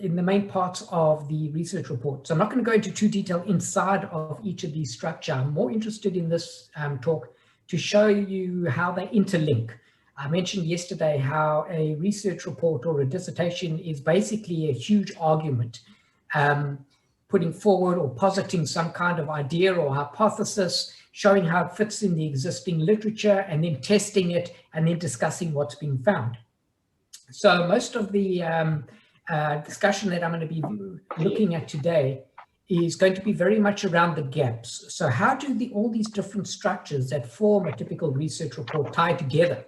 in the main parts of the research report. So I'm not going to go into too detail inside of each of these structure. I'm more interested in this talk to show you how they interlink. I mentioned yesterday how a research report or a dissertation is basically a huge argument, putting forward or positing some kind of idea or hypothesis, showing how it fits in the existing literature, and then testing it, and then discussing what's been found. So most of the discussion that I'm going to be looking at today is going to be very much around the gaps. So how do all these different structures that form a typical research report tie together?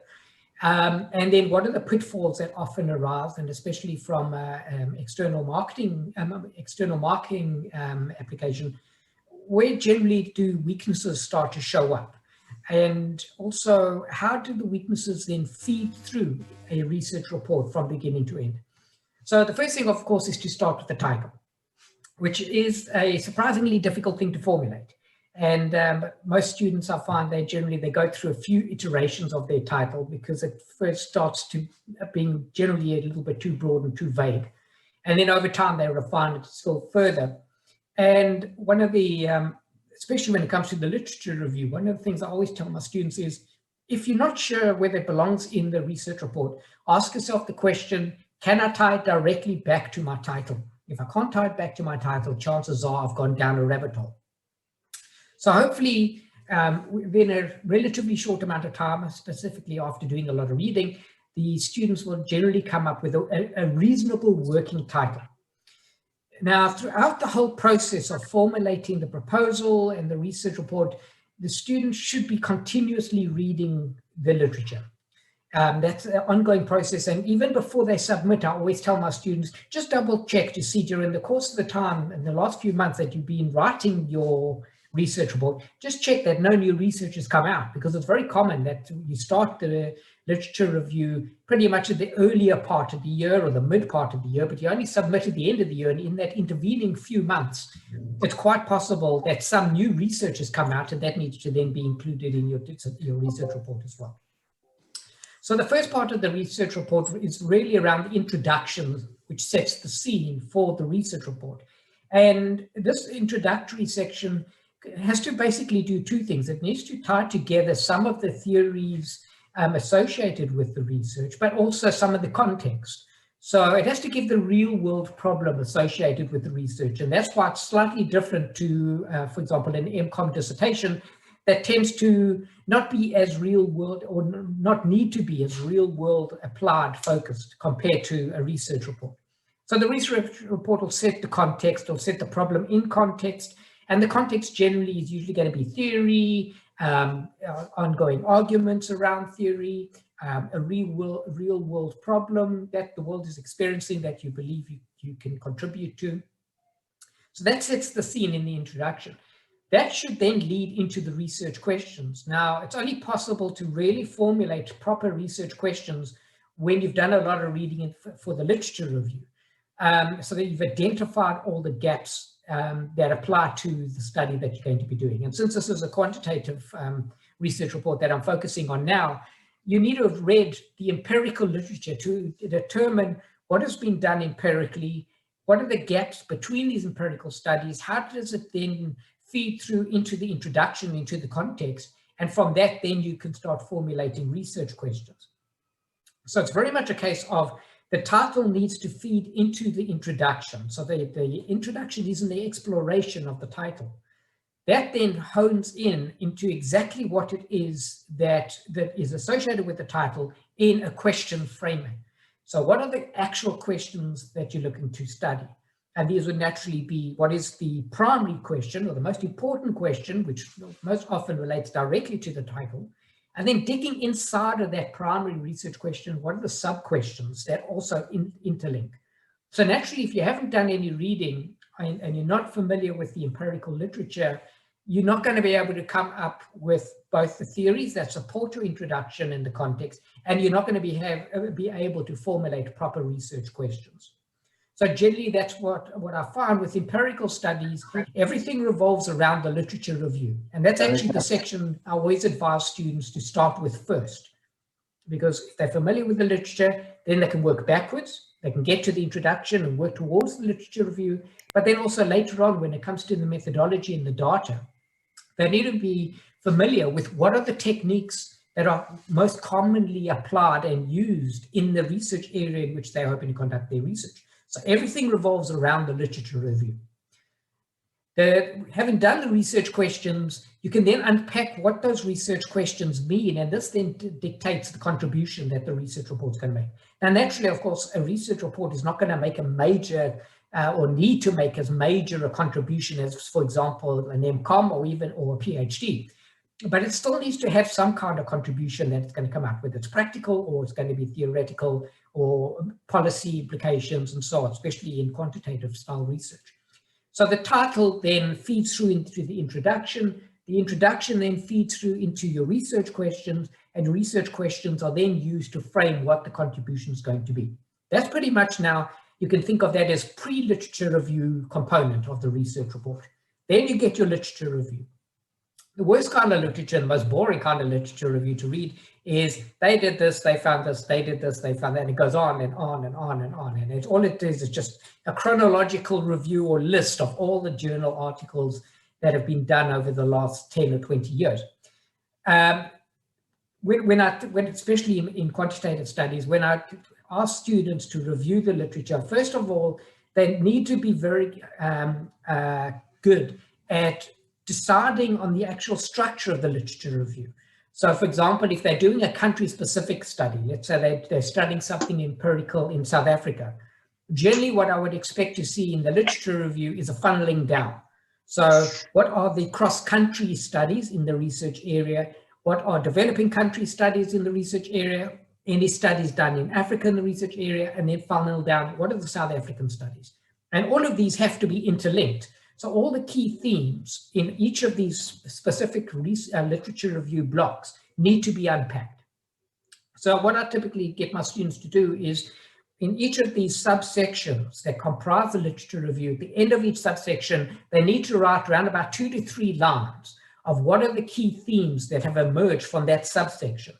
And then what are the pitfalls that often arise, and especially from external marketing application, where generally do weaknesses start to show up? And also, how do the weaknesses then feed through a research report from beginning to end? So the first thing, of course, is to start with the title, which is a surprisingly difficult thing to formulate. And most students, I find, they go through a few iterations of their title because it first starts to being generally a little bit too broad and too vague. And then over time, they refine it still further. And one of the, especially when it comes to the literature review, one of the things I always tell my students is, if you're not sure whether it belongs in the research report, ask yourself the question, can I tie it directly back to my title? If I can't tie it back to my title, chances are I've gone down a rabbit hole. So hopefully, within a relatively short amount of time, specifically after doing a lot of reading, the students will generally come up with a reasonable working title. Now, throughout the whole process of formulating the proposal and the research report, the students should be continuously reading the literature. That's an ongoing process. And even before they submit, I always tell my students, just double check to see during the course of the time, in the last few months that you've been writing your research report, just check that no new research has come out, because it's very common that you start the literature review pretty much at the earlier part of the year or the mid part of the year, but you only submit at the end of the year, and in that intervening few months, it's quite possible that some new research has come out, and that needs to then be included in your research report as well. So the first part of the research report is really around the introduction, which sets the scene for the research report. And this introductory section has to basically do two things. It needs to tie together some of the theories associated with the research, but also some of the context. So it has to give the real world problem associated with the research. And that's why it's slightly different to, for example, an MCOM dissertation that tends to not be as real world, or not need to be as real world applied focused compared to a research report. So the research report will set the context, or set the problem in context. And the context generally is usually going to be theory, ongoing arguments around theory, a real world problem that the world is experiencing that you believe you can contribute to. So that sets the scene in the introduction. That should then lead into the research questions. Now, it's only possible to really formulate proper research questions when you've done a lot of reading for the literature review, so that you've identified all the gaps that apply to the study that you're going to be doing. And since this is a quantitative research report that I'm focusing on now, you need to have read the empirical literature to determine what has been done empirically, what are the gaps between these empirical studies, how does it then feed through into the introduction, into the context, and from that then you can start formulating research questions. So it's very much a case of the title needs to feed into the introduction. So the introduction is in the exploration of the title. That then hones into exactly what it is that is associated with the title in a question framing. So what are the actual questions that you're looking to study? And these would naturally be, what is the primary question, or the most important question, which most often relates directly to the title? And then digging inside of that primary research question, what are the sub-questions that also interlink? So naturally, if you haven't done any reading and you're not familiar with the empirical literature, you're not going to be able to come up with both the theories that support your introduction and the context, and you're not going to be able to formulate proper research questions. So generally, that's what I find with empirical studies, everything revolves around the literature review. And that's actually the section I always advise students to start with first, because if they're familiar with the literature, then they can work backwards. They can get to the introduction and work towards the literature review, but then also later on, when it comes to the methodology and the data, they need to be familiar with what are the techniques that are most commonly applied and used in the research area in which they're hoping to conduct their research. So everything revolves around the literature review. Having done the research questions, you can then unpack what those research questions mean, and this then dictates the contribution that the research report is going to make. Now, naturally, of course, a research report is not going to make a major or need to make as major a contribution as, for example, an MCOM or a PhD. But it still needs to have some kind of contribution that it's going to come up with. It's practical, or it's going to be theoretical, or policy implications and so on, especially in quantitative style research. So the title then feeds through into the introduction. The introduction then feeds through into your research questions, and research questions are then used to frame what the contribution is going to be. That's pretty much, now you can think of that as pre-literature review component of the research report. Then you get your literature review. The worst kind of literature, the most boring kind of literature review to read is they did this, they found this, they did this, they found that, and it goes on and on and on and on. And all it is just a chronological review or list of all the journal articles that have been done over the last 10 or 20 years. Especially in quantitative studies, when I ask students to review the literature, first of all, they need to be very good at deciding on the actual structure of the literature review. So, for example, if they're doing a country-specific study, let's say they're studying something empirical in South Africa, generally what I would expect to see in the literature review is a funneling down. So what are the cross-country studies in the research area? What are developing country studies in the research area? Any studies done in Africa in the research area? And then funnel down, what are the South African studies? And all of these have to be interlinked. So all the key themes in each of these specific literature review blocks need to be unpacked. So what I typically get my students to do is, in each of these subsections that comprise the literature review, at the end of each subsection, they need to write around about 2 to 3 lines of what are the key themes that have emerged from that subsection,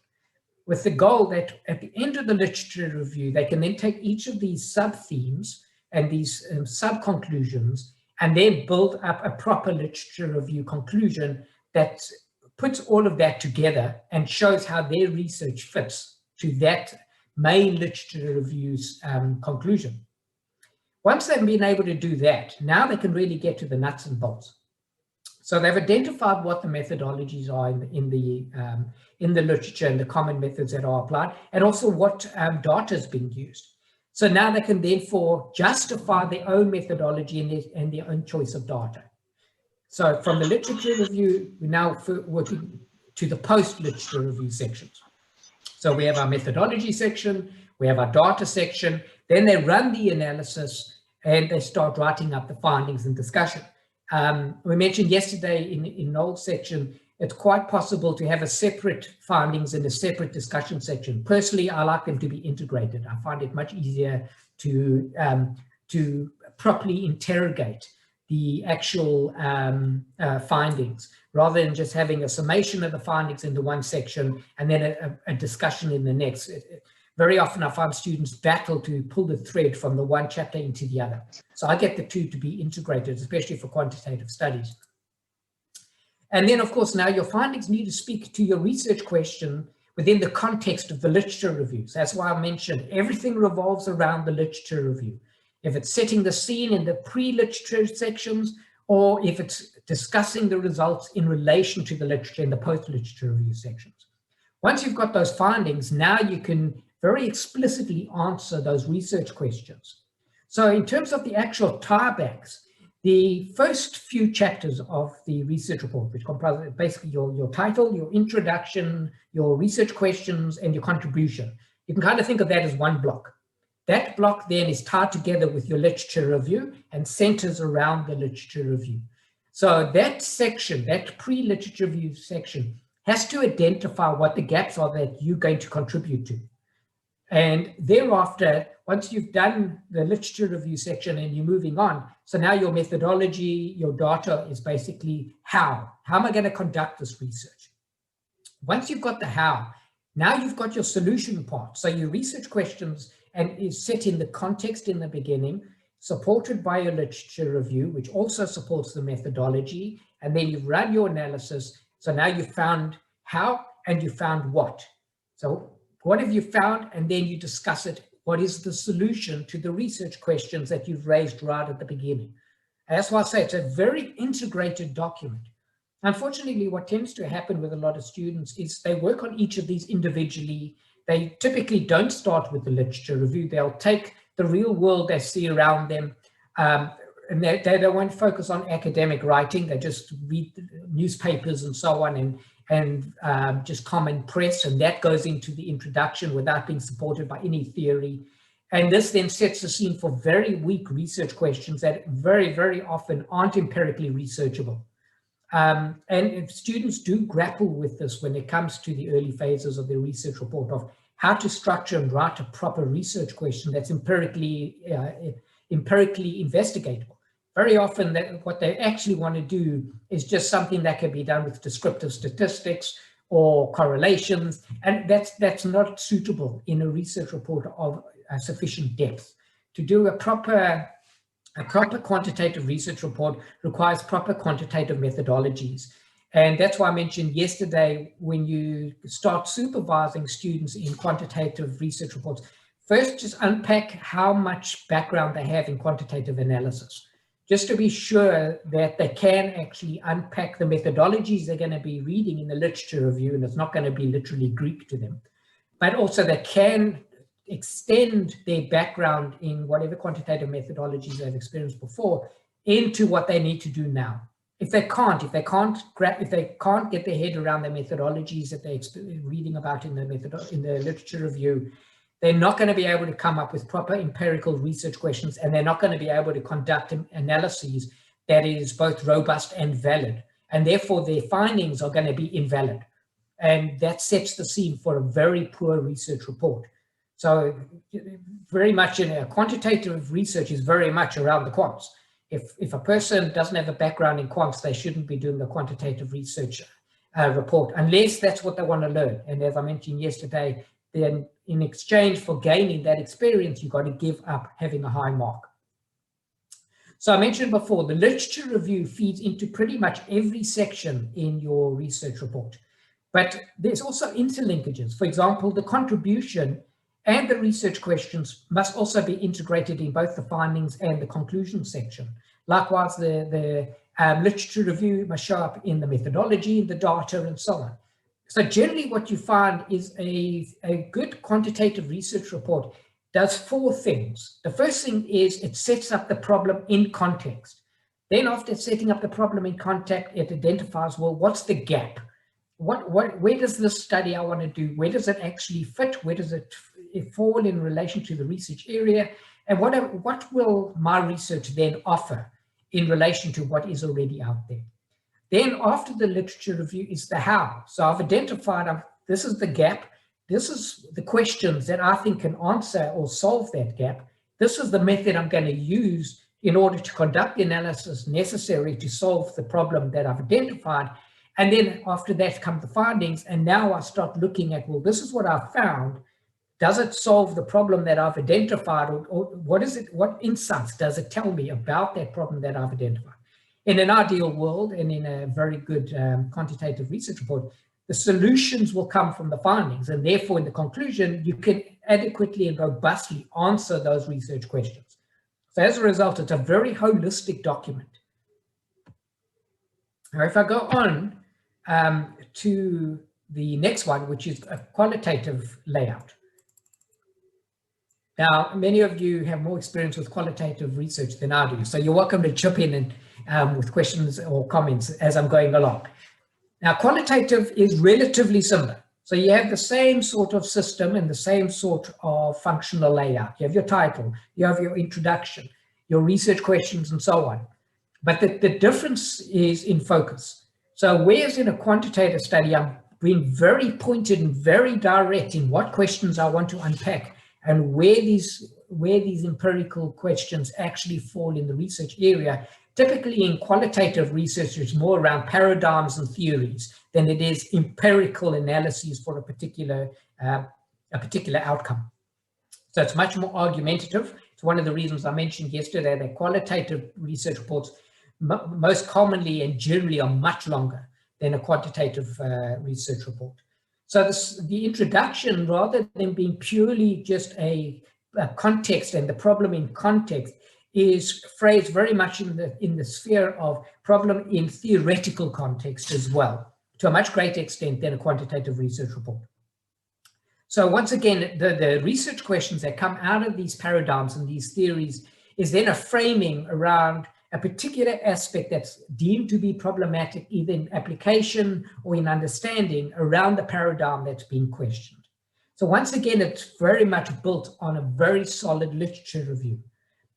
with the goal that at the end of the literature review, they can then take each of these sub-themes and these sub-conclusions and then build up a proper literature review conclusion that puts all of that together and shows how their research fits to that main literature review's conclusion. Once they've been able to do that, now they can really get to the nuts and bolts. So they've identified what the methodologies are in the literature and the common methods that are applied, and also what data is being used. So now they can therefore justify their own methodology and their own choice of data. So from the literature review, we're now working to the post-literature review sections. So we have our methodology section, we have our data section, then they run the analysis and they start writing up the findings and discussion. We mentioned yesterday in Noel's section, it's quite possible to have a separate findings and a separate discussion section. Personally, I like them to be integrated. I find it much easier to properly interrogate the actual findings, rather than just having a summation of the findings in the one section and then a discussion in the next. Very often I find students battle to pull the thread from the one chapter into the other. So I get the two to be integrated, especially for quantitative studies. And then, of course, now your findings need to speak to your research question within the context of the literature reviews. That's why I mentioned everything revolves around the literature review. If it's setting the scene in the pre-literature sections, or if it's discussing the results in relation to the literature in the post-literature review sections. Once you've got those findings, now you can very explicitly answer those research questions. So in terms of the actual tiebacks, the first few chapters of the research report, which comprise basically your title, your introduction, your research questions, and your contribution, you can kind of think of that as one block. That block then is tied together with your literature review and centers around the literature review. So that section, that pre-literature review section, has to identify what the gaps are that you're going to contribute to. And thereafter, once you've done the literature review section and you're moving on, so now your methodology, your data is basically how am I going to conduct this research? Once you've got the how, now you've got your solution part. So your research questions and is set in the context in the beginning, supported by a literature review, which also supports the methodology, and then you run your analysis. So now you found how and you found what. So what have you found? And then you discuss it. What is the solution to the research questions that you've raised right at the beginning? And that's why I say it's a very integrated document. Unfortunately, what tends to happen with a lot of students is they work on each of these individually. They typically don't start with the literature review. They'll take the real world they see around them, and they won't focus on academic writing. They just read newspapers and so on, and just common press, and that goes into the introduction without being supported by any theory. And this then sets the scene for very weak research questions that very, very often aren't empirically researchable. And if students do grapple with this when it comes to the early phases of their research report, of how to structure and write a proper research question that's empirically investigatable. Very often what they actually want to do is just something that can be done with descriptive statistics or correlations, and that's not suitable in a research report of sufficient depth. To do a proper quantitative research report requires proper quantitative methodologies. And that's why I mentioned yesterday, when you start supervising students in quantitative research reports, first just unpack how much background they have in quantitative analysis, just to be sure that they can actually unpack the methodologies they're going to be reading in the literature review, and it's not going to be literally Greek to them, but also they can extend their background in whatever quantitative methodologies they've experienced before into what they need to do now. If they can't get their head around the methodologies that they're reading about in the literature review, they're not going to be able to come up with proper empirical research questions, and they're not going to be able to conduct analyses that is both robust and valid, and therefore their findings are going to be invalid. And that sets the scene for a very poor research report. So very much in a quantitative research is very much around the quants. If a person doesn't have a background in quants, they shouldn't be doing a quantitative research report, unless that's what they want to learn. And as I mentioned yesterday, then in exchange for gaining that experience, you've got to give up having a high mark. So I mentioned before, the literature review feeds into pretty much every section in your research report. But there's also interlinkages. For example, the contribution and the research questions must also be integrated in both the findings and the conclusion section. Likewise, the literature review must show up in the methodology, the data, and so on. So generally what you find is a good quantitative research report does four things. The first thing is it sets up the problem in context. Then after setting up the problem in context, it identifies, well, what's the gap? Where does this study I want to do, where does it actually fit? Where does it fall in relation to the research area? And what will my research then offer in relation to what is already out there? Then after the literature review is the how. So I've identified, this is the gap. This is the questions that I think can answer or solve that gap. This is the method I'm going to use in order to conduct the analysis necessary to solve the problem that I've identified. And then after that come the findings. And now I start looking at, well, this is what I've found. Does it solve the problem that I've identified? Or what is it? What insights does it tell me about that problem that I've identified? In an ideal world and in a very good quantitative research report, the solutions will come from the findings. And therefore, in the conclusion, you can adequately and robustly answer those research questions. So as a result, it's a very holistic document. Now, if I go on to the next one, which is a qualitative layout. Now, many of you have more experience with qualitative research than I do, so you're welcome to chip in and with questions or comments as I'm going along. Now, qualitative is relatively similar. So you have the same sort of system and the same sort of functional layout. You have your title, you have your introduction, your research questions, and so on. But the difference is in focus. So whereas in a quantitative study, I'm being very pointed and very direct in what questions I want to unpack and where these empirical questions actually fall in the research area. Typically in qualitative research, it's more around paradigms and theories than it is empirical analyses for a particular outcome. So it's much more argumentative. It's one of the reasons I mentioned yesterday that qualitative research reports most commonly and generally are much longer than a quantitative research report. So the introduction, rather than being purely just a context and the problem in context, is phrased very much in the sphere of problem in theoretical context as well, to a much greater extent than a quantitative research report. So once again, the research questions that come out of these paradigms and these theories is then a framing around a particular aspect that's deemed to be problematic, either in application or in understanding around the paradigm that's being questioned. So once again, it's very much built on a very solid literature review.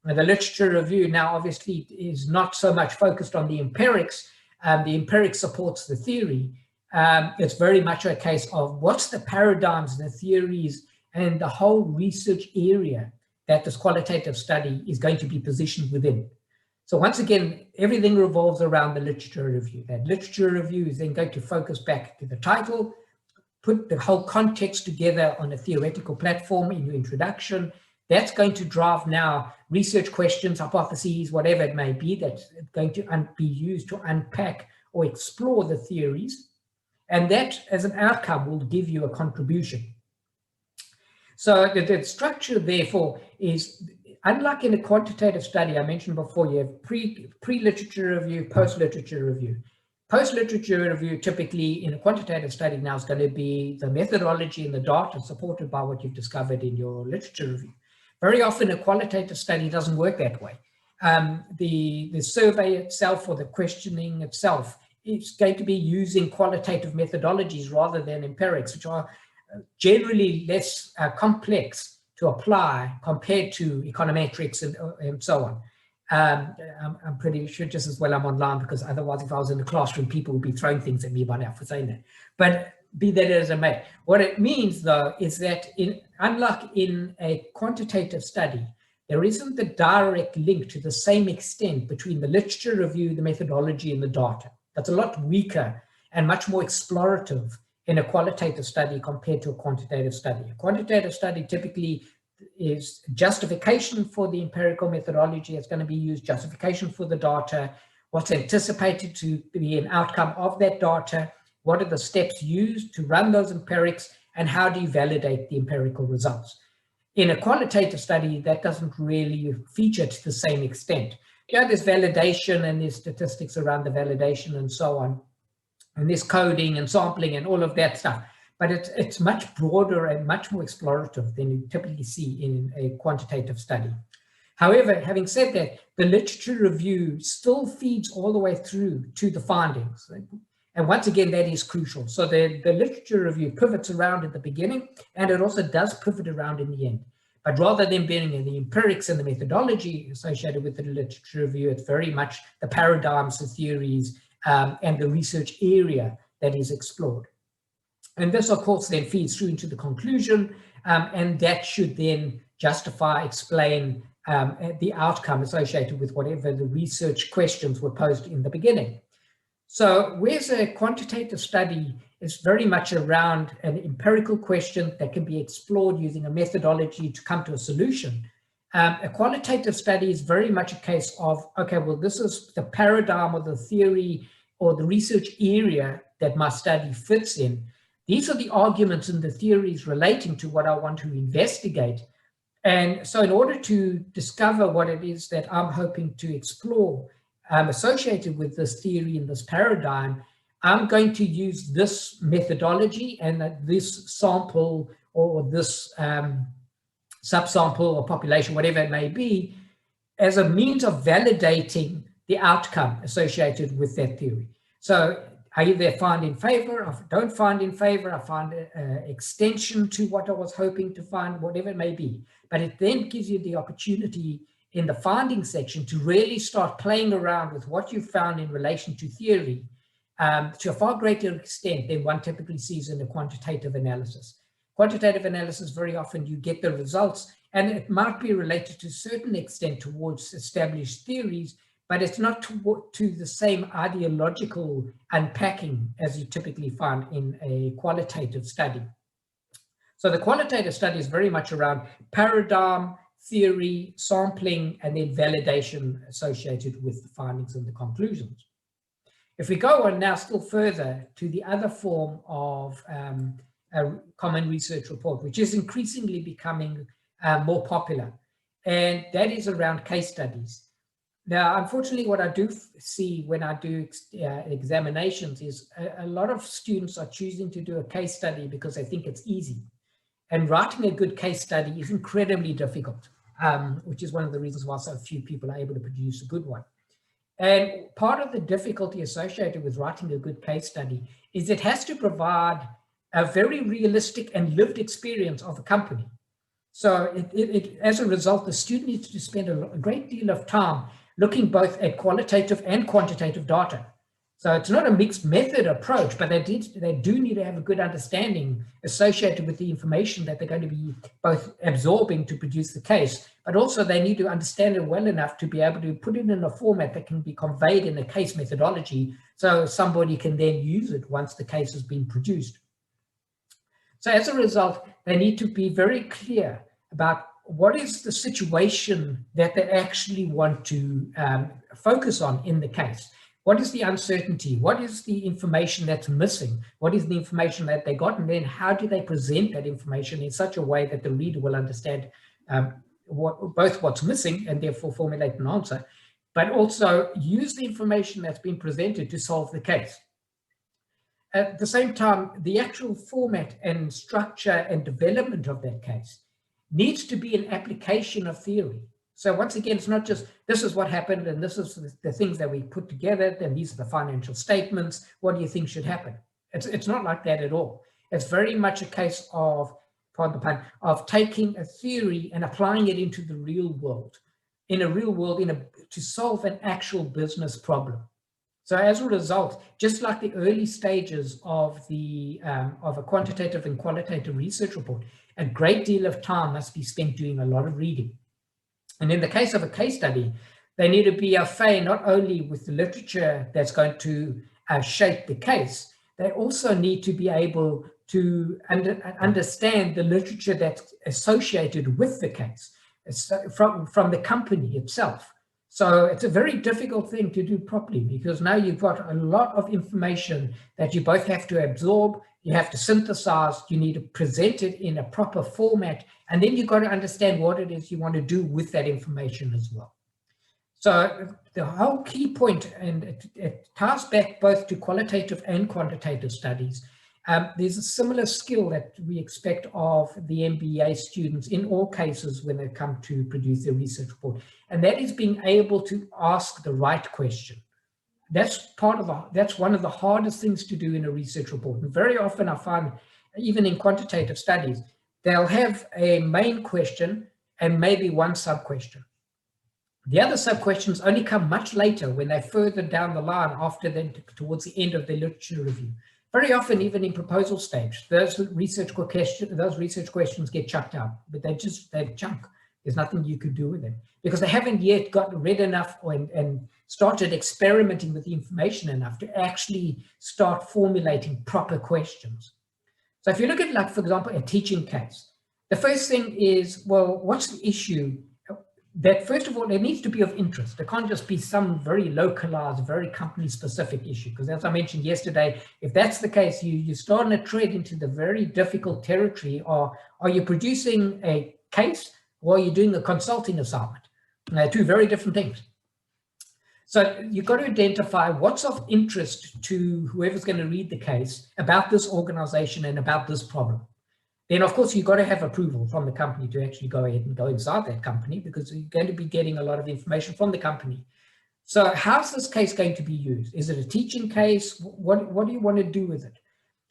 Now, the literature review now obviously is not so much focused on the empirics. The empirics supports the theory. It's very much a case of what's the paradigms, the theories, and the whole research area that this qualitative study is going to be positioned within. So once again, everything revolves around the literature review. That literature review is then going to focus back to the title, put the whole context together on a theoretical platform in your introduction. That's going to drive now research questions, hypotheses, whatever it may be, that's going to be used to unpack or explore the theories. And that, as an outcome, will give you a contribution. So the structure, therefore, is unlike in a quantitative study I mentioned before. You have pre-literature review, post-literature review. Post-literature review, typically in a quantitative study now, is going to be the methodology and the data supported by what you've discovered in your literature review. Very often a qualitative study doesn't work that way. The survey itself or the questioning itself is going to be using qualitative methodologies rather than empirics, which are generally less complex to apply compared to econometrics and so on. I'm pretty sure just as well I'm online, because otherwise if I was in the classroom, people would be throwing things at me by now for saying that. But be that as it may, what it means though is that unlike in a quantitative study, there isn't the direct link to the same extent between the literature review, the methodology, and the data. That's a lot weaker and much more explorative in a qualitative study compared to a quantitative study. A quantitative study typically is justification for the empirical methodology that's going to be used, justification for the data, what's anticipated to be an outcome of that data, what are the steps used to run those empirics, and how do you validate the empirical results. In a qualitative study, that doesn't really feature to the same extent. Yeah, there's validation and there's statistics around the validation and so on, and there's coding and sampling and all of that stuff. But it's much broader and much more explorative than you typically see in a quantitative study. However, having said that, the literature review still feeds all the way through to the findings. And once again, that is crucial. So the literature review pivots around at the beginning, and it also does pivot around in the end. But rather than being in the empirics and the methodology associated with the literature review, it's very much the paradigms, the theories, and the research area that is explored. And this, of course, then feeds through into the conclusion, and that should then justify, explain the outcome associated with whatever the research questions were posed in the beginning. So whereas a quantitative study is very much around an empirical question that can be explored using a methodology to come to a solution, a qualitative study is very much a case of, okay, well, this is the paradigm or the theory or the research area that my study fits in. These are the arguments and the theories relating to what I want to investigate. And so in order to discover what it is that I'm hoping to explore associated with this theory and this paradigm, I'm going to use this methodology and this sample or this subsample or population, whatever it may be, as a means of validating the outcome associated with that theory. So I either find in favor, or don't find in favor, I find an extension to what I was hoping to find, whatever it may be. But it then gives you the opportunity in the findings section to really start playing around with what you found in relation to theory to a far greater extent than one typically sees in a quantitative analysis. Quantitative analysis, very often you get the results, and it might be related to a certain extent towards established theories, but it's not to the same ideological unpacking as you typically find in a qualitative study. So the qualitative study is very much around paradigm, theory, sampling, and then validation associated with the findings and the conclusions. If we go on now still further to the other form of a common research report, which is increasingly becoming more popular, and that is around case studies. Now, unfortunately, what I do see when I do examinations is a lot of students are choosing to do a case study because they think it's easy. And writing a good case study is incredibly difficult, which is one of the reasons why so few people are able to produce a good one. And part of the difficulty associated with writing a good case study is it has to provide a very realistic and lived experience of a company. So as a result, the student needs to spend a great deal of time looking both at qualitative and quantitative data. So it's not a mixed method approach, but they do need to have a good understanding associated with the information that they're going to be both absorbing to produce the case, but also they need to understand it well enough to be able to put it in a format that can be conveyed in a case methodology so somebody can then use it once the case has been produced. So as a result, they need to be very clear about what is the situation that they actually want to focus on in the case. What is the uncertainty? What is the information that's missing? What is the information that they got? And then how do they present that information in such a way that the reader will understand both what's missing and therefore formulate an answer, but also use the information that's been presented to solve the case. At the same time, the actual format and structure and development of that case needs to be an application of theory. So once again, it's not just this is what happened and this is the things that we put together, then these are the financial statements. What do you think should happen? It's not like that at all. It's very much a case of, pardon the pun, of taking a theory and applying it into the real world, to solve an actual business problem. So as a result, just like the early stages of a quantitative and qualitative research report, a great deal of time must be spent doing a lot of reading. And in the case of a case study, they need to be au fait not only with the literature that's going to shape the case, they also need to be able to understand the literature that's associated with the case from the company itself. So it's a very difficult thing to do properly because now you've got a lot of information that you both have to absorb, you have to synthesize, you need to present it in a proper format, and then you've got to understand what it is you want to do with that information as well. So the whole key point, and it ties back both to qualitative and quantitative studies, there's a similar skill that we expect of the MBA students in all cases when they come to produce their research report, and that is being able to ask the right question. That's one of the hardest things to do in a research report. And very often I find, even in quantitative studies, they'll have a main question and maybe one sub-question. The other sub-questions only come much later when they're further down the line towards the end of the literature review. Very often, even in proposal stage, those research questions get chucked out, but they're junk. There's nothing you could do with them because they haven't yet read enough and started experimenting with the information enough to actually start formulating proper questions. So if you look at, like, for example, a teaching case, the first thing is, well, what's the issue? That first of all, it needs to be of interest. It can't just be some very localized, very company-specific issue. Because as I mentioned yesterday, if that's the case, you're starting to tread into the very difficult territory. Or are you producing a case, or are you doing a consulting assignment? They're two very different things. So you've got to identify what's of interest to whoever's going to read the case about this organization and about this problem. Then, of course, you've got to have approval from the company to actually go ahead and go inside that company because you're going to be getting a lot of information from the company. So how's this case going to be used? Is it a teaching case? What do you want to do with it?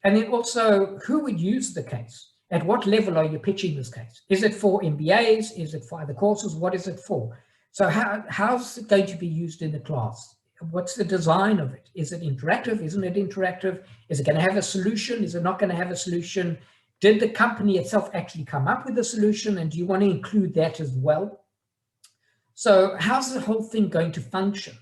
And then also, who would use the case? At what level are you pitching this case? Is it for MBAs? Is it for other courses? What is it for? So how's it going to be used in the class? What's the design of it? Is it interactive? Isn't it interactive? Is it going to have a solution? Is it not going to have a solution? Did the company itself actually come up with a solution, and do you want to include that as well? So how's the whole thing going to function?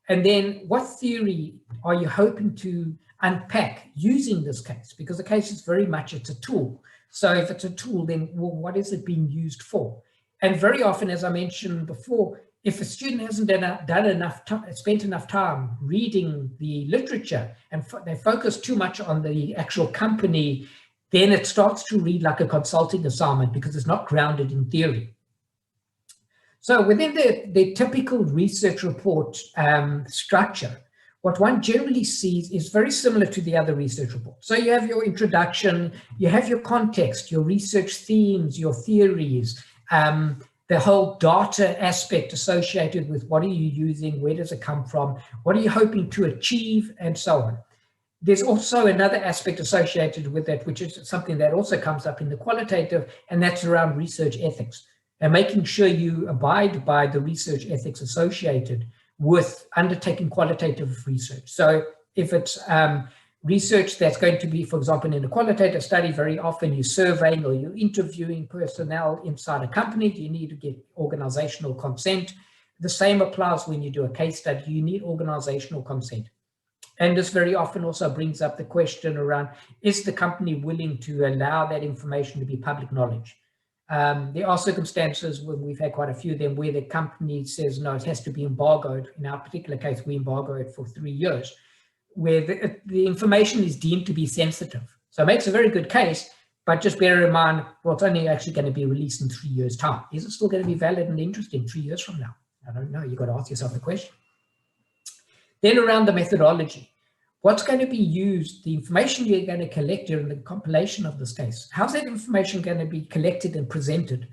And then what theory are you hoping to unpack using this case, because the case is very much, it's a tool. So if it's a tool, then well, what is it being used for? And very often, as I mentioned before, if a student hasn't spent enough time reading the literature and they focus too much on the actual company, then it starts to read like a consulting assignment because it's not grounded in theory. So within the typical research report structure, what one generally sees is very similar to the other research reports. So you have your introduction, you have your context, your research themes, your theories, the whole data aspect associated with what are you using, where does it come from, what are you hoping to achieve, and so on. There's also another aspect associated with that, which is something that also comes up in the qualitative, and that's around research ethics and making sure you abide by the research ethics associated with undertaking qualitative research. So if it's research that's going to be, for example, in a qualitative study, very often you're surveying or you're interviewing personnel inside a company, you need to get organizational consent. The same applies when you do a case study, you need organizational consent. And this very often also brings up the question around, is the company willing to allow that information to be public knowledge? There are circumstances when we've had quite a few of them where the company says, no, it has to be embargoed. In our particular case, we embargo it for 3 years, where the information is deemed to be sensitive. So it makes a very good case, but just bear in mind, well, it's only actually going to be released in 3 years' time. Is it still going to be valid and interesting 3 years from now? I don't know. You've got to ask yourself the question. Then around the methodology, what's going to be used, the information you're going to collect during the compilation of this case, how's that information going to be collected and presented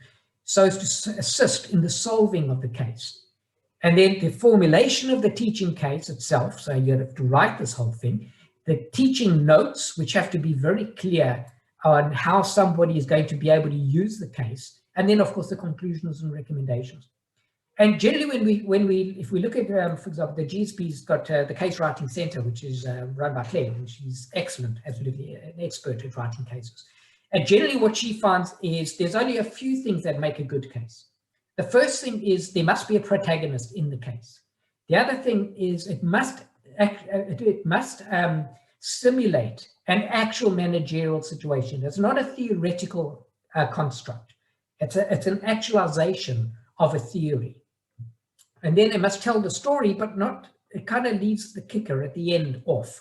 so as to assist in the solving of the case? And then the formulation of the teaching case itself, so you have to write this whole thing, the teaching notes, which have to be very clear on how somebody is going to be able to use the case, and then of course the conclusions and recommendations. And generally if we look at, for example, the GSP's got the Case Writing Center, which is run by Claire, and she's excellent, absolutely an expert at writing cases. And generally what she finds is there's only a few things that make a good case. The first thing is there must be a protagonist in the case. The other thing is it must simulate an actual managerial situation. It's not a theoretical construct. It's an actualization of a theory. And then it must tell the story, but not, it kind of leaves the kicker at the end off.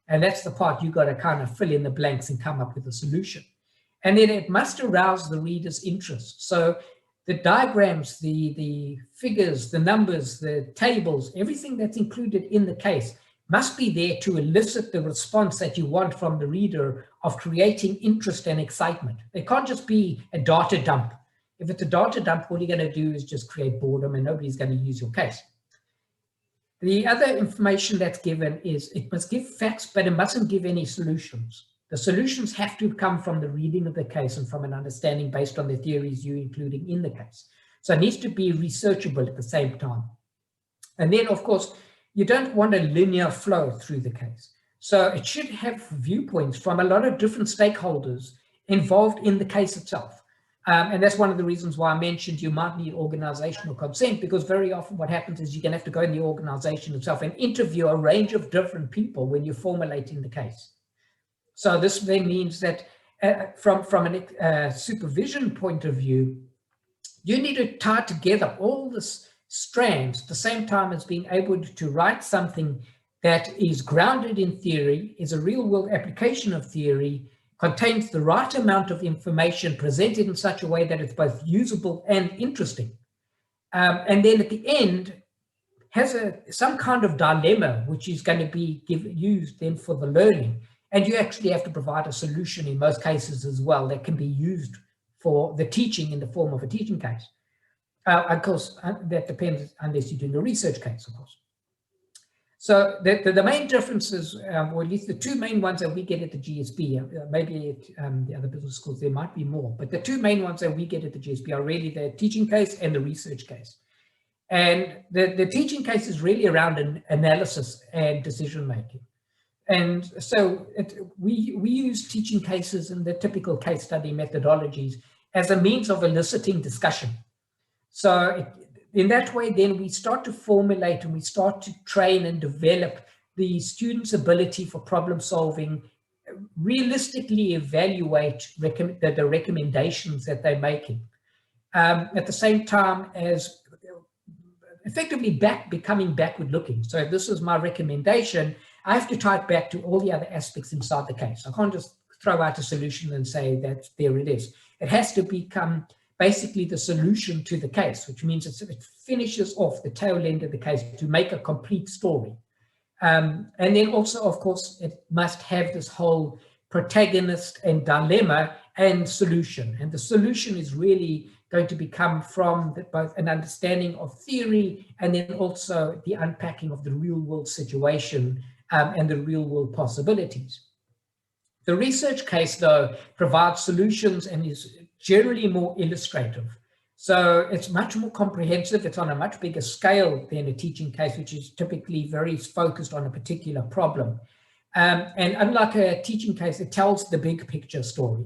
And that's the part you got to kind of fill in the blanks and come up with a solution. And then it must arouse the reader's interest. So the diagrams, the figures, the numbers, the tables, everything that's included in the case must be there to elicit the response that you want from the reader of creating interest and excitement. It can't just be a data dump. If it's a data dump, all you're going to do is just create boredom and nobody's going to use your case. The other information that's given is it must give facts, but it mustn't give any solutions. The solutions have to come from the reading of the case and from an understanding based on the theories you're including in the case. So it needs to be researchable at the same time. And then, of course, you don't want a linear flow through the case. So it should have viewpoints from a lot of different stakeholders involved in the case itself. And that's one of the reasons why I mentioned you might need organizational consent, because very often what happens is you're going to have to go in the organization itself and interview a range of different people when you're formulating the case. So this then means that from a supervision point of view, you need to tie together all this strands at the same time as being able to write something that is grounded in theory, is a real world application of theory, contains the right amount of information presented in such a way that it's both usable and interesting. And then at the end, has some kind of dilemma, which is going to be used then for the learning. And you actually have to provide a solution in most cases as well that can be used for the teaching in the form of a teaching case. Of course, that depends unless you're doing a research case, of course. So the main differences, or at least the two main ones that we get at the GSB, maybe at the other business schools, there might be more, but the two main ones that we get at the GSB are really the teaching case and the research case. And the teaching case is really around an analysis and decision making. And so we use teaching cases and the typical case study methodologies as a means of eliciting discussion. So in that way, then we start to formulate and we start to train and develop the student's ability for problem solving, realistically evaluate the recommendations that they're making. At the same time as effectively becoming backward looking. So if this is my recommendation, I have to tie it back to all the other aspects inside the case. I can't just throw out a solution and say that there it is. It has to become basically the solution to the case, which means it finishes off the tail end of the case to make a complete story. And then also, of course, it must have this whole protagonist and dilemma and solution. And the solution is really going to become from both an understanding of theory and then also the unpacking of the real world situation and the real world possibilities. The research case, though, provides solutions and is generally more illustrative. So it's much more comprehensive. It's on a much bigger scale than a teaching case, which is typically very focused on a particular problem. And unlike a teaching case, it tells the big picture story.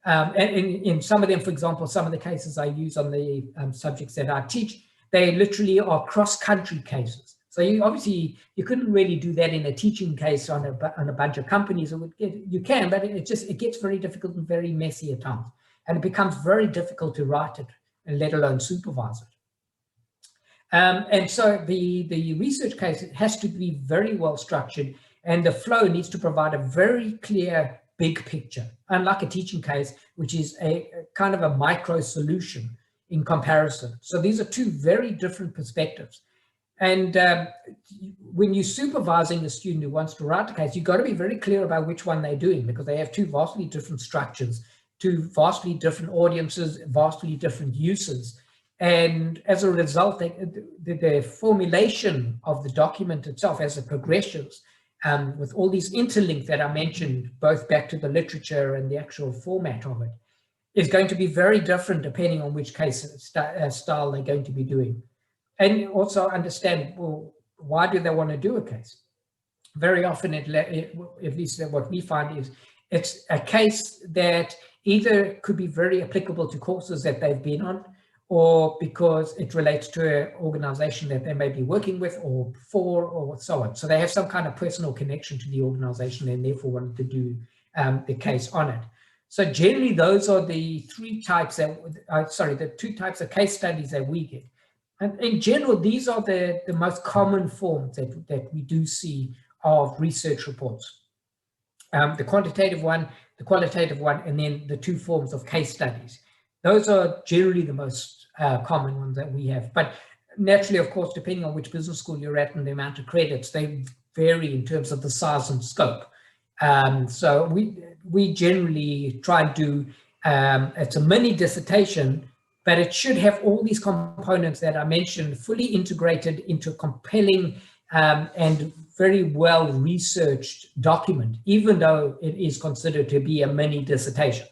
And in some of them, for example, some of the cases I use on the subjects that I teach, they literally are cross-country cases. So you couldn't really do that in a teaching case on a bunch of companies. You can, but it gets very difficult and very messy at times. And it becomes very difficult to write it, and let alone supervise it. And so the research case has to be very well structured, and the flow needs to provide a very clear big picture, unlike a teaching case, which is a kind of a micro solution in comparison. So these are two very different perspectives. And when you're supervising a student who wants to write a case, you've got to be very clear about which one they're doing, because they have two vastly different structures, two vastly different audiences, vastly different uses. And as a result, the formulation of the document itself as it progresses, with all these interlinks that I mentioned, both back to the literature and the actual format of it, is going to be very different depending on which case style they're going to be doing. And also understand, well, why do they want to do a case? Very often, at least what we find is, it's a case that either could be very applicable to courses that they've been on, or because it relates to an organization that they may be working with or for, or so on. So they have some kind of personal connection to the organization and therefore wanted to do the case on it. So generally, those are the the two types of case studies that we get. And in general, these are the most common forms that we do see of research reports. The quantitative one, the qualitative one, and then the two forms of case studies. Those are generally the most common ones that we have. But naturally, of course, depending on which business school you're at and the amount of credits, they vary in terms of the size and scope. So we generally try and do, it's a mini dissertation, but it should have all these components that I mentioned fully integrated into a compelling and very well researched document, even though it is considered to be a mini dissertation.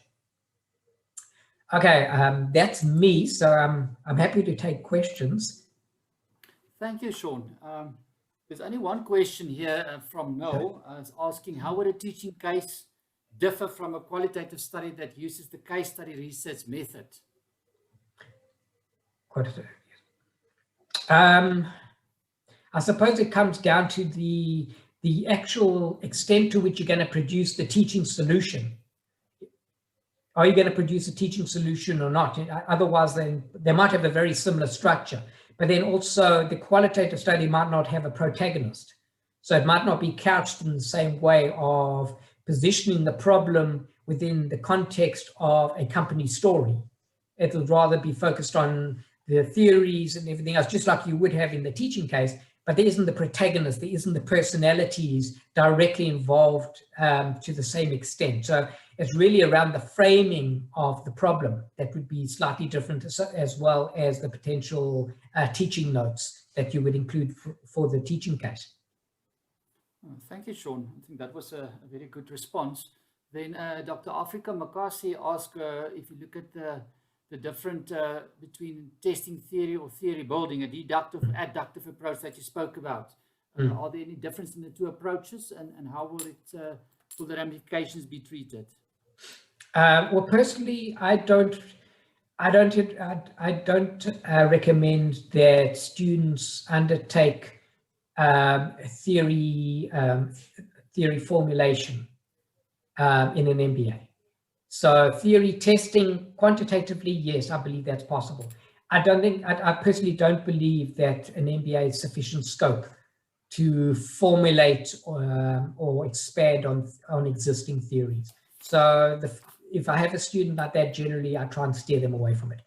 Okay, that's me. So I'm happy to take questions. Thank you, Sean. There's only one question here from Noel. It's asking, how would a teaching case differ from a qualitative study that uses the case study research method? Quantitative. I suppose it comes down to the actual extent to which you're going to produce the teaching solution. Are you going to produce a teaching solution or not? Otherwise, then they might have a very similar structure. But then also the qualitative study might not have a protagonist. So it might not be couched in the same way of positioning the problem within the context of a company story. It would rather be focused on the theories and everything else, just like you would have in the teaching case, but there isn't the protagonist, there isn't the personalities directly involved to the same extent. So it's really around the framing of the problem that would be slightly different, as well as the potential teaching notes that you would include for the teaching case. Thank you, Sean. I think that was a very good response. Then Dr. Afrika Makasi asked if you look at the different between testing theory or theory building, a deductive, adductive approach that you spoke about. Are there any difference in the two approaches, and how will the ramifications be treated? Well, personally, I don't recommend that students undertake theory formulation in an MBA. So theory testing quantitatively, yes, I believe that's possible. I personally don't believe that an MBA is sufficient scope to formulate or expand on existing theories. So if I have a student like that, generally I try and steer them away from it.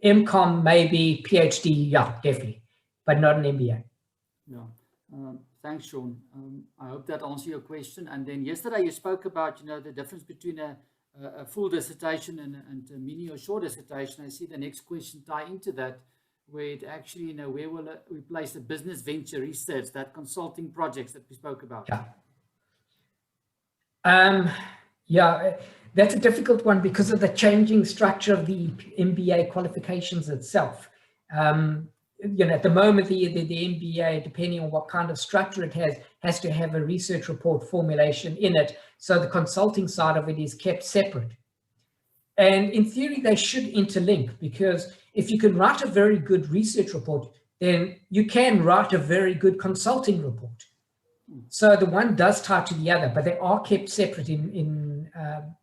MCOM, maybe, PhD, yeah, definitely, but not an MBA. Yeah. Thanks, Sean. I hope that answers your question. And then yesterday you spoke about, the difference between a full dissertation and a mini or short dissertation. I see the next question tie into that, where it actually, where will we place the business venture research, that consulting projects that we spoke about? Yeah, that's a difficult one because of the changing structure of the MBA qualifications itself. At the moment, the MBA, depending on what kind of structure it has to have a research report formulation in it. So the consulting side of it is kept separate. And in theory, they should interlink, because if you can write a very good research report, then you can write a very good consulting report. So the one does tie to the other, but they are kept separate in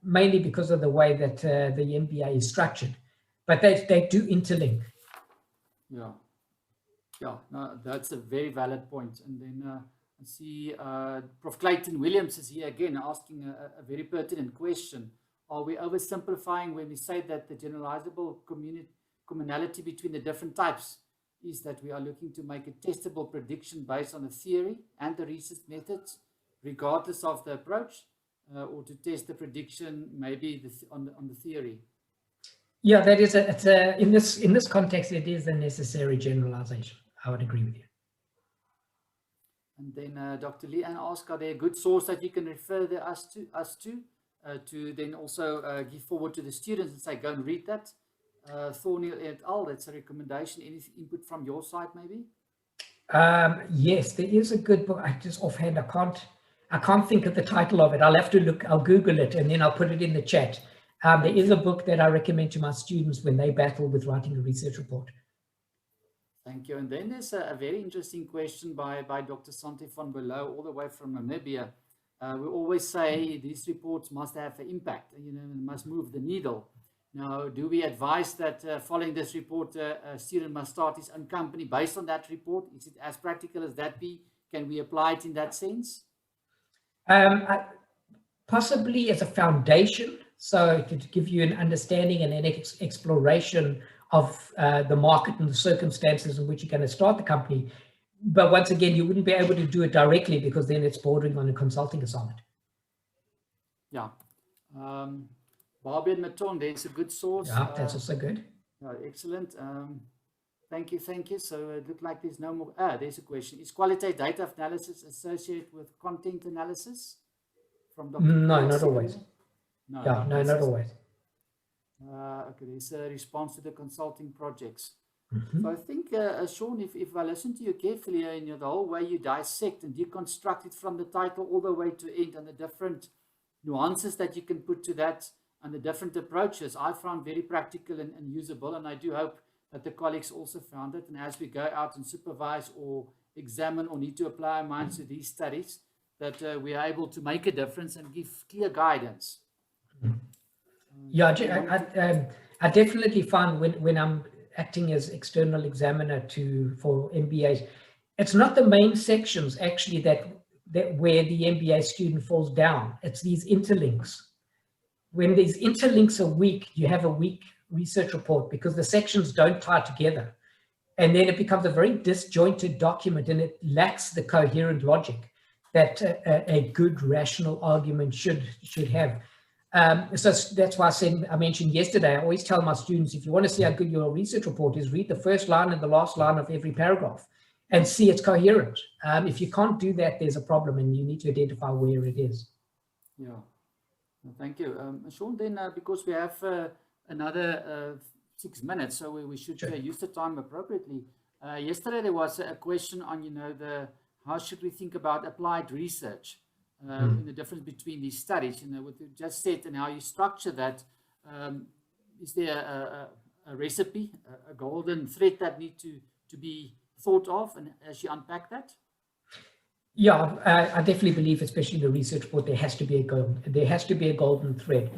mainly because of the way that the MBA is structured. But they do interlink. Yeah. Yeah, no, that's a very valid point. And then I see Prof Clayton Williams is here again asking a very pertinent question. Are we oversimplifying when we say that the generalizable commonality between the different types is that we are looking to make a testable prediction based on the theory and the research methods, regardless of the approach, or to test the prediction maybe on the theory? Yeah, that is in this context, it is a necessary generalization. I would agree with you. And then Dr. Leanne asked, are there a good source that you can refer us to then also give forward to the students and say, go and read that? Thornhill et al., that's a recommendation. Any input from your side, maybe? Yes, there is a good book. I just offhand, I can't think of the title of it. I'll have to look, I'll Google it, and then I'll put it in the chat. There is a book that I recommend to my students when they battle with writing a research report. Thank you. And then there's a very interesting question by Dr. Sante van Below, all the way from Namibia. We always say these reports must have an impact, must move the needle. Now, do we advise that following this report, a student must start his own company based on that report? Is it as practical as that be? Can we apply it in that sense? Possibly as a foundation, so to give you an understanding and an exploration of the market and the circumstances in which you're going to start the company. But once again, you wouldn't be able to do it directly, because then it's bordering on a consulting assignment. Yeah. Barbie and Maton, there's a good source. Yeah, that's also good. Excellent. Thank you. So it looked like there's no more. There's a question. Is qualitative data analysis associated with content analysis? From Dr. No, not always. No, yeah, no, not always. Okay, there's a response to the consulting projects. Mm-hmm. So I think, Sean, if I listen to you carefully, the whole way you dissect and deconstruct it from the title all the way to end, and the different nuances that you can put to that, and the different approaches, I found very practical and usable, and I do hope that the colleagues also found it. And as we go out and supervise or examine or need to apply our minds to these studies, that we are able to make a difference and give clear guidance. Yeah, I definitely find when I'm acting as external examiner for MBAs, it's not the main sections actually that where the MBA student falls down. It's these interlinks. When these interlinks are weak, you have a weak research report, because the sections don't tie together. And then it becomes a very disjointed document, and it lacks the coherent logic that a good rational argument should have. So that's why I mentioned yesterday, I always tell my students, if you want to see how good your research report is, read the first line and the last line of every paragraph and see it's coherent. If you can't do that, there's a problem, and you need to identify where it is. Yeah. Thank you. Sean, then because we have another 6 minutes, so we should use the time appropriately. Yesterday there was a question on, how should we think about applied research in the difference between these studies, what you just said and how you structure that. Is there a recipe, a golden thread that needs to be thought of, and as you unpack that? Yeah, I definitely believe, especially in the research report, there has to be a golden thread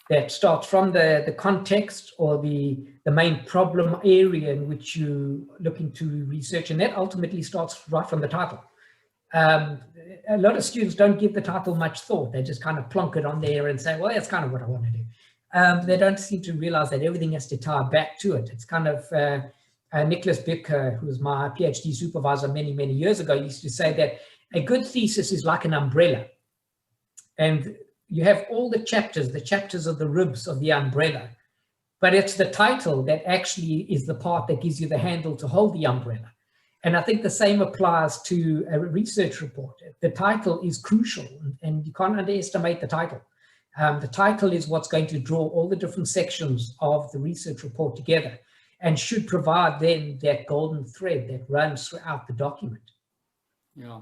that starts from the context or the main problem area in which you're looking to research, and that ultimately starts right from the title. A lot of students don't give the title much thought. They just kind of plonk it on there and say, well, that's kind of what I want to do. They don't seem to realize that everything has to tie back to it. It's kind of Nicholas Bick, who was my PhD supervisor many, many years ago, used to say that a good thesis is like an umbrella. And you have all the chapters of the ribs of the umbrella, but it's the title that actually is the part that gives you the handle to hold the umbrella. And I think the same applies to a research report. The title is crucial, and you can't underestimate the title. The title is what's going to draw all the different sections of the research report together and should provide then that golden thread that runs throughout the document. Yeah.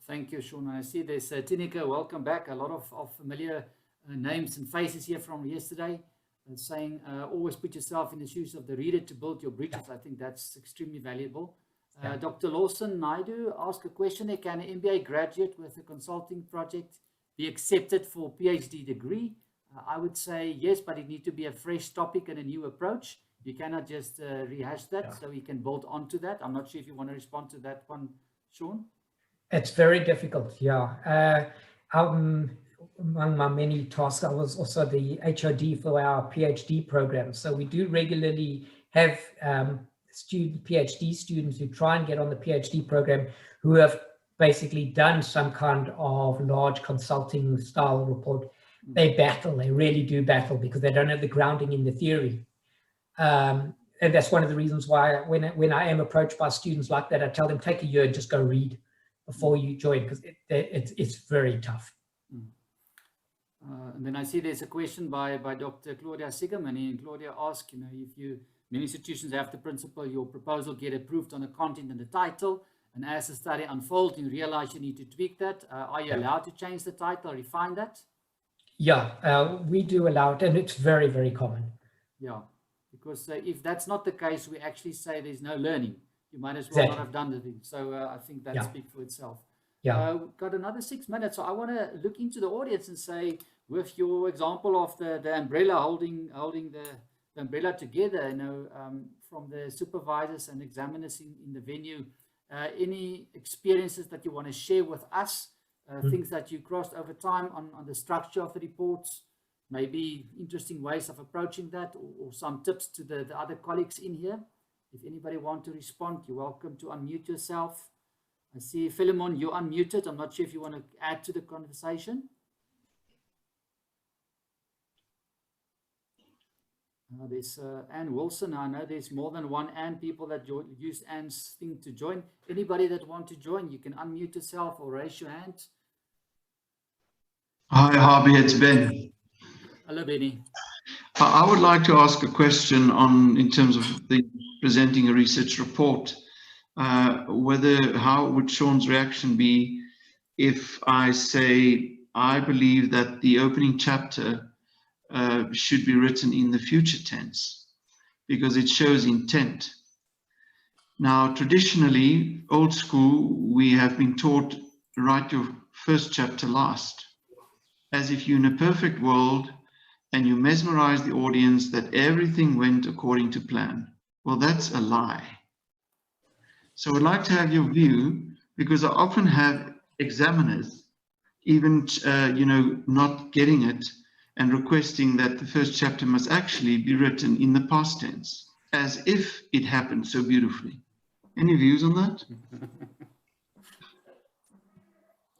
Thank you, Sean. I see there's Tinika, welcome back. A lot of familiar names and faces here from yesterday, saying always put yourself in the shoes of the reader to build your bridges. I think that's extremely valuable. Dr. Lawson Naidu asked a question there: can an MBA graduate with a consulting project be accepted for PhD degree? I would say yes, but it needs to be a fresh topic and a new approach. You cannot just rehash that, so we can build onto that. I'm not sure if you want to respond to that one, Sean. It's very difficult, yeah. Among my many tasks, I was also the HOD for our PhD program. So we do regularly have PhD students who try and get on the PhD program who have basically done some kind of large consulting style report. They really do battle, because they don't have the grounding in the theory. And that's one of the reasons why when I am approached by students like that, I tell them, take a year and just go read before you join, because it's very tough. And then I see there's a question by Dr. Claudia Sigam, and Claudia asks, if many institutions have the principle, your proposal get approved on the content and the title, and as the study unfolds, you realize you need to tweak that. Are you allowed to change the title, refine that? Yeah, we do allow it, and it's very, very common. Yeah, because if that's not the case, we actually say there's no learning. You might as well not have done the thing. So I think that speaks for itself. Yeah. We've got another 6 minutes. So I want to look into the audience and say, with your example of the umbrella holding the umbrella together, from the supervisors and examiners in the venue, any experiences that you want to share with us, things that you crossed over time on the structure of the reports, maybe interesting ways of approaching that, or some tips to the other colleagues in here. If anybody wants to respond, you're welcome to unmute yourself. I see Philemon, you're unmuted. I'm not sure if you want to add to the conversation. There's Anne Wilson. I know there's more than one Anne people that use Anne's thing to join. Anybody that want to join, you can unmute yourself or raise your hand. Hi, Harvey, it's Ben. Hello, Benny. I would like to ask a question in terms of presenting a research report. How would Sean's reaction be if I say, I believe that the opening chapter should be written in the future tense because it shows intent. Now, traditionally, old school, we have been taught write your first chapter last, as if you're in a perfect world and you mesmerize the audience that everything went according to plan. Well, that's a lie. So I'd like to have your view, because I often have examiners even, not getting it and requesting that the first chapter must actually be written in the past tense, as if it happened so beautifully. Any views on that?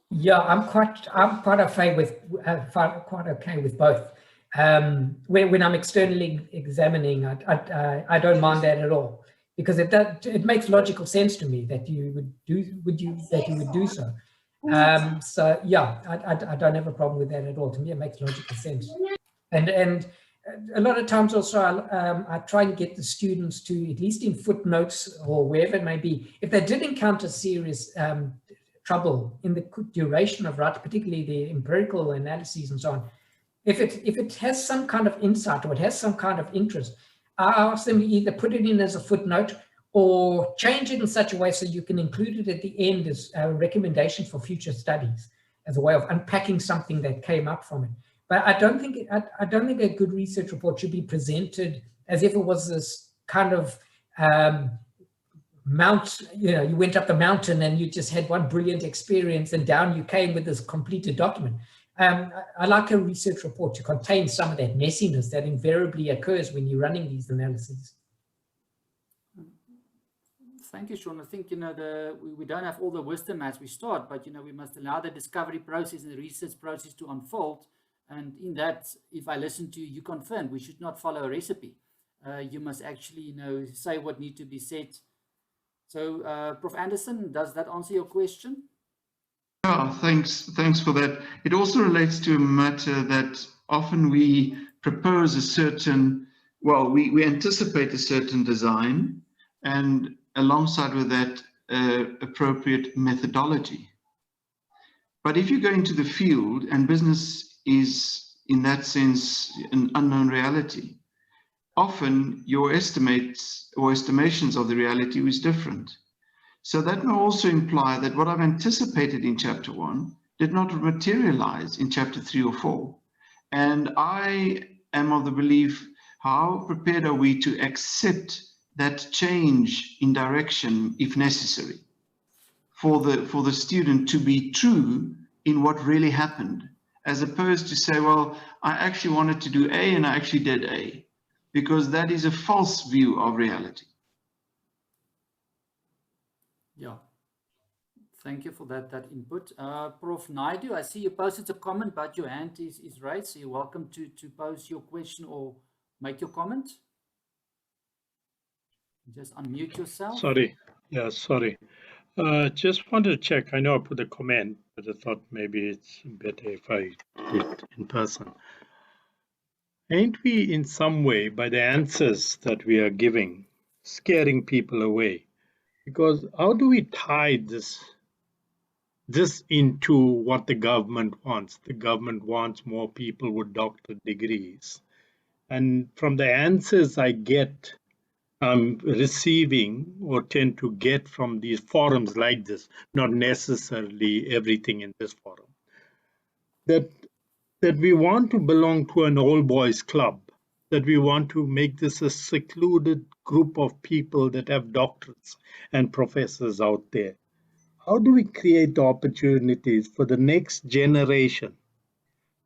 Yeah, I'm quite okay with both. When I'm externally examining, I don't mind that at all, because it makes logical sense to me that you would do so. So yeah, I don't have a problem with that at all. To me, it makes logical sense. And a lot of times also I try and get the students to, at least in footnotes or wherever it may be, if they did encounter serious trouble in the duration of writing, particularly the empirical analyses and so on, if it has some kind of insight or it has some kind of interest, I ask them to either put it in as a footnote or change it in such a way so you can include it at the end as a recommendation for future studies, as a way of unpacking something that came up from it. But I don't think a good research report should be presented as if it was this kind of you went up the mountain and you just had one brilliant experience and down you came with this completed document. I like a research report to contain some of that messiness that invariably occurs when you're running these analyses. Thank you, Sean. I think, we don't have all the wisdom as we start, but, we must allow the discovery process and the research process to unfold. And in that, if I listen to you, you confirm we should not follow a recipe. You must actually, say what needs to be said. So, Prof. Anderson, does that answer your question? Yeah, thanks for that. It also relates to a matter that often we propose a certain, we anticipate a certain design, and alongside with that, appropriate methodology. But if you go into the field, and business is, in that sense, an unknown reality, often your estimates or estimations of the reality is different. So that may also imply that what I've anticipated in chapter 1 did not materialize in chapter 3 or 4. And I am of the belief, how prepared are we to accept that change in direction if necessary for the student to be true in what really happened, as opposed to say, well, I actually wanted to do A and I actually did A, because that is a false view of reality. Yeah, thank you for that input. Prof. Naidu, I see you posted a comment, but your hand is raised, so you're welcome to pose your question or make your comment. Just unmute yourself. Sorry. Just wanted to check. I know I put a comment, but I thought maybe it's better if I do it in person. Ain't we in some way, by the answers that we are giving, scaring people away? Because how do we tie this into what the government wants? The government wants more people with doctorate degrees. And from the answers I get, I'm receiving or tend to get from these forums like this, not necessarily everything in this forum, that we want to belong to an old boys club, that we want to make this a secluded group of people that have doctorates and professors out there. How do we create the opportunities for the next generation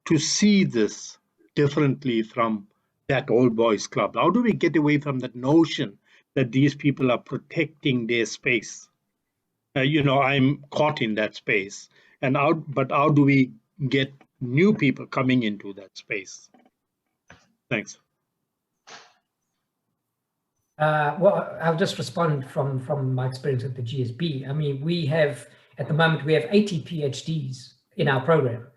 to see this differently from that old boys club? How do we get away from that notion that these people are protecting their space? I'm caught in that space. But how do we get new people coming into that space? Thanks. Well, I'll just respond from my experience at the GSB. I mean, at the moment, we have 80 PhDs in our program.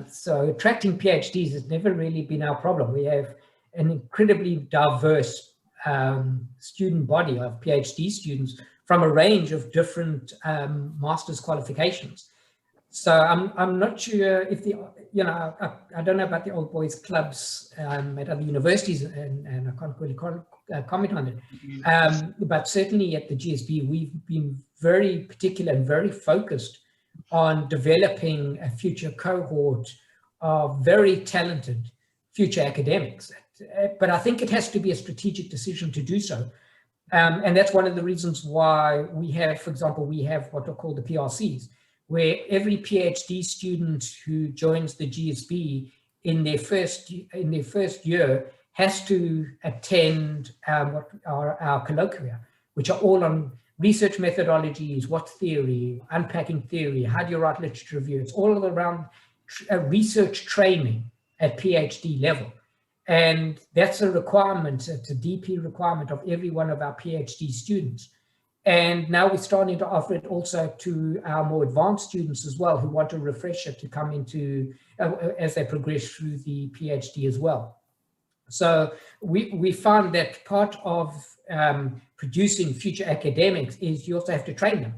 So attracting PhDs has never really been our problem. We have an incredibly diverse student body of PhD students from a range of different master's qualifications. So I'm not sure if I don't know about the old boys clubs at other universities, and I can't really comment on it. But certainly at the GSB, we've been very particular and very focused on developing a future cohort of very talented future academics. But I think it has to be a strategic decision to do so. And that's one of the reasons why we have, for example, what are called the PRCs, where every PhD student who joins the GSB in their first year has to attend what are our colloquia, which are all on research methodologies, what theory, unpacking theory, how do you write literature review. It's all around research training at PhD level. And that's a requirement, it's a DP requirement of every one of our PhD students. And now we're starting to offer it also to our more advanced students as well, who want a refresher to come into as they progress through the PhD as well. So we found that part of producing future academics is you also have to train them.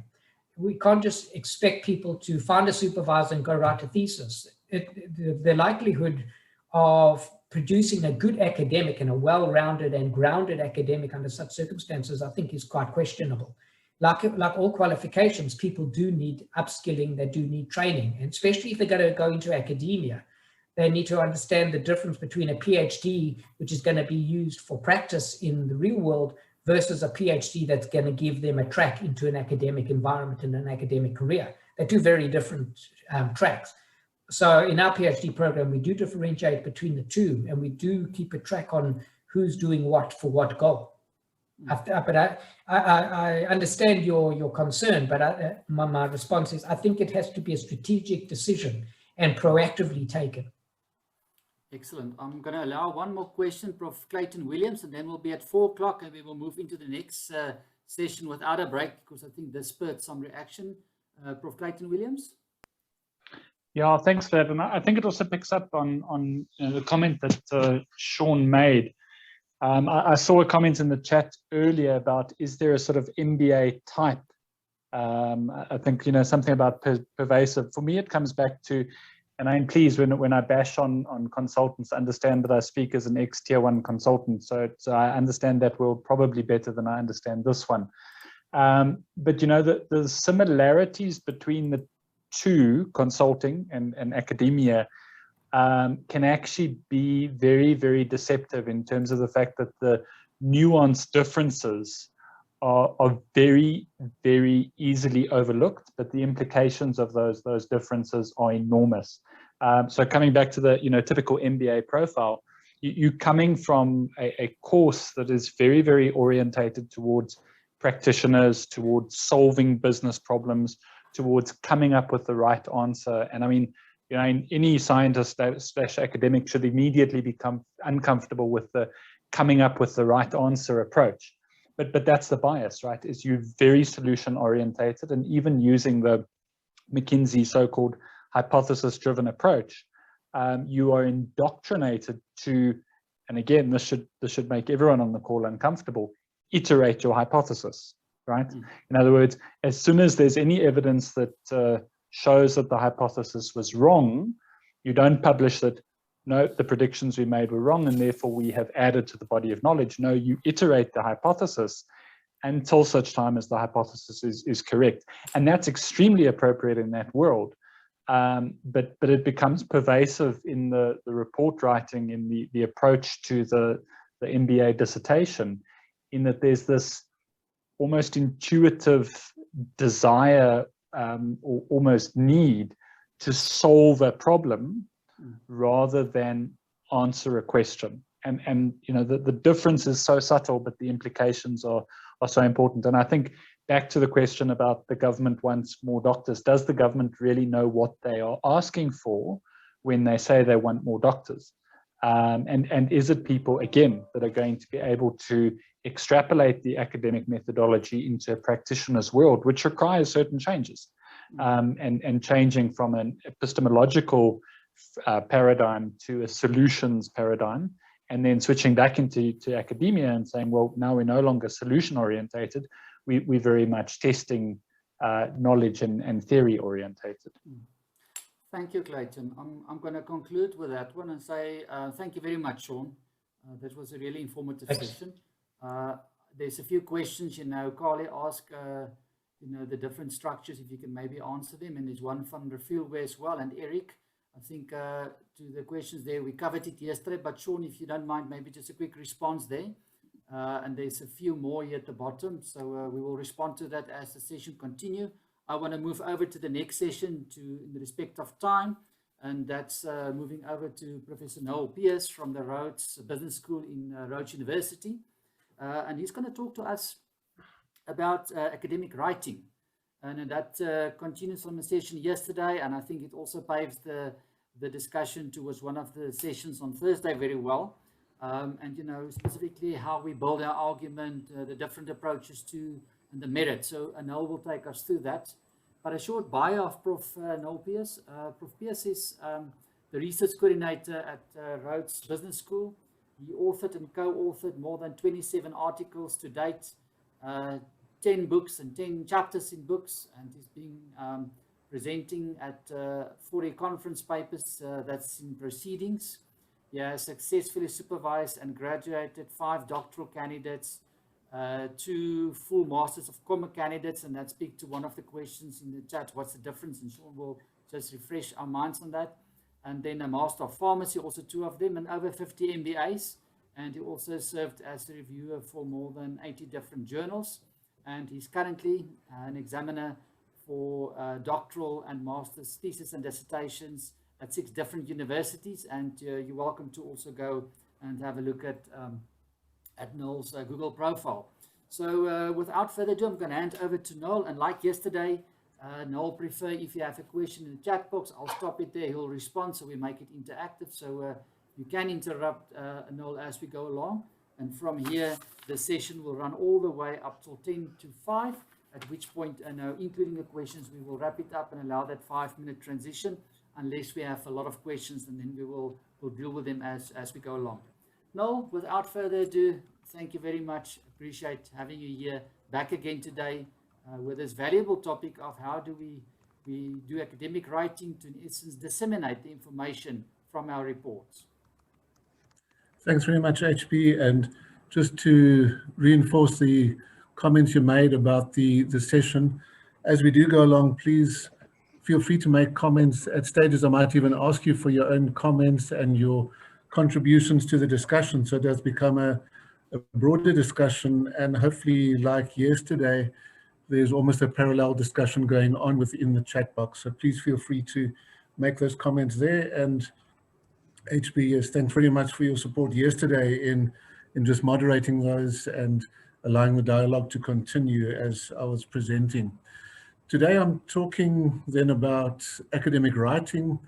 We can't just expect people to find a supervisor and go write a thesis. The likelihood of producing a good academic and a well-rounded and grounded academic under such circumstances, I think is quite questionable. Like all qualifications, people do need upskilling, they do need training, and especially if they're going to go into academia, they need to understand the difference between a PhD, which is going to be used for practice in the real world, versus a PhD that's going to give them a track into an academic environment and an academic career. They're two very different tracks. So in our PhD program, we do differentiate between the two, and we do keep a track on who's doing what for what goal. But I understand your concern, but my response is I think it has to be a strategic decision and proactively taken. Excellent. I'm going to allow one more question, Prof Clayton Williams, and then we'll be at 4 o'clock and we will move into the next session without a break, because I think this spurred some reaction. Prof Clayton Williams? Yeah, thanks for that. And I think it also picks up on the comment that Sean made. I saw a comment in the chat earlier about, is there a sort of MBA type? I think, something about pervasive. For me, it comes back to, and I'm pleased when I bash on consultants, understand that I speak as an ex-tier 1 consultant. So I understand that world probably better than I understand this one. But, the similarities between the two, consulting and academia, can actually be very, very deceptive in terms of the fact that the nuanced differences are very, very easily overlooked, but the implications of those differences are enormous. So coming back to the typical MBA profile, you coming from a course that is very, very orientated towards practitioners, towards solving business problems, towards coming up with the right answer. And I mean, any scientist / academic should immediately become uncomfortable with the coming up with the right answer approach. But that's the bias, right? Is you very solution orientated, and even using the McKinsey so-called hypothesis-driven approach, you are indoctrinated to, and again, this should make everyone on the call uncomfortable, iterate your hypothesis, right? In other words, as soon as there's any evidence that shows that the hypothesis was wrong, you don't publish that, no, the predictions we made were wrong and therefore we have added to the body of knowledge. No, you iterate the hypothesis until such time as the hypothesis is correct. And that's extremely appropriate in that world. But it becomes pervasive in the report writing, in the approach to the MBA dissertation, in that there's this almost intuitive desire or almost need to solve a problem rather than answer a question. And the difference is so subtle, but the implications are so important. And I think back to the question about the government wants more doctors. Does the government really know what they are asking for when they say they want more doctors? And is it people, again, that are going to be able to extrapolate the academic methodology into a practitioner's world, which requires certain changes, and changing from an epistemological paradigm to a solutions paradigm, and then switching back into academia and saying, well, now we're no longer solution orientated, we're very much testing knowledge and theory orientated. Thank you, Clayton. I'm going to conclude with that one and say thank you very much, Sean. That was a really informative session. There's a few questions, Carly asked, the different structures, if you can maybe answer them. And there's one from Refilwe as well, and Eric. I think to the questions there, we covered it yesterday, but Sean, if you don't mind, maybe just a quick response there. And there's a few more here at the bottom, so we will respond to that as the session continues. I want to move over to the next session in the respect of time, and that's moving over to Professor Noel Pearse from the Rhodes Business School in Rhodes University. And he's going to talk to us about academic writing. And that continues on the session yesterday, and I think it also paves the discussion towards one of the sessions on Thursday very well. And, specifically how we build our argument, the different approaches to and the merit. So Noel will take us through that. But a short bio of Prof Noel Pearse. Prof Pearse is the research coordinator at Rhodes Business School. He authored and co-authored more than 27 articles to date, 10 books and 10 chapters in books, and he's been presenting at 40 conference papers that's in proceedings. He He has successfully supervised and graduated 5 doctoral candidates, 2 full Masters of Commerce candidates, and that speaks to one of the questions in the chat, what's the difference? And Sean will just refresh our minds on that. And then a Master of Pharmacy, also 2 of them, and over 50 MBAs. And he also served as a reviewer for more than 80 different journals. And he's currently an examiner for doctoral and master's thesis and dissertations at 6 different universities. And you're welcome to also go and have a look at Noel's Google profile. So without further ado, I'm going to hand over to Noel. And like yesterday, Noel prefer if you have a question in the chat box, I'll stop it there. He'll respond, so we make it interactive. So you can interrupt Noel as we go along. And from here, the session will run all the way up till 10 to 5, at which point, including the questions, we will wrap it up and allow that 5-minute transition, unless we have a lot of questions, and then we'll deal with them as we go along. Noel, without further ado, thank you very much. Appreciate having you here back again today with this valuable topic of how do we do academic writing to, in essence, disseminate the information from our reports. Thanks very much, HP. And just to reinforce the comments you made about the session, as we do go along, please feel free to make comments. At stages, I might even ask you for your own comments and your contributions to the discussion, so it does become a broader discussion. And hopefully, like yesterday, there's almost a parallel discussion going on within the chat box. So please feel free to make those comments there. And HB, yes, thanks very much for your support yesterday in just moderating those and allowing the dialogue to continue as I was presenting. Today I'm talking then about academic writing,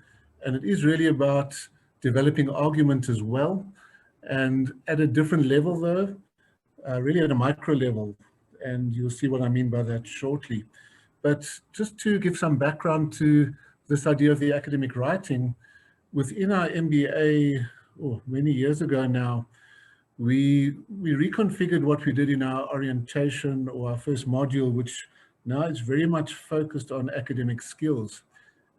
and it is really about developing argument as well, and at a different level though, really at a micro level, and you'll see what I mean by that shortly. But just to give some background to this idea of the academic writing, within our MBA, many years ago now, we reconfigured what we did in our orientation or our first module, which now is very much focused on academic skills.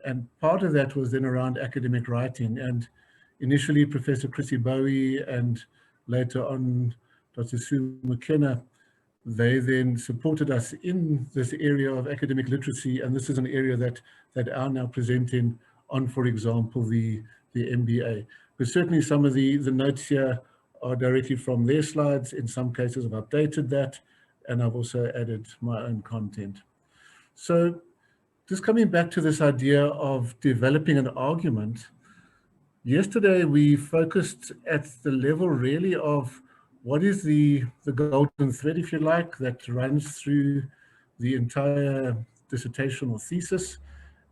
And part of that was then around academic writing. And initially, Professor Chrissy Bowie and later on Dr. Sue McKenna, they then supported us in this area of academic literacy. And this is an area that are now presenting on, for example, the MBA. But certainly some of the notes here are directly from their slides. In some cases, I've updated that, and I've also added my own content. So just coming back to this idea of developing an argument, yesterday we focused at the level really of what is the golden thread, if you like, that runs through the entire dissertation or thesis.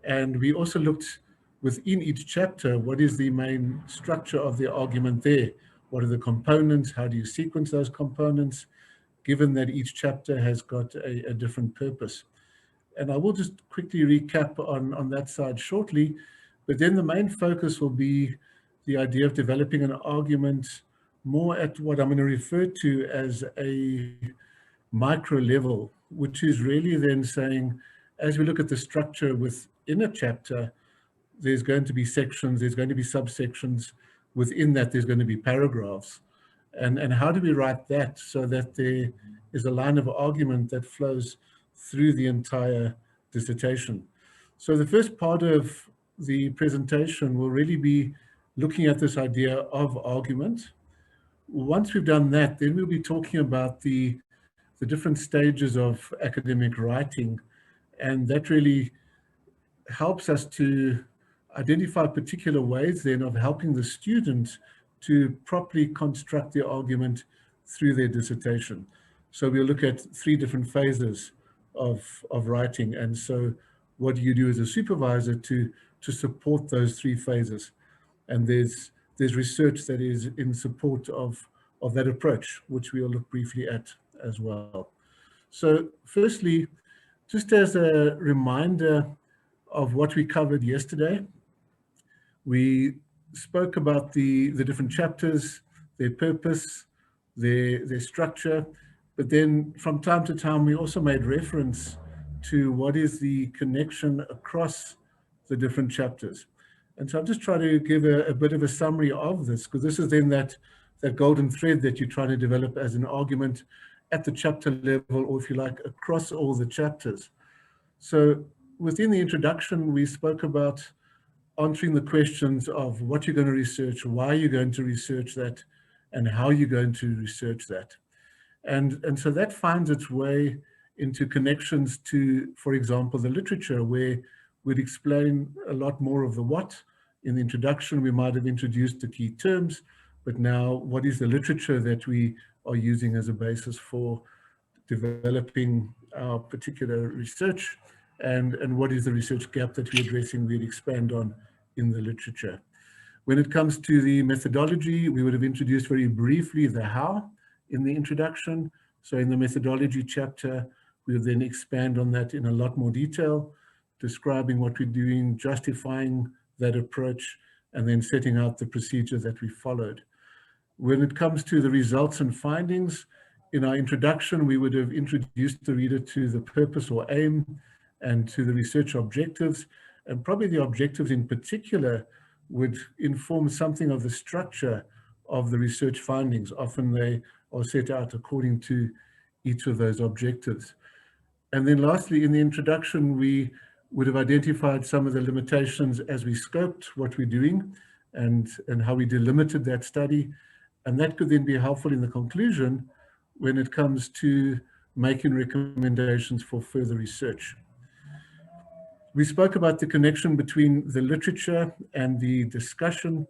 And we also looked within each chapter, what is the main structure of the argument there? What are the components? How do you sequence those components, given that each chapter has got a different purpose? And I will just quickly recap on that side shortly, but then the main focus will be the idea of developing an argument more at what I'm going to refer to as a micro level, which is really then saying, as we look at the structure within a chapter, there's going to be sections, there's going to be subsections. Within that, there's going to be paragraphs. And how do we write that so that there is a line of argument that flows through the entire dissertation? So the first part of the presentation will really be looking at this idea of argument. Once we've done that, then we'll be talking about the different stages of academic writing. And that really helps us to identify particular ways then of helping the student to properly construct their argument through their dissertation. So we'll look at 3 different phases of writing. And so what do you do as a supervisor to support those 3 phases? And there's research that is in support of that approach, which we'll look briefly at as well. So firstly, just as a reminder of what we covered yesterday, we spoke about the different chapters, their purpose, their structure, but then from time to time, we also made reference to what is the connection across the different chapters. And so I'll just try to give a bit of a summary of this, because this is then that golden thread that you're trying to develop as an argument at the chapter level, or if you like, across all the chapters. So within the introduction, we spoke about answering the questions of what you're going to research, why you're going to research that, and how you're going to research that. And so that finds its way into connections to, for example, the literature, where we'd explain a lot more of the what. In the introduction, we might have introduced the key terms, but now what is the literature that we are using as a basis for developing our particular research, and what is the research gap that we're addressing, we'd expand on in the literature. When it comes to the methodology, we would have introduced very briefly the how in the introduction. So in the methodology chapter, we would then expand on that in a lot more detail, describing what we're doing, justifying that approach, and then setting out the procedure that we followed. When it comes to the results and findings, in our introduction, we would have introduced the reader to the purpose or aim and to the research objectives, and probably the objectives in particular would inform something of the structure of the research findings. Often they are set out according to each of those objectives. And then lastly, in the introduction, we would have identified some of the limitations as we scoped what we're doing and how we delimited that study. And that could then be helpful in the conclusion when it comes to making recommendations for further research. We spoke about the connection between the literature and the discussion,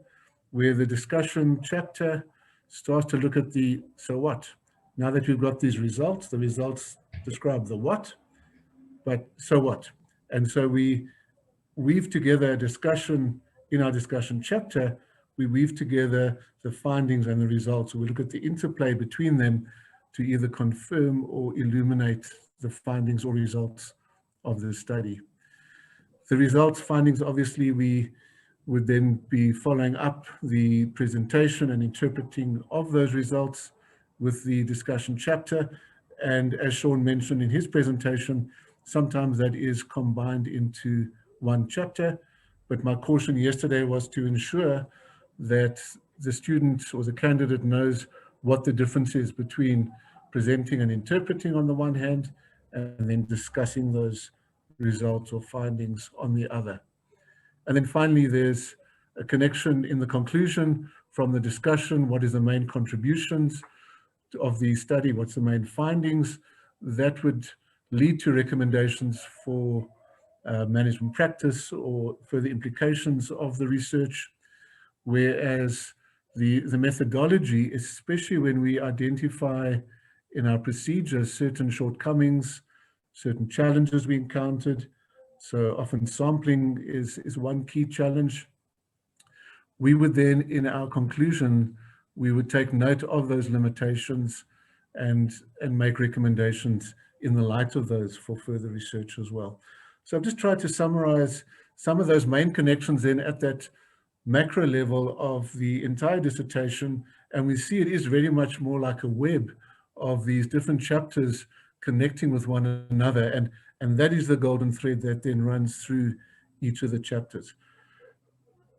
where the discussion chapter starts to look at the so what. Now that we've got these results, the results describe the what, but so what? And so we weave together a discussion in our discussion chapter. We weave together the findings and the results. We look at the interplay between them to either confirm or illuminate the findings or results of the study. The results, findings, obviously, we would then be following up the presentation and interpreting of those results with the discussion chapter. And as Sean mentioned in his presentation, sometimes that is combined into one chapter. But my caution yesterday was to ensure that the student or the candidate knows what the difference is between presenting and interpreting on the one hand, and then discussing those results or findings on the other. And then finally, there's a connection in the conclusion from the discussion. What is the main contributions of the study? What's the main findings? That would lead to recommendations for management practice or further implications of the research. Whereas the methodology, especially when we identify in our procedures certain shortcomings, certain challenges we encountered. So often sampling is one key challenge. We would then, in our conclusion, we would take note of those limitations and make recommendations in the light of those for further research as well. So I've just tried to summarize some of those main connections then at that macro level of the entire dissertation. And we see it is very much more like a web of these different chapters connecting with one another. And that is the golden thread that then runs through each of the chapters.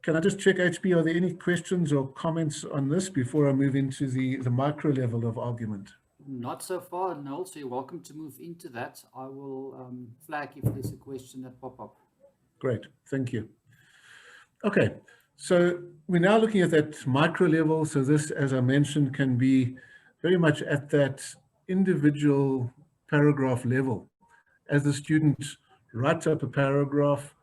Can I just check, HP, are there any questions or comments on this before I move into the micro level of argument? Not so far, Noel, so you're welcome to move into that. I will flag if there's a question that pop up. Great, thank you. Okay, so we're now looking at that micro level. So this, as I mentioned, can be very much at that individual paragraph level. As the student writes up a paragraph,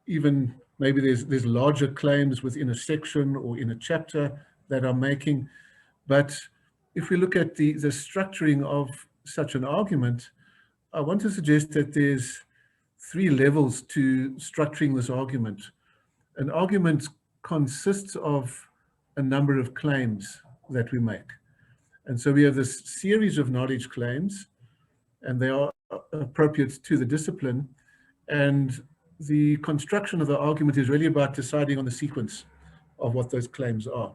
even maybe there's larger claims within a section or in a chapter that I'm making. But if we look at the structuring of such an argument, I want to suggest that there's 3 levels to structuring this argument. An argument consists of a number of claims that we make. And so we have this series of knowledge claims, and they are appropriate to the discipline. And the construction of the argument is really about deciding on the sequence of what those claims are.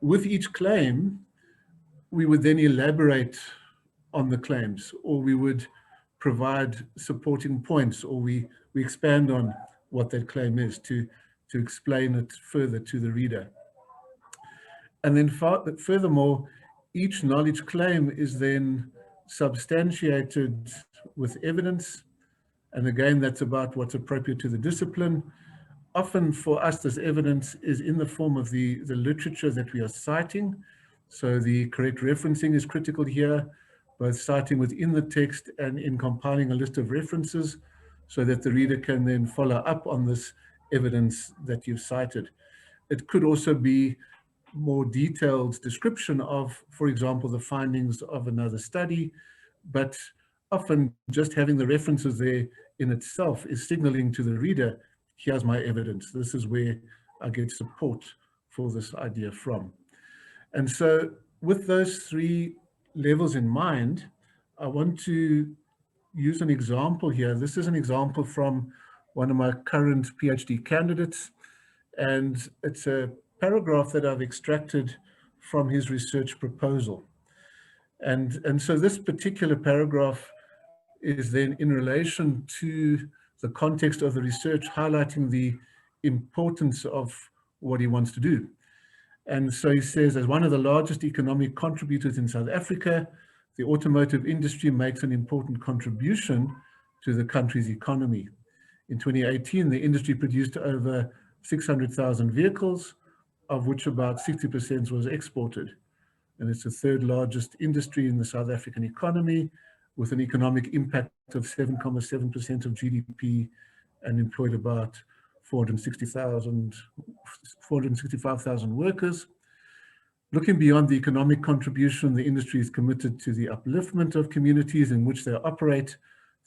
With each claim, we would then elaborate on the claims, or we would provide supporting points, or we expand on what that claim is, to explain it further to the reader. And then furthermore, each knowledge claim is then substantiated with evidence. And again, that's about what's appropriate to the discipline. Often for us, this evidence is in the form of the literature that we are citing. So the correct referencing is critical here, both citing within the text and in compiling a list of references so that the reader can then follow up on this evidence that you've cited. It could also be more detailed description of, for example, the findings of another study, but often just having the references there in itself is signaling to the reader, here's my evidence. This is where I get support for this idea from. And so with those three levels in mind, I want to use an example here. This is an example from one of my current PhD candidates, and it's a paragraph that I've extracted from his research proposal. And so this particular paragraph is then in relation to the context of the research, highlighting the importance of what he wants to do. And so he says, as one of the largest economic contributors in South Africa, the automotive industry makes an important contribution to the country's economy. In 2018, the industry produced over 600,000 vehicles, of which about 60% was exported. And it's the third largest industry in the South African economy, with an economic impact of 7.7% of GDP and employed about 465,000 workers. Looking beyond the economic contribution, the industry is committed to the upliftment of communities in which they operate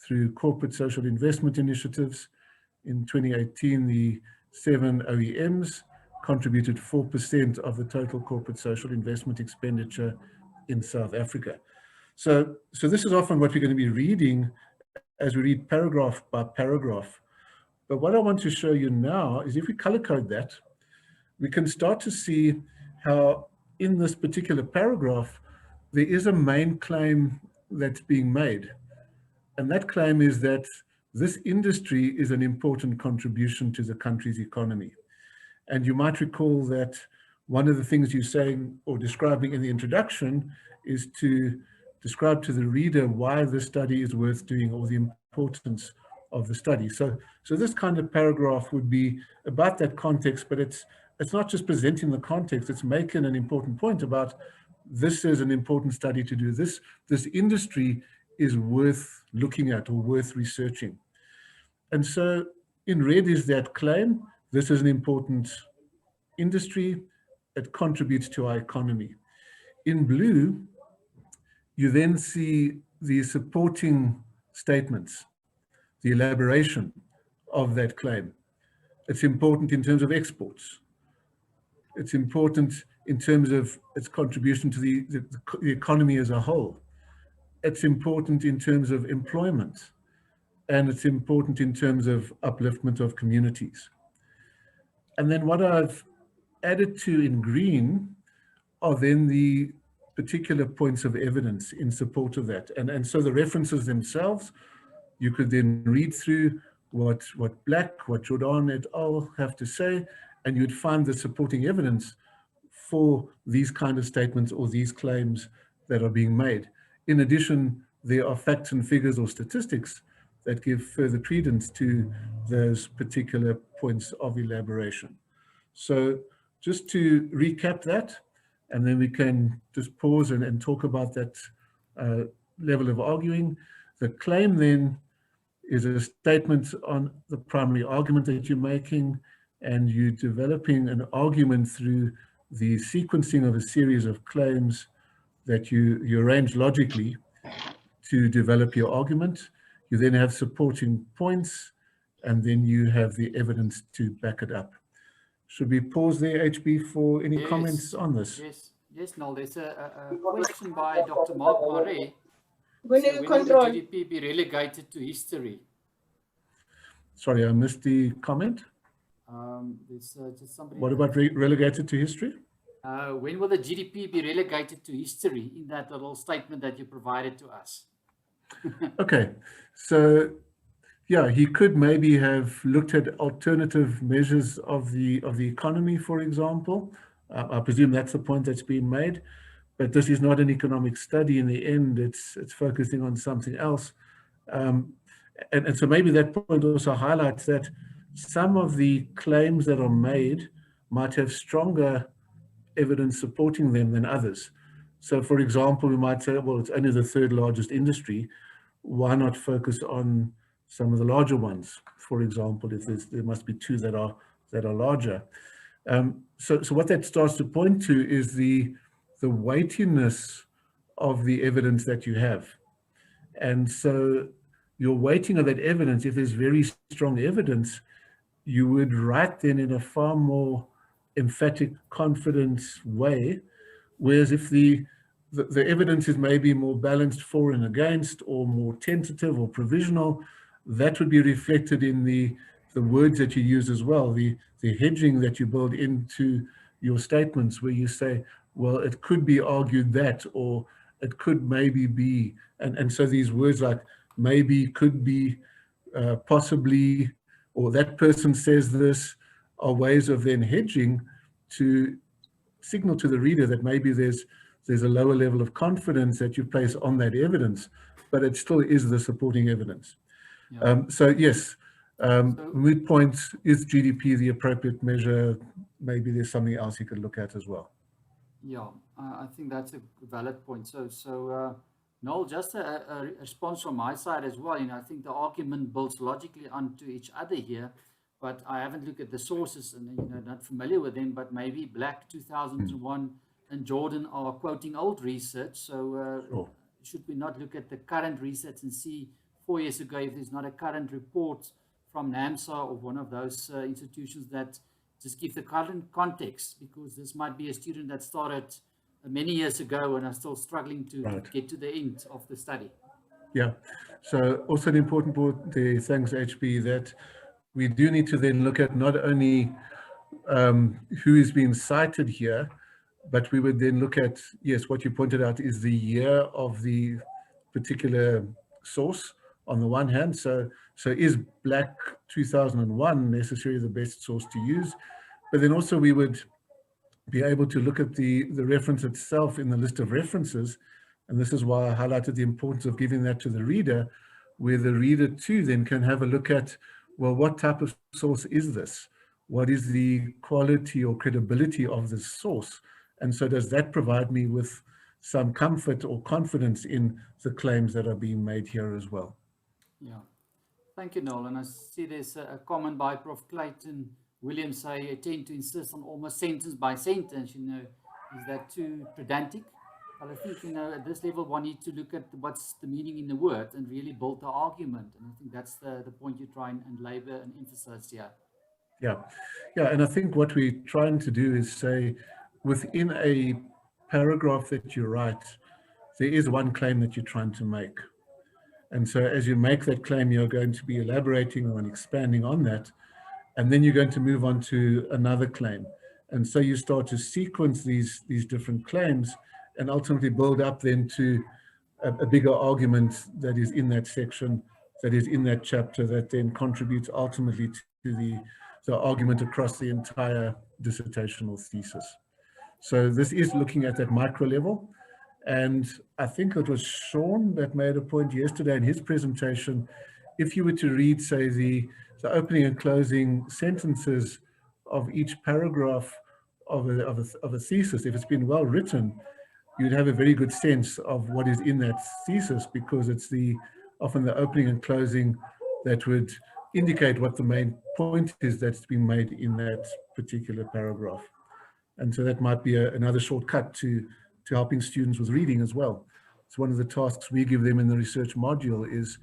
through corporate social investment initiatives. In 2018, the 7 OEMs contributed 4% of the total corporate social investment expenditure in South Africa. So this is often what we're going to be reading as we read paragraph by paragraph. But what I want to show you now is if we color code that, we can start to see how in this particular paragraph, there is a main claim that's being made. And that claim is that this industry is an important contribution to the country's economy. And you might recall that one of the things you're saying or describing in the introduction is to describe to the reader why this study is worth doing or the importance of the study. So this kind of paragraph would be about that context, but it's not just presenting the context, it's making an important point about this is an important study to do. This industry is worth looking at or worth researching. And so in red is that claim, this is an important industry, it contributes to our economy. In blue, you then see the supporting statements, the elaboration of that claim. It's important in terms of exports. It's important in terms of its contribution to the economy as a whole. It's important in terms of employment, and it's important in terms of upliftment of communities. And then what I've added to in green are then the particular points of evidence in support of that. And so the references themselves, you could then read through what Black, what Jordan et al. Have to say, and you'd find the supporting evidence for these kind of statements or these claims that are being made. In addition, there are facts and figures or statistics that give further credence to those particular points of elaboration. So just to recap that, and then we can just pause and talk about that level of arguing. The claim then is a statement on the primary argument that you're making, and you're developing an argument through the sequencing of a series of claims that you arrange logically to develop your argument. You then have supporting points, and then you have the evidence to back it up. Should we pause there, HB, for any comments on this? Yes, Noel. There's a question by Dr. Mark Marais. When So when will the GDP be relegated to history? Sorry, I missed the comment. There's just somebody. What about relegated to history? When will the GDP be relegated to history in that little statement that you provided to us? Okay, so Yeah, he could maybe have looked at alternative measures of the economy, for example. I presume that's the point that's been made, but this is not an economic study. In the end, it's focusing on something else. And so maybe that point also highlights that some of the claims that are made might have stronger evidence supporting them than others. So for example, we might say, well, it's only the third largest industry. Why not focus on some of the larger ones? For example, if there must be two that are larger. So what that starts to point to is the weightiness of the evidence that you have. And so your weighting of that evidence, if there's very strong evidence, you would write then in a far more emphatic, confident way. Whereas if the evidence is maybe more balanced for and against, or more tentative or provisional, that would be reflected in the words that you use as well, the hedging that you build into your statements, where you say, well, it could be argued that, or it could maybe be, and so these words like maybe, could be, possibly, or that person says this, are ways of then hedging to signal to the reader that maybe there's a lower level of confidence that you place on that evidence, but it still is the supporting evidence. Yeah. So yes, moot points, is GDP the appropriate measure? Maybe there's something else you could look at as well. Yeah, I think that's a valid point. So Noel, just a response from my side as well. I think the argument builds logically onto each other here, but I haven't looked at the sources and not familiar with them. But maybe Black 2001 and Jordan are quoting old research. So Sure. should we not look at the current research and see 4 years ago if there's not a current report from NAMSA or one of those institutions that just give the current context, because this might be a student that started many years ago and are still struggling to get to the end of the study. Yeah, so also an important point there, thanks HB, that we do need to then look at not only who is being cited here, but we would then look at, yes, what you pointed out is the year of the particular source on the one hand. So is Black 2001 necessarily the best source to use? But then also we would be able to look at the reference itself in the list of references. And this is why I highlighted the importance of giving that to the reader, where the reader too then can have a look at, well, what type of source is this? What is the quality or credibility of this source? And so does that provide me with some comfort or confidence in the claims that are being made here as well? Yeah, thank you, Noel. And I see there's a comment by Prof Clayton Williams say, I tend to insist on almost sentence by sentence, is that too pedantic? But I think, at this level, one needs to look at what's the meaning in the word and really build the argument. And I think that's the point you try and labor and emphasize here. Yeah, and I think what we're trying to do is say, within a paragraph that you write, there is one claim that you're trying to make. And so as you make that claim, you're going to be elaborating on expanding on that, and then you're going to move on to another claim. And so you start to sequence these different claims and ultimately build up then to a bigger argument that is in that section, that is in that chapter, that then contributes ultimately to the argument across the entire dissertational thesis. So this is looking at that micro level. And I think it was Sean that made a point yesterday in his presentation. If you were to read, say, the opening and closing sentences of each paragraph of a thesis, if it's been well written, you'd have a very good sense of what is in that thesis, because it's often the opening and closing that would indicate what the main point is that's been made in that particular paragraph. And so that might be another shortcut to helping students with reading as well. It's one of the tasks we give them in the research module is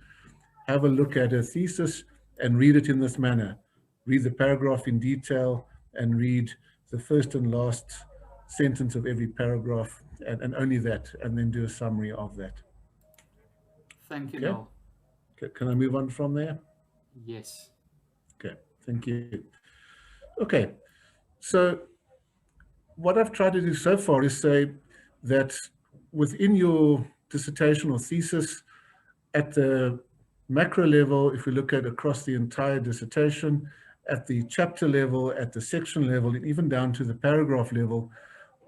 have a look at a thesis and read it in this manner. Read the paragraph in detail and read the first and last sentence of every paragraph and only that, and then do a summary of that. Thank you, Okay. Noel. Okay. Can I move on from there? Yes. Okay, thank you. Okay, so what I've tried to do so far is say that within your dissertation or thesis, at the macro level, if we look at across the entire dissertation, at the chapter level, at the section level, and even down to the paragraph level,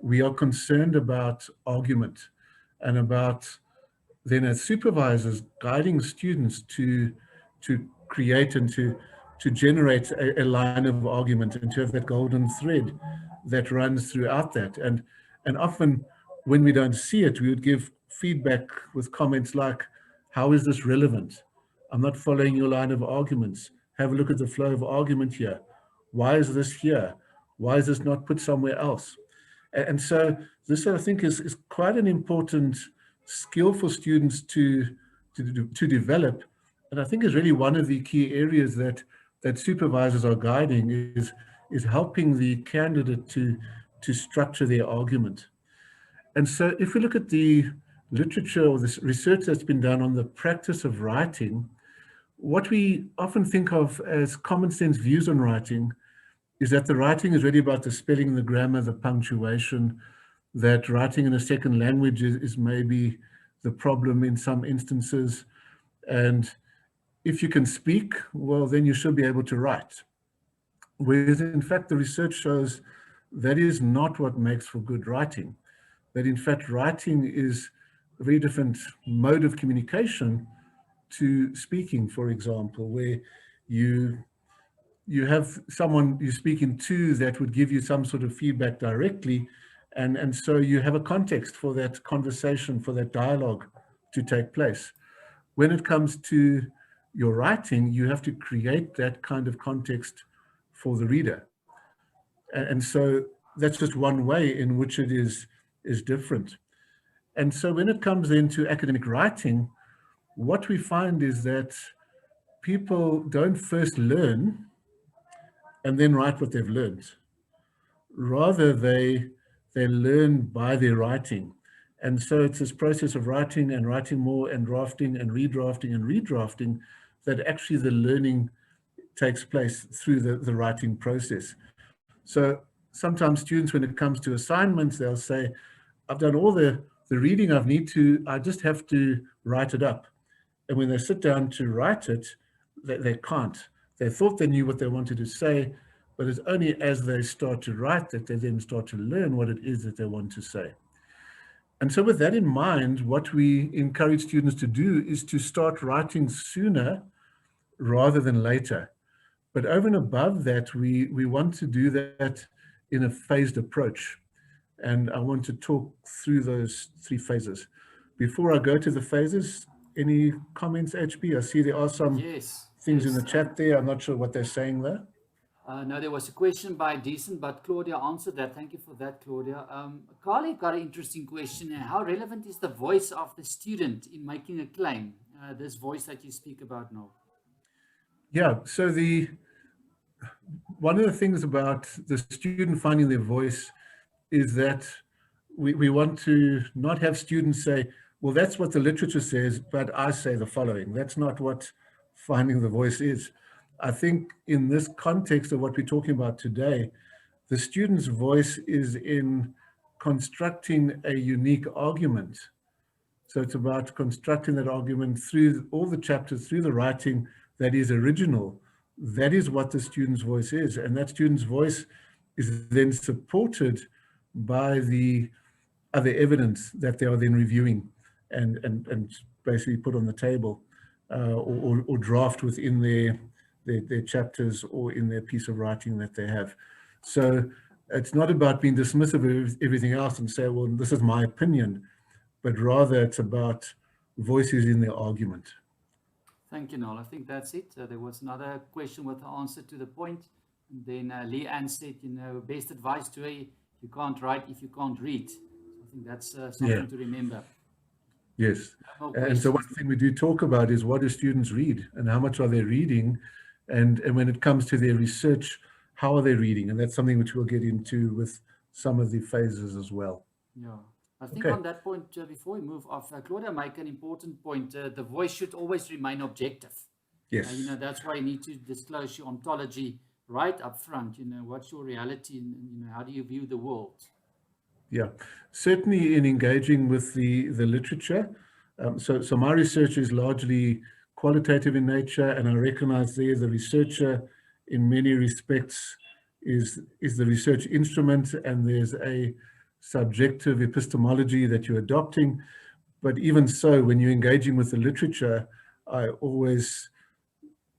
we are concerned about argument and about then as supervisors guiding students to create and to generate a line of argument and to have that golden thread that runs throughout that. And often when we don't see it, we would give feedback with comments like, how is this relevant? I'm not following your line of arguments. Have a look at the flow of argument here. Why is this here? Why is this not put somewhere else? And so this, I think, is quite an important skill for students to develop. And I think is really one of the key areas that supervisors are guiding is helping the candidate to structure their argument. And so if we look at the literature or this research that's been done on the practice of writing, what we often think of as common sense views on writing is that the writing is really about the spelling, the grammar, the punctuation, that writing in a second language is maybe the problem in some instances. And if you can speak, well, then you should be able to write. Whereas in fact, the research shows that is not what makes for good writing. That in fact, writing is a very different mode of communication to speaking, for example, where you have someone you're speaking to that would give you some sort of feedback directly. And so you have a context for that conversation, for that dialogue to take place. When it comes to your writing, you have to create that kind of context for the reader. And so that's just one way in which it is different. And so when it comes into academic writing, what we find is that people don't first learn and then write what they've learned. Rather, they learn by their writing. And so it's this process of writing and writing more and drafting and redrafting that actually the learning takes place through the writing process. So sometimes students, when it comes to assignments, they'll say, I've done all the reading I just have to write it up. And when they sit down to write it, they can't. They thought they knew what they wanted to say, but it's only as they start to write that they then start to learn what it is that they want to say. And so with that in mind, what we encourage students to do is to start writing sooner rather than later. But over and above that, we want to do that in a phased approach. And I want to talk through those 3 phases. Before I go to the phases, any comments, HB? I see there are some things in the chat there. I'm not sure what they're saying there. No, there was a question by Decent, but Claudia answered that. Thank you for that, Claudia. Carly got an interesting question. How relevant is the voice of the student in making a claim? This voice that you speak about now. Yeah, so one of the things about the student finding their voice is that we want to not have students say, well, that's what the literature says, but I say the following. That's not what finding the voice is. I think in this context of what we're talking about today, the student's voice is in constructing a unique argument. So it's about constructing that argument through all the chapters, through the writing that is original. That is what the student's voice is. And that student's voice is then supported by the other evidence that they are then reviewing and basically put on the table or draft within their chapters or in their piece of writing that they have. So it's not about being dismissive of everything else and say, well, this is my opinion, but rather it's about voices in their argument. Thank you, Noel. I think that's it. There was another question with the answer to the point. And then Leanne said, best advice today, you can't write if you can't read. So I think that's something to remember. Yes. And so one thing we do talk about is what do students read and how much are they reading? And when it comes to their research, how are they reading? And that's something which we'll get into with some of the phases as well. Yeah. I think on that point, before we move off, Claudia make an important point. The voice should always remain objective. Yes. That's why you need to disclose your ontology right up front. What's your reality and how do you view the world? Yeah, certainly in engaging with the literature. So my research is largely qualitative in nature, and I recognize there the researcher in many respects is the research instrument, and there's a subjective epistemology that you're adopting. But even so, when you're engaging with the literature, I always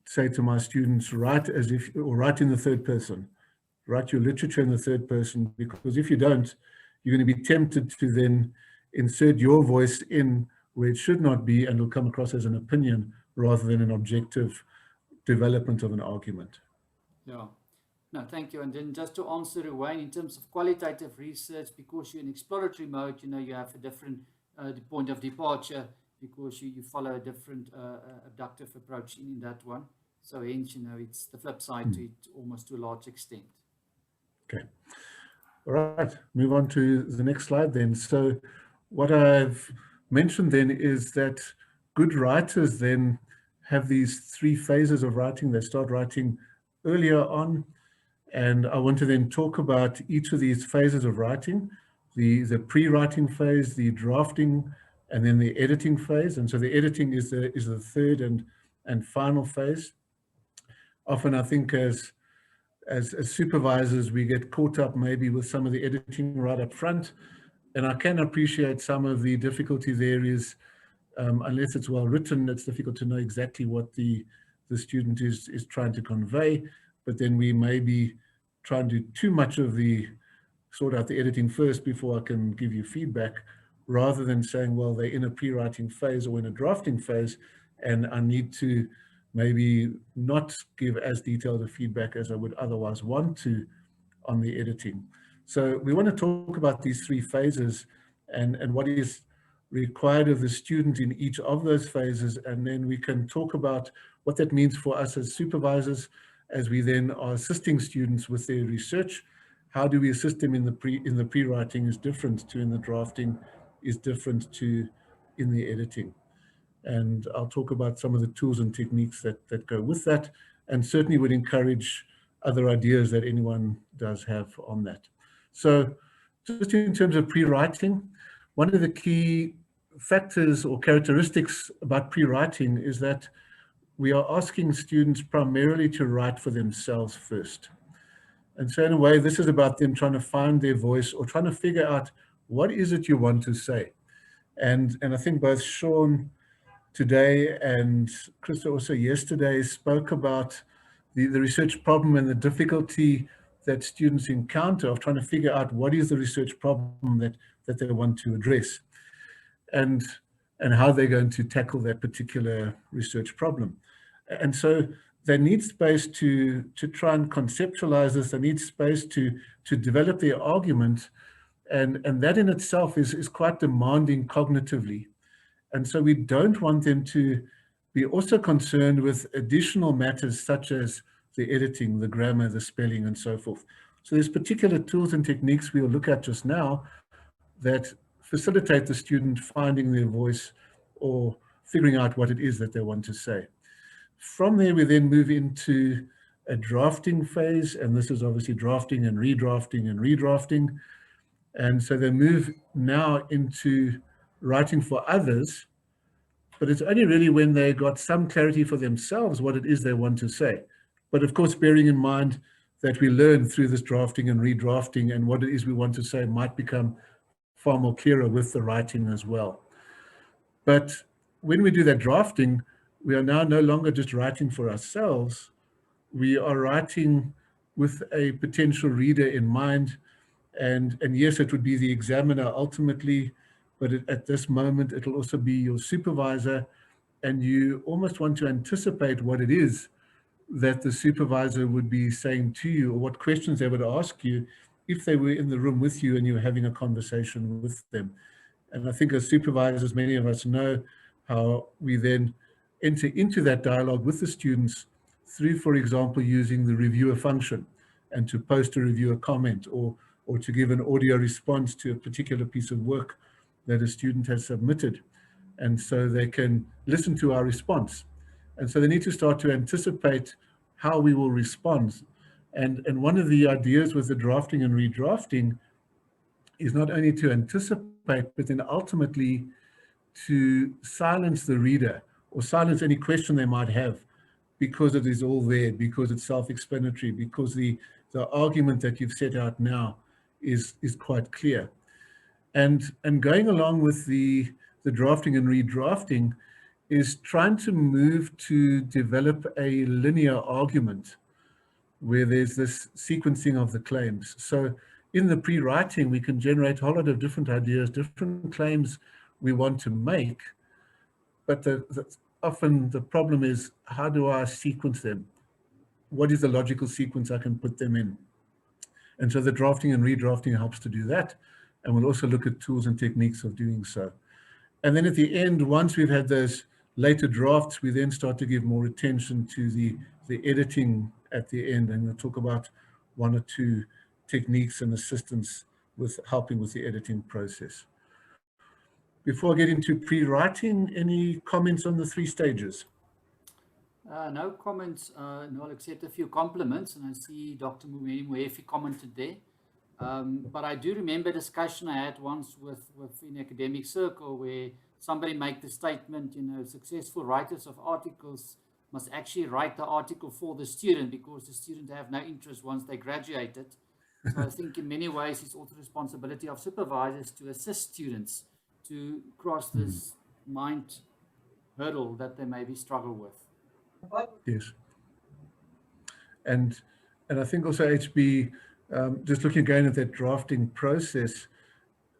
say to my students, write as if, or write in the third person. Write your literature in the third person, because if you don't, you're going to be tempted to then insert your voice in where it should not be, and it'll come across as an opinion rather than an objective development of an argument. Yeah. No, thank you. And then just to answer Wayne, in terms of qualitative research, because you're in exploratory mode, you have a different point of departure, because you follow a different abductive approach in that one. So hence, it's the flip side to it almost to a large extent. Okay. All right, move on to the next slide then. So what I've mentioned then is that good writers then have these three phases of writing. They start writing earlier on, and I want to then talk about each of these phases of writing, the pre-writing phase, the drafting, and then the editing phase. And so the editing is the third and final phase. Often I think as supervisors, we get caught up maybe with some of the editing right up front, and I can appreciate some of the difficulty there is, unless it's well written, it's difficult to know exactly what the student is trying to convey, but then we may be trying to do too much of the sort out the editing first before I can give you feedback, rather than saying, well, they're in a pre-writing phase or in a drafting phase, and I need to maybe not give as detailed a feedback as I would otherwise want to on the editing. So we want to talk about these three phases and what is required of the student in each of those phases, and then we can talk about what that means for us as supervisors as we then are assisting students with their research. How do we assist them in the pre-writing is different to in the drafting, is different to in the editing. And I'll talk about some of the tools and techniques that go with that, and certainly would encourage other ideas that anyone does have on that. So just in terms of pre-writing, one of the key factors or characteristics about pre-writing is that we are asking students primarily to write for themselves first. And so in a way, this is about them trying to find their voice or trying to figure out what is it you want to say. And I think both Sean today and Krista also yesterday spoke about the research problem and the difficulty that students encounter of trying to figure out what is the research problem that they want to address, and how they're going to tackle that particular research problem. And so they need space to try and conceptualize this. They need space to develop their argument, and that in itself is quite demanding cognitively. And so we don't want them to be also concerned with additional matters such as the editing, the grammar, the spelling, and so forth. So there's particular tools and techniques we'll look at just now that facilitate the student finding their voice or figuring out what it is that they want to say. From there, we then move into a drafting phase, and this is obviously drafting and redrafting and redrafting. And so they move now into writing for others, but it's only really when they got some clarity for themselves what it is they want to say. But of course, bearing in mind that we learn through this drafting and redrafting, and what it is we want to say might become far more clearer with the writing as well. But when we do that drafting, we are now no longer just writing for ourselves. We are writing with a potential reader in mind. And yes, it would be the examiner ultimately, but at this moment, it'll also be your supervisor. And you almost want to anticipate what it is that the supervisor would be saying to you, or what questions they would ask you if they were in the room with you and you were having a conversation with them. And I think as supervisors, many of us know how we then enter into that dialogue with the students through, for example, using the reviewer function, and to post a reviewer comment, or to give an audio response to a particular piece of work that a student has submitted. And so they can listen to our response. And so they need to start to anticipate how we will respond. And one of the ideas with the drafting and redrafting is not only to anticipate, but then ultimately to silence the reader or silence any question they might have, because it is all there, because it's self-explanatory, because the argument that you've set out now is quite clear. And going along with the drafting and redrafting is trying to move to develop a linear argument where there's this sequencing of the claims. So in the pre-writing, we can generate a whole lot of different ideas, different claims we want to make, but often the problem is, how do I sequence them? What is the logical sequence I can put them in? And so the drafting and redrafting helps to do that. And we'll also look at tools and techniques of doing so. And then at the end, once we've had those later drafts, we then start to give more attention to the editing at the end. And we'll talk about one or two techniques and assistance with helping with the editing process. Before I get into pre-writing, any comments on the 3 stages? No comments. No, I'll accept a few compliments, and I see Dr. Mwefi commented there. But I do remember a discussion I had once within academic circle where somebody made the statement, successful writers of articles must actually write the article for the student, because the student have no interest once they graduated. So I think in many ways it's also the responsibility of supervisors to assist students to cross this mind hurdle that they maybe struggle with. Yes. And I think also HB, just looking again at that drafting process,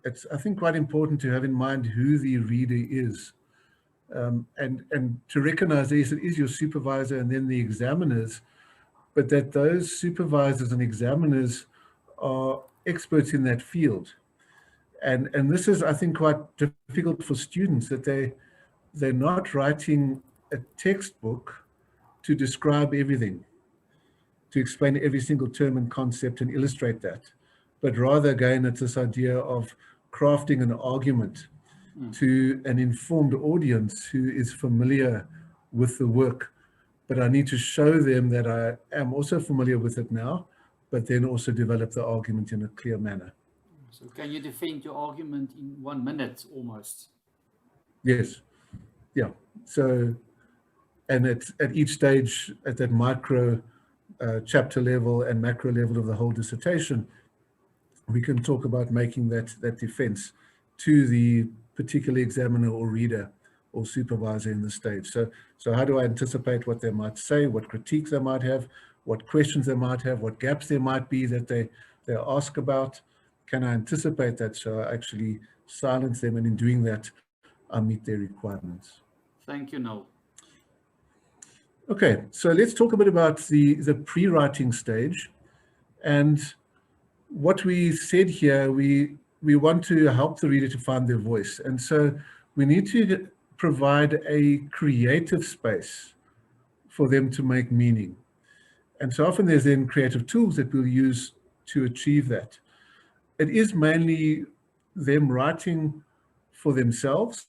it's, I think, quite important to have in mind who the reader is, and to recognize this, it is your supervisor and then the examiners, but that those supervisors and examiners are experts in that field. And this is, I think, quite difficult for students, that they're not writing a textbook to describe everything, to explain every single term and concept and illustrate that, but rather, again, it's this idea of crafting an argument to an informed audience who is familiar with the work. But I need to show them that I am also familiar with it now, but then also develop the argument in a clear manner. So can you defend your argument in 1 minute almost? Yes. Yeah. So, and at each stage, at that micro chapter level and macro level of the whole dissertation, we can talk about making that defense to the particular examiner or reader or supervisor in the stage. So how do I anticipate what they might say, what critiques they might have, what questions they might have, what gaps there might be that they ask about? Can I anticipate that, so I actually silence them, and in doing that, I meet their requirements? Thank you, Noel. Okay, so let's talk a bit about the pre-writing stage. And what we said here, we want to help the reader to find their voice. And so we need to provide a creative space for them to make meaning. And so often there's then creative tools that we'll use to achieve that. It is mainly them writing for themselves.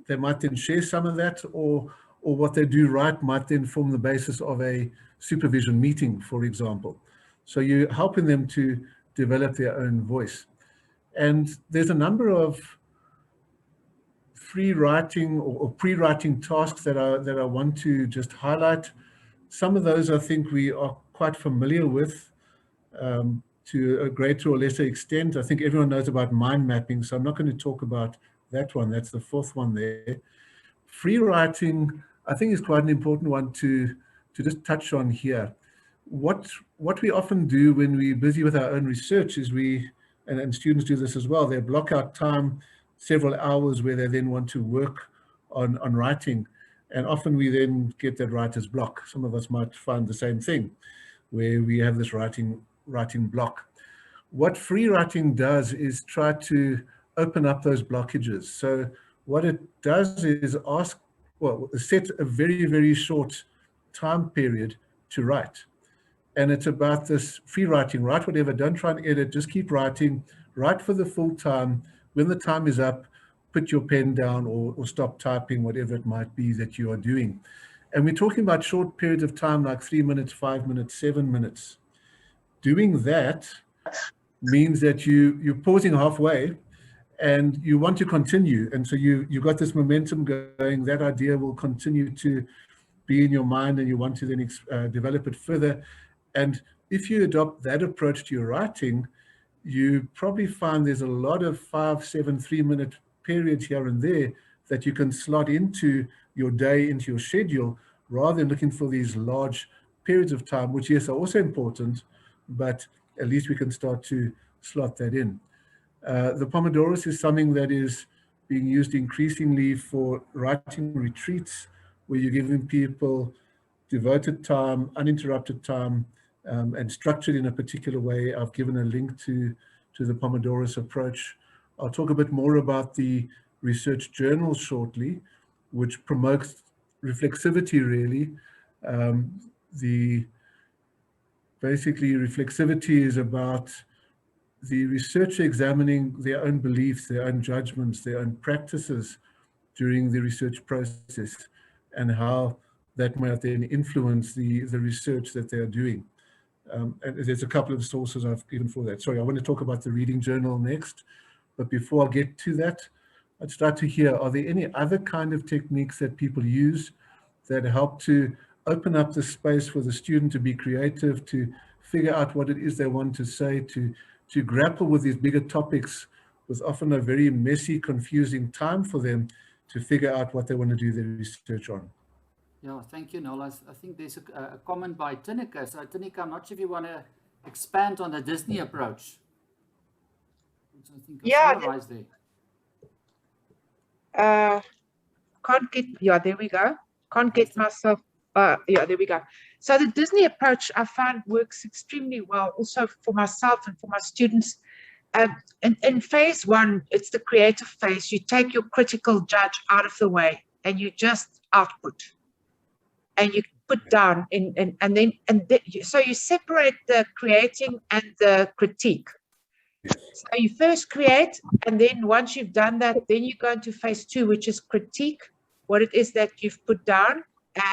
They might then share some of that, or what they do write might then form the basis of a supervision meeting, for example. So you're helping them to develop their own voice. And there's a number of free writing or pre-writing tasks that I want to just highlight. Some of those I think we are quite familiar with to a greater or lesser extent. I think everyone knows about mind mapping, so I'm not going to talk about that one. That's the 4th one there. Free writing, I think, is quite an important one to just touch on here. What we often do when we're busy with our own research is and students do this as well, they block out time, several hours, where they then want to work on writing. And often we then get that writer's block. Some of us might find the same thing, where we have this writing block. What free writing does is try to open up those blockages. So what it does is set a very, very short time period to write. And it's about this free writing. Write whatever, don't try and edit, just keep writing. Write for the full time. When the time is up, put your pen down or stop typing, whatever it might be that you are doing. And we're talking about short periods of time, like 3 minutes, 5 minutes, 7 minutes. Doing that means that you're pausing halfway and you want to continue. And so you've got this momentum going, that idea will continue to be in your mind, and you want to then develop it further. And if you adopt that approach to your writing, you probably find there's a lot of 5, 7, 3-minute periods here and there that you can slot into your day, into your schedule, rather than looking for these large periods of time, which, yes, are also important, but at least we can start to slot that in. The Pomodoros is something that is being used increasingly for writing retreats, where you're giving people devoted time, uninterrupted time, and structured in a particular way. I've given a link to the Pomodoros approach. I'll talk a bit more about the research journal shortly, which promotes reflexivity, really. Basically, reflexivity is about the researcher examining their own beliefs, their own judgments, their own practices during the research process, and how that might then influence the research that they are doing. And there's a couple of sources I've given for that. Sorry, I want to talk about the reading journal next, but before I get to that, I'd start to hear, are there any other kind of techniques that people use that help to open up the space for the student to be creative, to figure out what it is they want to say, to grapple with these bigger topics with often a very messy, confusing time for them to figure out what they want to do their research on? Yeah, thank you, Noel. I think there's a comment by Tineke. So, Tineke, I'm not sure if you want to expand on the Disney approach. I think I'll there. Can't get, yeah, there we go. Can't get myself, yeah, there we go. So the Disney approach I found works extremely well also for myself and for my students. In phase one, it's the creative phase. You take your critical judge out of the way and you just output. And you put down so you separate the creating and the critique. So you first create, and then once you've done that, then you go into phase two, which is critique, what it is that you've put down,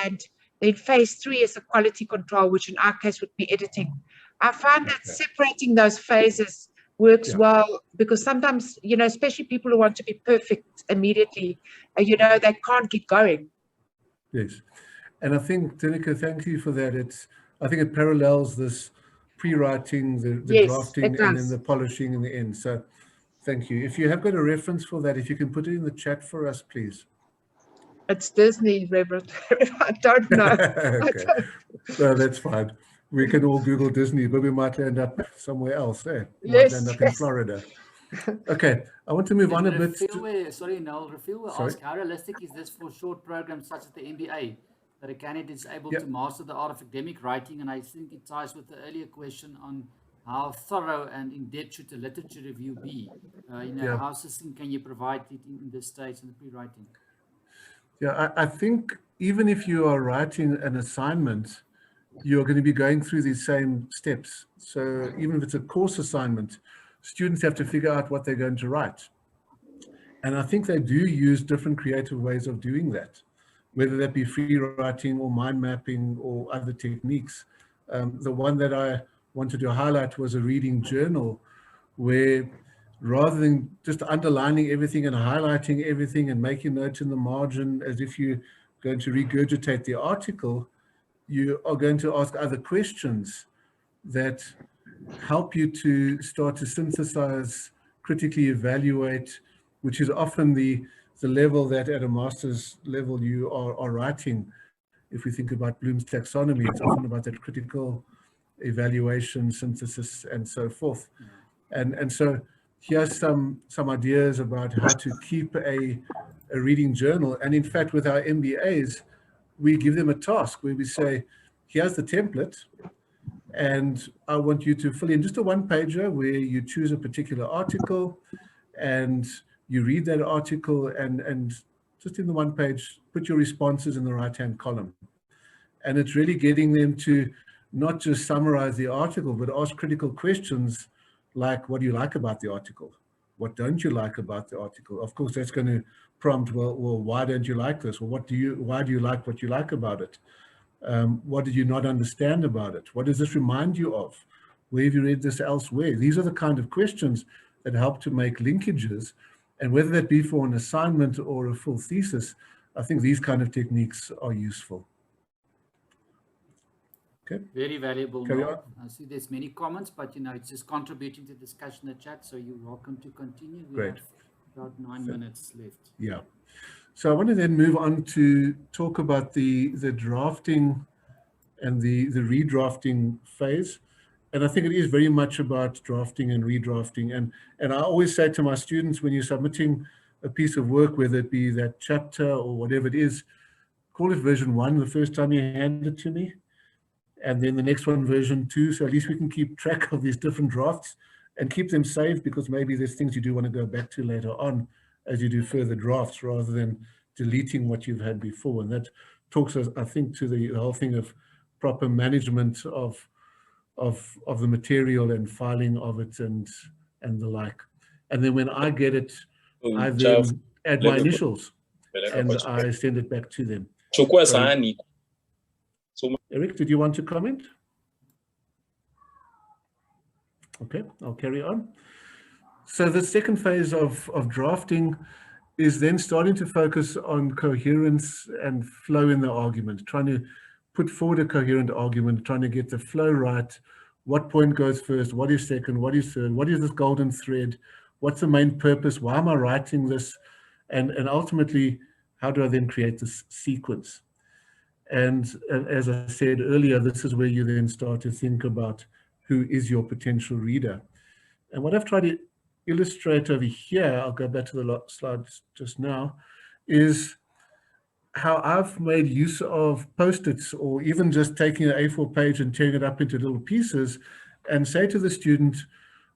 and then phase three is the quality control, which in our case would be editing. I found that separating those phases works well, because sometimes, you know, especially people who want to be perfect immediately, you know, they can't get going. Yes. And I think, Tineke, thank you for that. I think it parallels this pre-writing, the drafting, and then the polishing in the end. So thank you. If you have got a reference for that, if you can put it in the chat for us, please. It's Disney, Reverend. I don't know. Okay. No, that's fine. We can all Google Disney, but we might end up somewhere else. We might end up in Florida. Okay, I want to move on a bit. Sorry, Noel. Rafil will ask, how realistic is this for short programs such as the MBA, that a candidate is able to master the art of academic writing? And I think it ties with the earlier question on how thorough and in-depth should the literature review be? How succinct can you provide it in this stage in the pre-writing? Yeah, I think even if you are writing an assignment, you're going to be going through these same steps. So even if it's a course assignment, students have to figure out what they're going to write. And I think they do use different creative ways of doing that, whether that be free writing or mind mapping or other techniques. The one that I wanted to highlight was a reading journal, where rather than just underlining everything and highlighting everything and making notes in the margin as if you're going to regurgitate the article, you are going to ask other questions that help you to start to synthesize, critically evaluate, which is often the level that at a master's level you are writing. If we think about Bloom's taxonomy, it's often about that critical evaluation, synthesis, and so forth. And so here's some ideas about how to keep a reading journal. And in fact, with our MBAs, we give them a task where we say, here's the template, and I want you to fill in just a one-pager where you choose a particular article and you read that article, and just in the one page, put your responses in the right-hand column. And it's really getting them to not just summarize the article, but ask critical questions like, what do you like about the article? What don't you like about the article? Of course, that's going to prompt, well, why don't you like this? Or why do you like what you like about it? What did you not understand about it? What does this remind you of? Where have you read this elsewhere? These are the kind of questions that help to make linkages And whether that be for an assignment or a full thesis, I think these kind of techniques are useful. Okay. Very valuable. Carry Noel. I see there's many comments, but it's just contributing to discussion in the chat, so you're welcome to continue. We Great. have about 9 minutes left. Yeah. So I want to then move on to talk about the drafting and the redrafting phase. And I think it is very much about drafting and redrafting. And I always say to my students, when you're submitting a piece of work, whether it be that chapter or whatever it is, call it version 1 the first time you hand it to me, and then the next one version 2. So at least we can keep track of these different drafts and keep them saved, because maybe there's things you do want to go back to later on as you do further drafts, rather than deleting what you've had before. And that talks us, I think, to the whole thing of proper management of the material and filing of it and the like. And then when I get it, I then add my initials and I send it back to them. So, Eric, did you want to comment? Okay, I'll carry on. So the second phase of drafting is then starting to focus on coherence and flow in the argument, trying to put forward a coherent argument, trying to get the flow right. What point goes first? What is second? What is third? What is this golden thread? What's the main purpose? Why am I writing this? And ultimately, how do I then create this sequence? And as I said earlier, this is where you then start to think about who is your potential reader. And what I've tried to illustrate over here, I'll go back to the slides just now, is how I've made use of Post-its, or even just taking an A4 page and tearing it up into little pieces, and say to the student,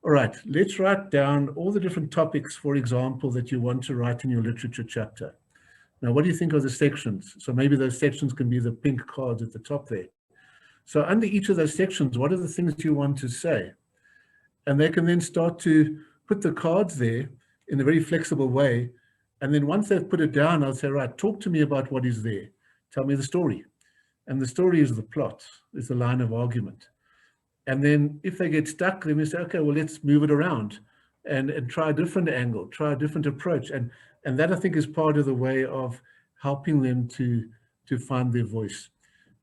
all right, let's write down all the different topics, for example, that you want to write in your literature chapter. Now, what do you think of the sections? So maybe those sections can be the pink cards at the top there. So under each of those sections, what are the things you want to say? And they can then start to put the cards there in a very flexible way. And then once they've put it down, I'll say, right, talk to me about what is there. Tell me the story. And the story is the plot, is the line of argument. And then if they get stuck, then we say, okay, well, let's move it around and try a different angle, try a different approach. And that, I think, is part of the way of helping them to find their voice.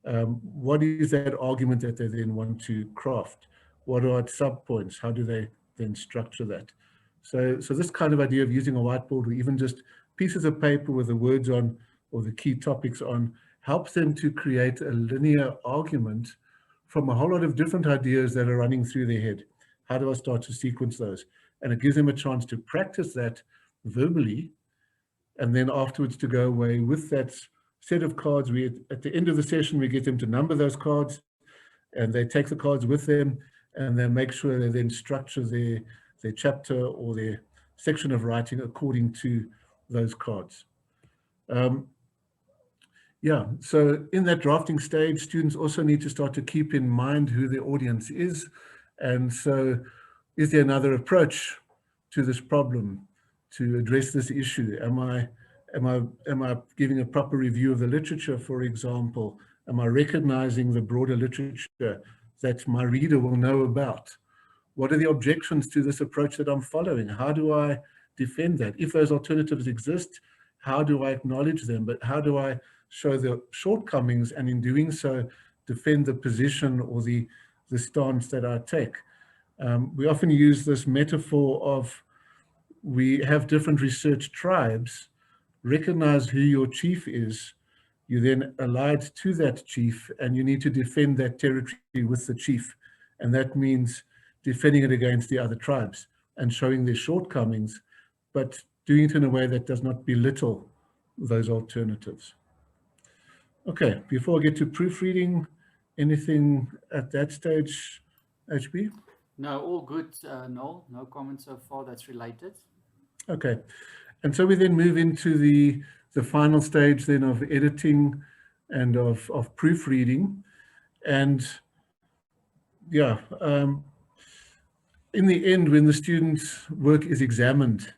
What is that argument that they then want to craft? What are its subpoints? How do they then structure that? So this kind of idea of using a whiteboard or even just pieces of paper with the words on or the key topics on helps them to create a linear argument from a whole lot of different ideas that are running through their head. How do I start to sequence those? And it gives them a chance to practice that verbally, and then afterwards to go away with that set of cards. At the end of the session, we get them to number those cards, and they take the cards with them, and they make sure they then structure their chapter or their section of writing according to those cards. Yeah, so in that drafting stage, students also need to start to keep in mind who their audience is. And so is there another approach to this problem to address this issue? Am I giving a proper review of the literature, for example? Am I recognizing the broader literature that my reader will know about? What are the objections to this approach that I'm following? How do I defend that? If those alternatives exist, how do I acknowledge them? But how do I show the shortcomings, and in doing so, defend the position or the stance that I take? We often use this metaphor of, we have different research tribes. Recognize who your chief is. You then allied to that chief, and you need to defend that territory with the chief. And that means defending it against the other tribes and showing their shortcomings, but doing it in a way that does not belittle those alternatives. Okay, before I get to proofreading, anything at that stage, HB? No, all good, Noel. No comments so far that's related. Okay, and so we then move into the final stage then of editing and of proofreading. And yeah, in the end, when the student's work is examined,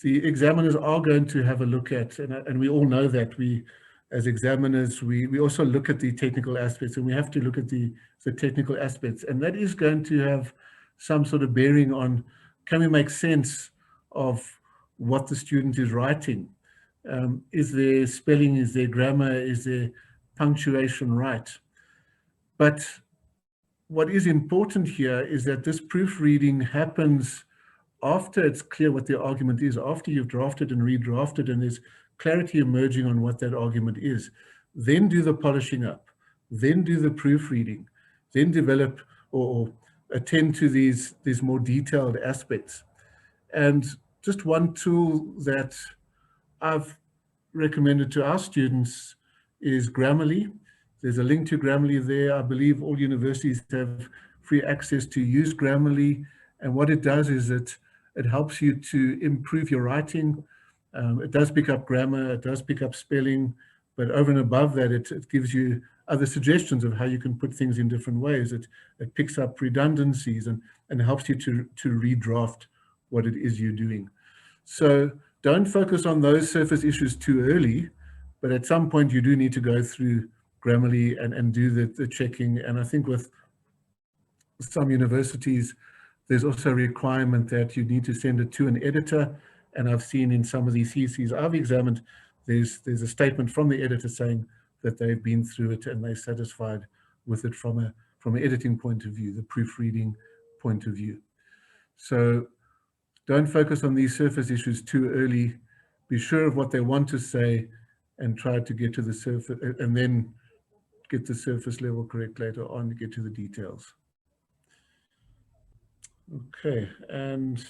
the examiners are going to have a look at, and we all know that we, as examiners, we also look at the technical aspects, and we have to look at the technical aspects. And that is going to have some sort of bearing on, can we make sense of what the student is writing. Is their spelling, is their grammar, is their punctuation right? But what is important here is that this proofreading happens after it's clear what the argument is, after you've drafted and redrafted and there's clarity emerging on what that argument is. Then do the polishing up, then do the proofreading, then develop or attend to these more detailed aspects. And just one tool that I've recommended to our students is Grammarly. There's a link to Grammarly there. I believe all universities have free access to use Grammarly. And what it does is it helps you to improve your writing. It does pick up grammar, it does pick up spelling, but over and above that, it gives you other suggestions of how you can put things in different ways. It picks up redundancies and helps you to redraft what it is you're doing. So don't focus on those surface issues too early, but at some point you do need to go through Grammarly and do the checking. And I think with some universities, there's also a requirement that you need to send it to an editor. And I've seen in some of these theses I've examined, there's a statement from the editor saying that they've been through it and they're satisfied with it from an editing point of view, the proofreading point of view. So don't focus on these surface issues too early. Be sure of what they want to say and try to get to the surface, and then get the surface level correct later on to get to the details. Okay, and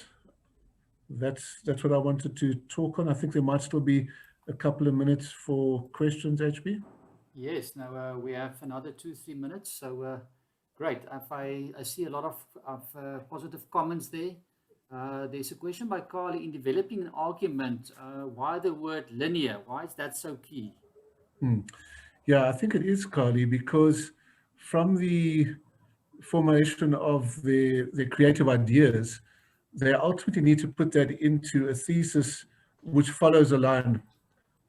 that's what I wanted to talk on. I think there might still be a couple of minutes for questions, HB. Yes, now we have another 2-3 minutes, so great. If I see a lot of positive comments there. There's a question by Carly: in developing an argument, why the word linear? Why is that so key? Yeah, I think it is, Carly, because from the formation of the creative ideas, they ultimately need to put that into a thesis which follows a line.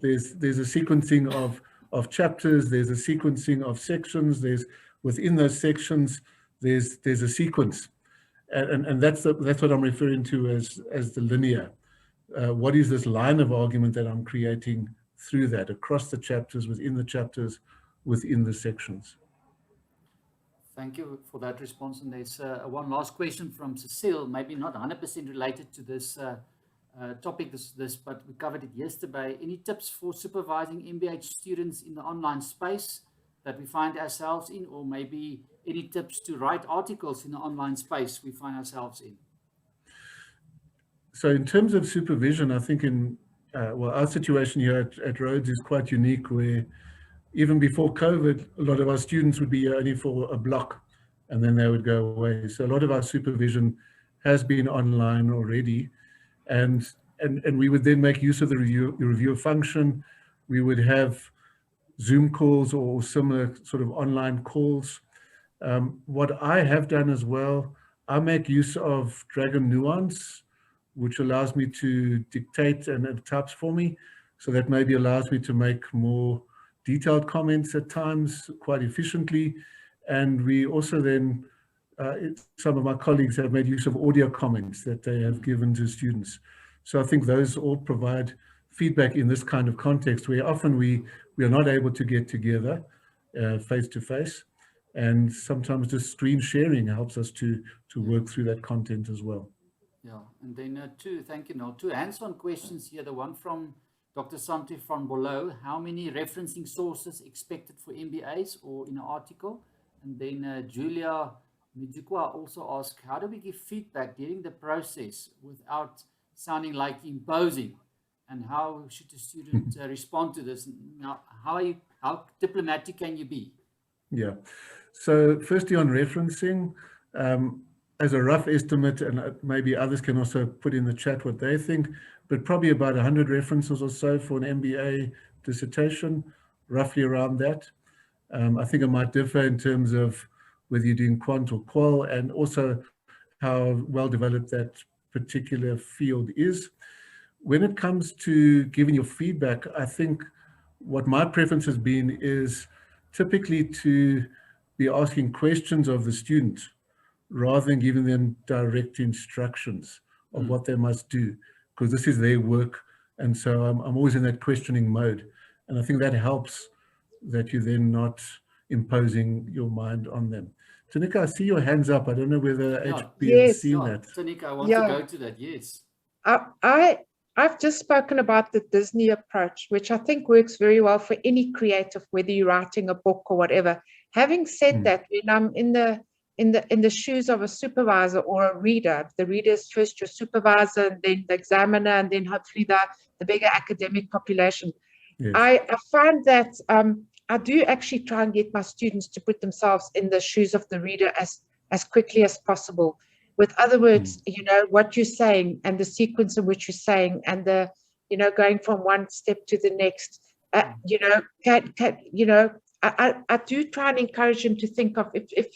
There's a sequencing of chapters, there's a sequencing of sections, there's within those sections, there's a sequence. And that's what I'm referring to as the linear. What is this line of argument that I'm creating through that, across the chapters, within the sections? Thank you for that response. And there's one last question from Cecile, maybe not 100% related to this topic, but we covered it yesterday. Any tips for supervising MBA students in the online space that we find ourselves in, or maybe any tips to write articles in the online space we find ourselves in? So in terms of supervision, I think our situation here at Rhodes is quite unique, where even before COVID, a lot of our students would be here only for a block and then they would go away. So a lot of our supervision has been online already. And we would then make use of the reviewer function. We would have Zoom calls or similar sort of online calls. What I have done as well, I make use of Dragon Nuance, which allows me to dictate and it types for me. So that maybe allows me to make more detailed comments at times quite efficiently. And we also then, some of my colleagues have made use of audio comments that they have given to students. So I think those all provide feedback in this kind of context where often we are not able to get together face to face. And sometimes just screen sharing helps us to work through that content as well. Yeah, and then thank you, Noel. 2 hands-on questions here. The one from Dr. Santi from below: how many referencing sources expected for MBAs or in an article? And then Julia Mijukwa also asked, how do we give feedback during the process without sounding like imposing? And how should the student respond to this? Now, how diplomatic can you be? Yeah. So firstly on referencing, as a rough estimate, and maybe others can also put in the chat what they think, but probably about 100 references or so for an MBA dissertation, roughly around that. I think it might differ in terms of whether you're doing quant or qual, and also how well developed that particular field is. When it comes to giving your feedback, I think what my preference has been is typically to be asking questions of the student rather than giving them direct instructions of what they must do. because this is their work. And so I'm always in that questioning mode. And I think that helps, that you're then not imposing your mind on them. Tanika, I see your hands up. I don't know whether HB has seen that. Tanika, I want to go to that. Yes. I've just spoken about the Disney approach, which I think works very well for any creative, whether you're writing a book or whatever. Having said that, when I'm in the shoes of a supervisor or a reader, the reader is first your supervisor, and then the examiner, and then hopefully the bigger academic population. Yes. I find that I do actually try and get my students to put themselves in the shoes of the reader as quickly as possible. With other words, you know, what you're saying and the sequence in which you're saying, and the, you know, going from one step to the next, you know, I do try and encourage them to think of, if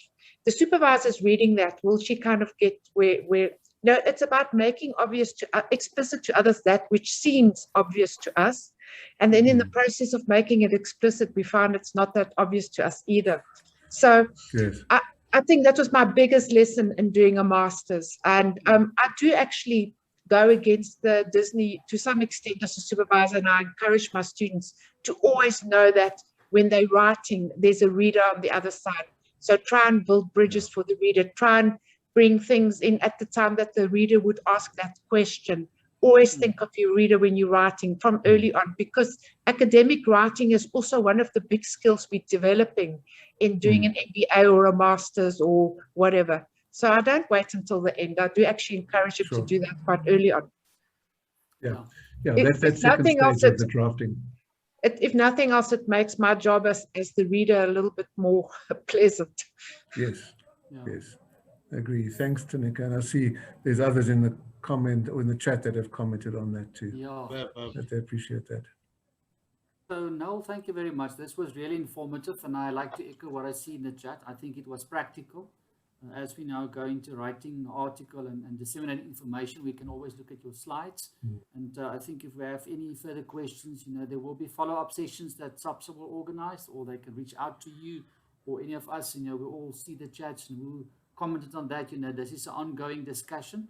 the supervisor's reading that, will she kind of get where no, it's about making obvious to explicit to others that which seems obvious to us. And then in the process of making it explicit, we find it's not that obvious to us either. So yes. I think that was my biggest lesson in doing a master's. And I do actually go against the Disney to some extent as a supervisor, and I encourage my students to always know that when they're writing, there's a reader on the other side. So try and build bridges for the reader. Try and bring things in at the time that the reader would ask that question. Always think of your reader when you're writing from early on, because academic writing is also one of the big skills we're developing in doing an MBA or a master's or whatever. So I don't wait until the end. I do actually encourage them to do that quite early on. Yeah, that's that second stage of the drafting. If nothing else, it makes my job as the reader a little bit more pleasant. Yes, yes, I agree. Thanks, Tanika. And I see there's others in the comment or in the chat that have commented on that too. I appreciate that. So Noel, thank you very much. This was really informative, and I like to echo what I see in the chat. I think it was practical. As we now go into writing an article and disseminating information, we can always look at your slides. And I think if we have any further questions, you know, there will be follow-up sessions that SABSA will organize, or they can reach out to you or any of us. You know, we all see the chats and we'll comment on that. You know, this is an ongoing discussion.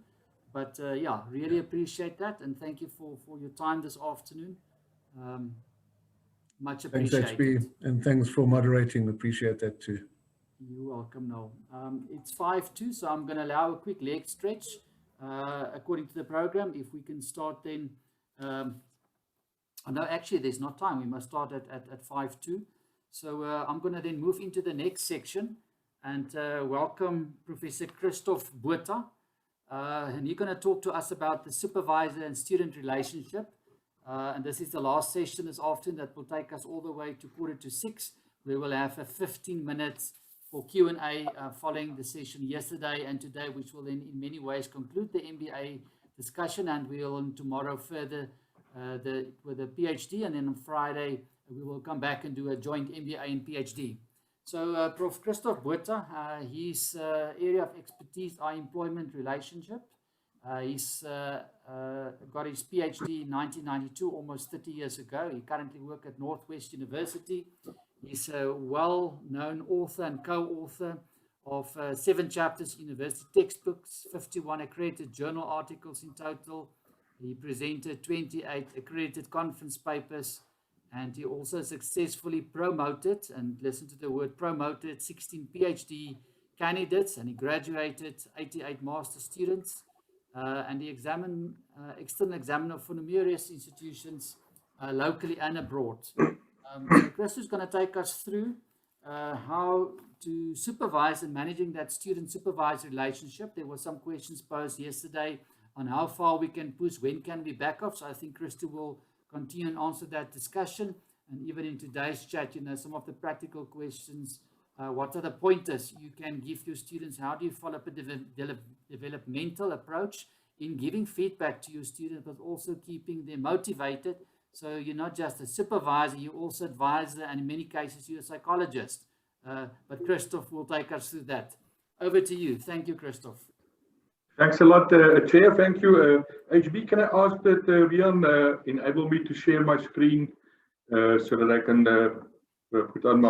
But yeah, really appreciate that, and thank you for your time this afternoon. Much appreciated. Thanks, HB, and thanks for moderating. Appreciate that too. You're welcome, Noel. It's 5:02, so I'm going to allow a quick leg stretch according to the program. If we can start then, no, actually there's not time. We must start at 5:02. So I'm going to then move into the next section and welcome Professor Christoff Botha. And you're going to talk to us about the supervisor and student relationship. And this is the last session this afternoon that will take us all the way to 5:45. We will have a 15 minutes for Q&A following the session yesterday and today, which will then in many ways conclude the MBA discussion. And we will tomorrow further with the PhD. And then on Friday, we will come back and do a joint MBA and PhD. So Prof Christoff Botha, his area of expertise are employment relationship. He's got his PhD in 1992, almost 30 years ago. He currently works at Northwest University. He's a well-known author and co-author of 7 chapters university textbooks, 51 accredited journal articles in total. He presented 28 accredited conference papers, and he also successfully promoted, and listen to the word promoted, 16 PhD candidates, and he graduated 88 master students. And he examined external examiner for numerous institutions locally and abroad. So Chris is going to take us through how to supervise and managing that student-supervisor relationship. There were some questions posed yesterday on how far we can push, when can we back off. So I think Christy will continue and answer that discussion. And even in today's chat, you know, some of the practical questions, what are the pointers you can give your students? How do you follow up a developmental approach in giving feedback to your students, but also keeping them motivated? So you're not just a supervisor, you're also advisor, and in many cases you're a psychologist. But Christoff will take us through that. Over to you. Thank you, Christoff. Thanks a lot, Chair. Thank you. HB, can I ask that Rian enable me to share my screen so that I can put on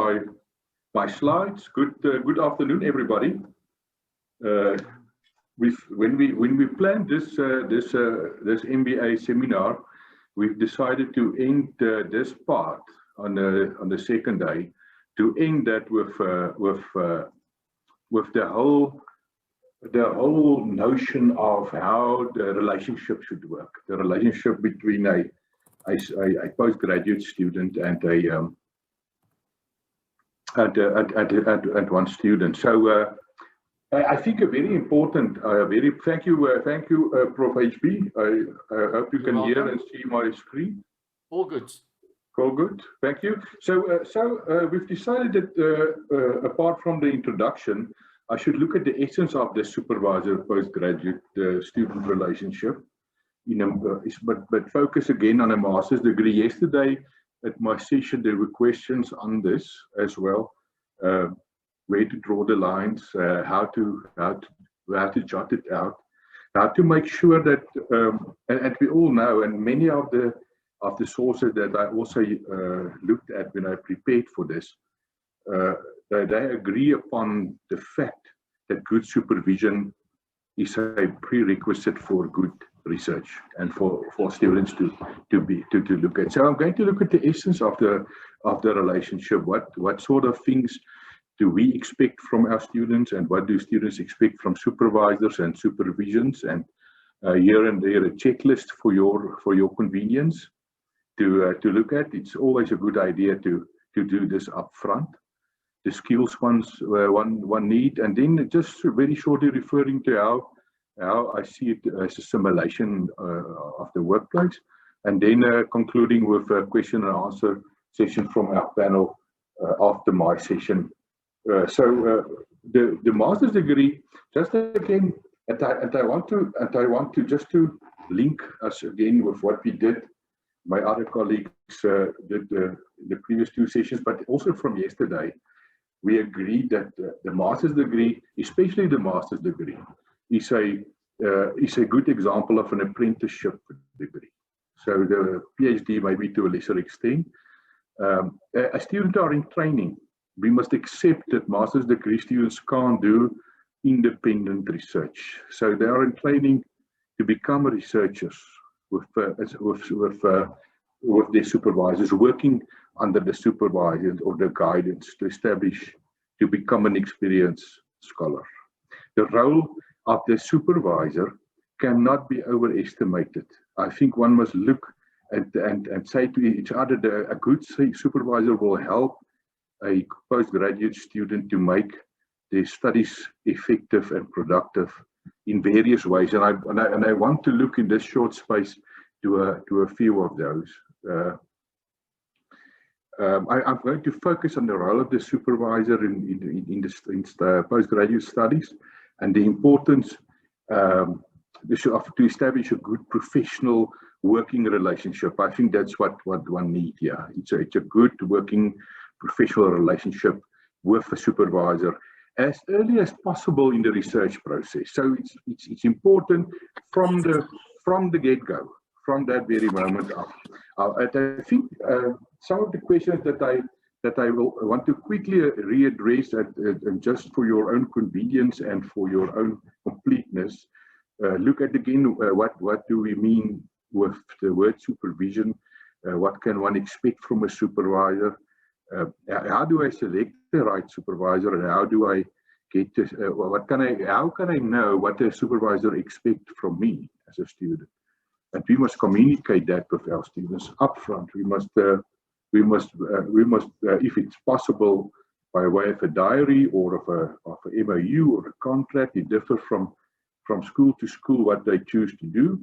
my slides? Good afternoon, everybody. when we planned this MBA seminar, we've decided to end this part on the second day, to end that with the whole notion of how the relationship should work, the relationship between a postgraduate student and one student. So I think a very important, thank you, Prof HB. I hope you can hear and see my screen. All good. All good. Thank you. So we've decided that apart from the introduction, I should look at the essence of the supervisor postgraduate student relationship. But focus again on a master's degree. Yesterday at my session, there were questions on this as well. Where to draw the lines, how to jot it out, how to make sure that, and we all know, and many of the sources that I also looked at when I prepared for this, they agree upon the fact that good supervision is a prerequisite for good research and for students to look at. So I'm going to look at the essence of the relationship. What sort of things do we expect from our students, and what do students expect from supervisors and supervisions? And here and there a checklist for your convenience to look at. It's always a good idea to do this up front. The skills one need, and then just very shortly referring to how I see it as a simulation of the workplace, and then concluding with a question and answer session from our panel after my session. So the master's degree, just again, and I want to just to link us again with what we did. My other colleagues did the previous two sessions, but also from yesterday, we agreed that the master's degree, especially the master's degree, is a good example of an apprenticeship degree. So the PhD maybe to a lesser extent. As students are in training, we must accept that master's degree students can't do independent research. So they are in training to become researchers with their supervisors, working under the supervisors or the guidance to become an experienced scholar. The role of the supervisor cannot be overestimated. I think one must look and say to each other, a good supervisor will help a postgraduate student to make their studies effective and productive in various ways. And I want to look in this short space to a few of those. I'm going to focus on the role of the supervisor in the postgraduate studies and the importance to establish a good professional working relationship. I think that's what one needs here. It's a good working professional relationship with a supervisor as early as possible in the research process. So it's important from the get-go, from that very moment up. I think some of the questions that I will want to quickly readdress, and just for your own convenience and for your own completeness, look at again what do we mean with the word supervision? What can one expect from a supervisor? How do I select the right supervisor, and how do I get to, how can I know what the supervisor expects from me as a student? And we must communicate that with our students upfront. We must, if it's possible, by way of a diary or of a MOU or a contract. It differs from school to school what they choose to do,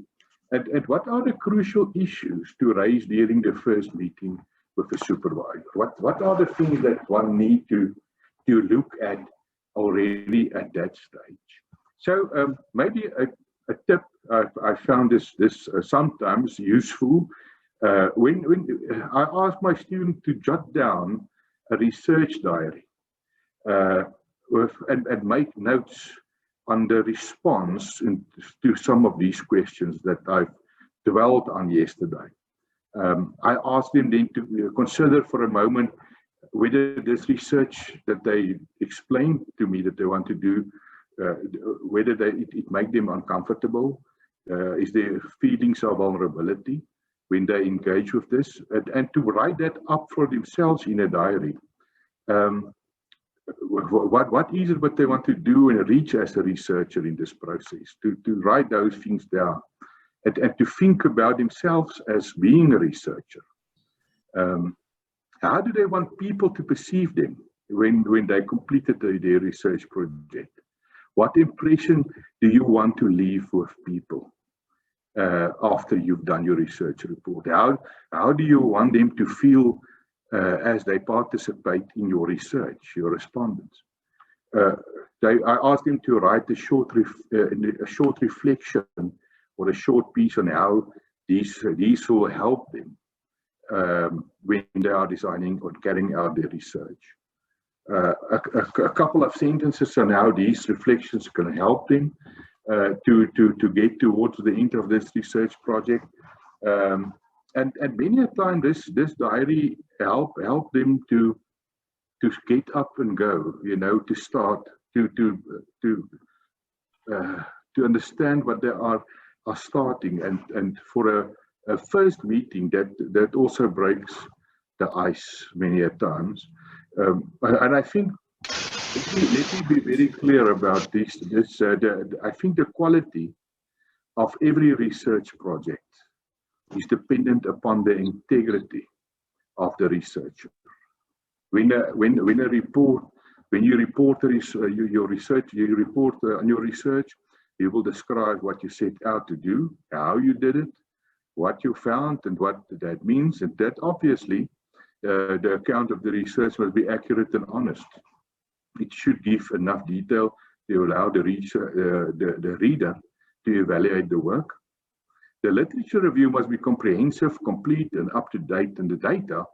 and what are the crucial issues to raise during the first meeting with a supervisor. What are the things that one need to look at already at that stage? So maybe a tip I found this sometimes useful when I ask my student to jot down a research diary and make notes on the response to some of these questions that I've dwelled on yesterday. I asked them then to consider for a moment whether this research that they explained to me that they want to do whether it make them uncomfortable. Is there feelings of vulnerability when they engage with this, and to write that up for themselves in a diary. What is it what they want to do and reach as a researcher in this process? To write those things down, and to think about themselves as being a researcher. How do they want people to perceive them when they completed their research project? What impression do you want to leave with people after you've done your research report? How do you want them to feel as they participate in your research, your respondents? I asked them to write a short reflection or a short piece on how these will help them when they are designing or carrying out their research. A couple of sentences on how these reflections can help them to get towards the end of this research project. And many a time this diary help them to get up and go, to start to understand what they are starting, and for a first meeting that also breaks the ice many a times. And I think, let me be very clear about this. I think the quality of every research project is dependent upon the integrity of the researcher. When you report your research, you report on your research, you will describe what you set out to do, how you did it, what you found, and what that means. And that obviously, the account of the research must be accurate and honest. It should give enough detail to allow the reader to evaluate the work. The literature review must be comprehensive, complete, and up to date, and the data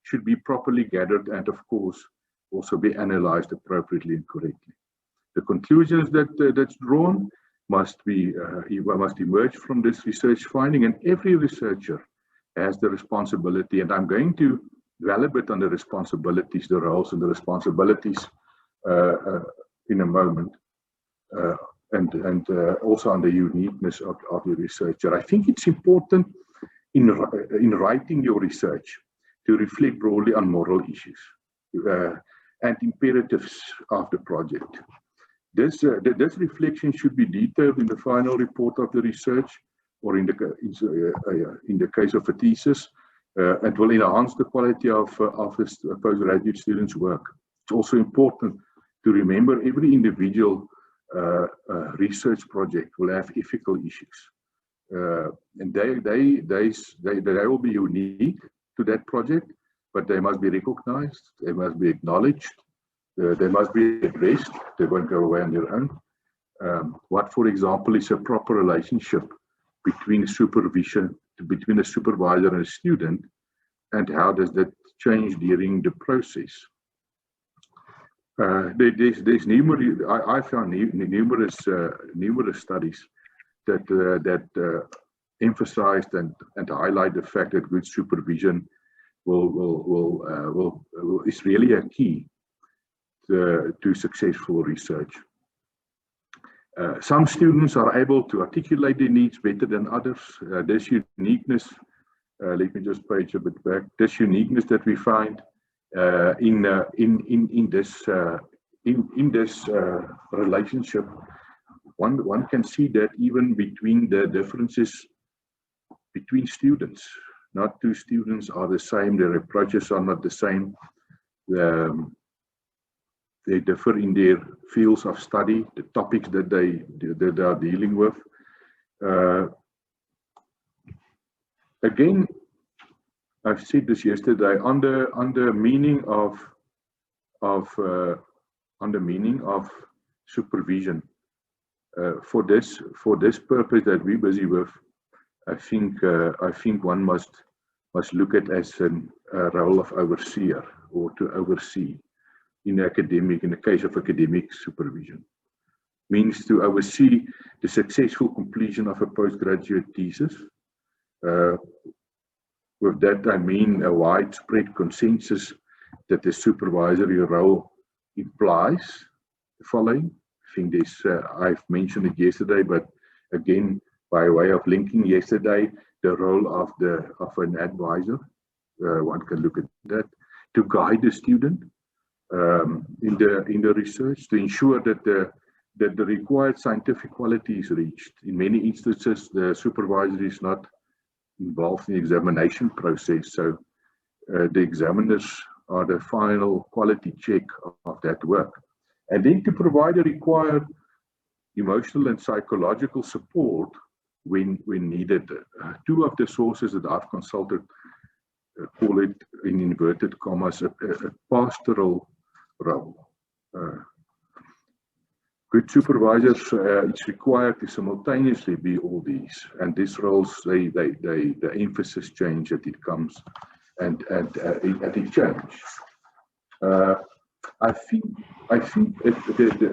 should be properly gathered and, of course, also be analyzed appropriately and correctly. The conclusions that's drawn must emerge from this research finding, and every researcher has the responsibility, and I'm going to dwell a bit on the responsibilities, the roles and the responsibilities in a moment, and also on the uniqueness of the researcher. I think it's important in writing your research to reflect broadly on moral issues and imperatives of the project. This reflection should be detailed in the final report of the research, or in the case of a thesis, and will enhance the quality of this postgraduate student's work. It's also important to remember every individual research project will have ethical issues, and they will be unique to that project, but they must be recognized, they must be acknowledged, they must be addressed. They won't go away on their own. What, for example, is a proper relationship between a supervisor and a student, and how does that change during the process? There's numerous. I found numerous studies that emphasized and highlight the fact that good supervision is really a key to successful research. Some students are able to articulate their needs better than others. This uniqueness, let me just page a bit back. This uniqueness that we find in this relationship, one can see that even between the differences between students. Not two students are the same. Their approaches are not the same. They differ in their fields of study, the topics that they are dealing with. Again, I've said this yesterday on the meaning of supervision. For this purpose that we're busy with, I think one must look at as a role of overseer, or to oversee. In the case of academic supervision, means to oversee the successful completion of a postgraduate thesis. With that, I mean a widespread consensus that the supervisory role implies the following: I think this, I've mentioned it yesterday, but again, by way of linking yesterday, the role of an advisor, one can look at that, to guide the student in the research, to ensure that the required scientific quality is reached. In many instances, the supervisor is not involved in the examination process, so the examiners are the final quality check of that work. And then to provide the required emotional and psychological support when needed. Two of the sources that I've consulted call it, in inverted commas, a pastoral role. Good supervisors, it's required to simultaneously be all these, and these roles, the emphasis change as it comes, and it change. I think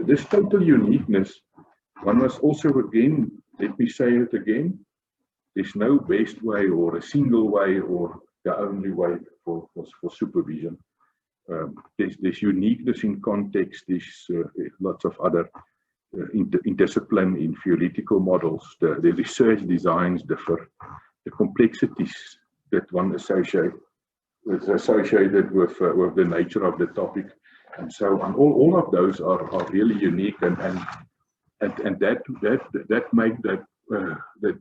this total uniqueness, one must also, again, let me say it again, there's no best way or a single way or the only way for supervision. There's uniqueness in context, there's lots of other in discipline, in theoretical models, the research designs differ, the complexities that one associated with the nature of the topic, and so on. All of those are really unique, and that make that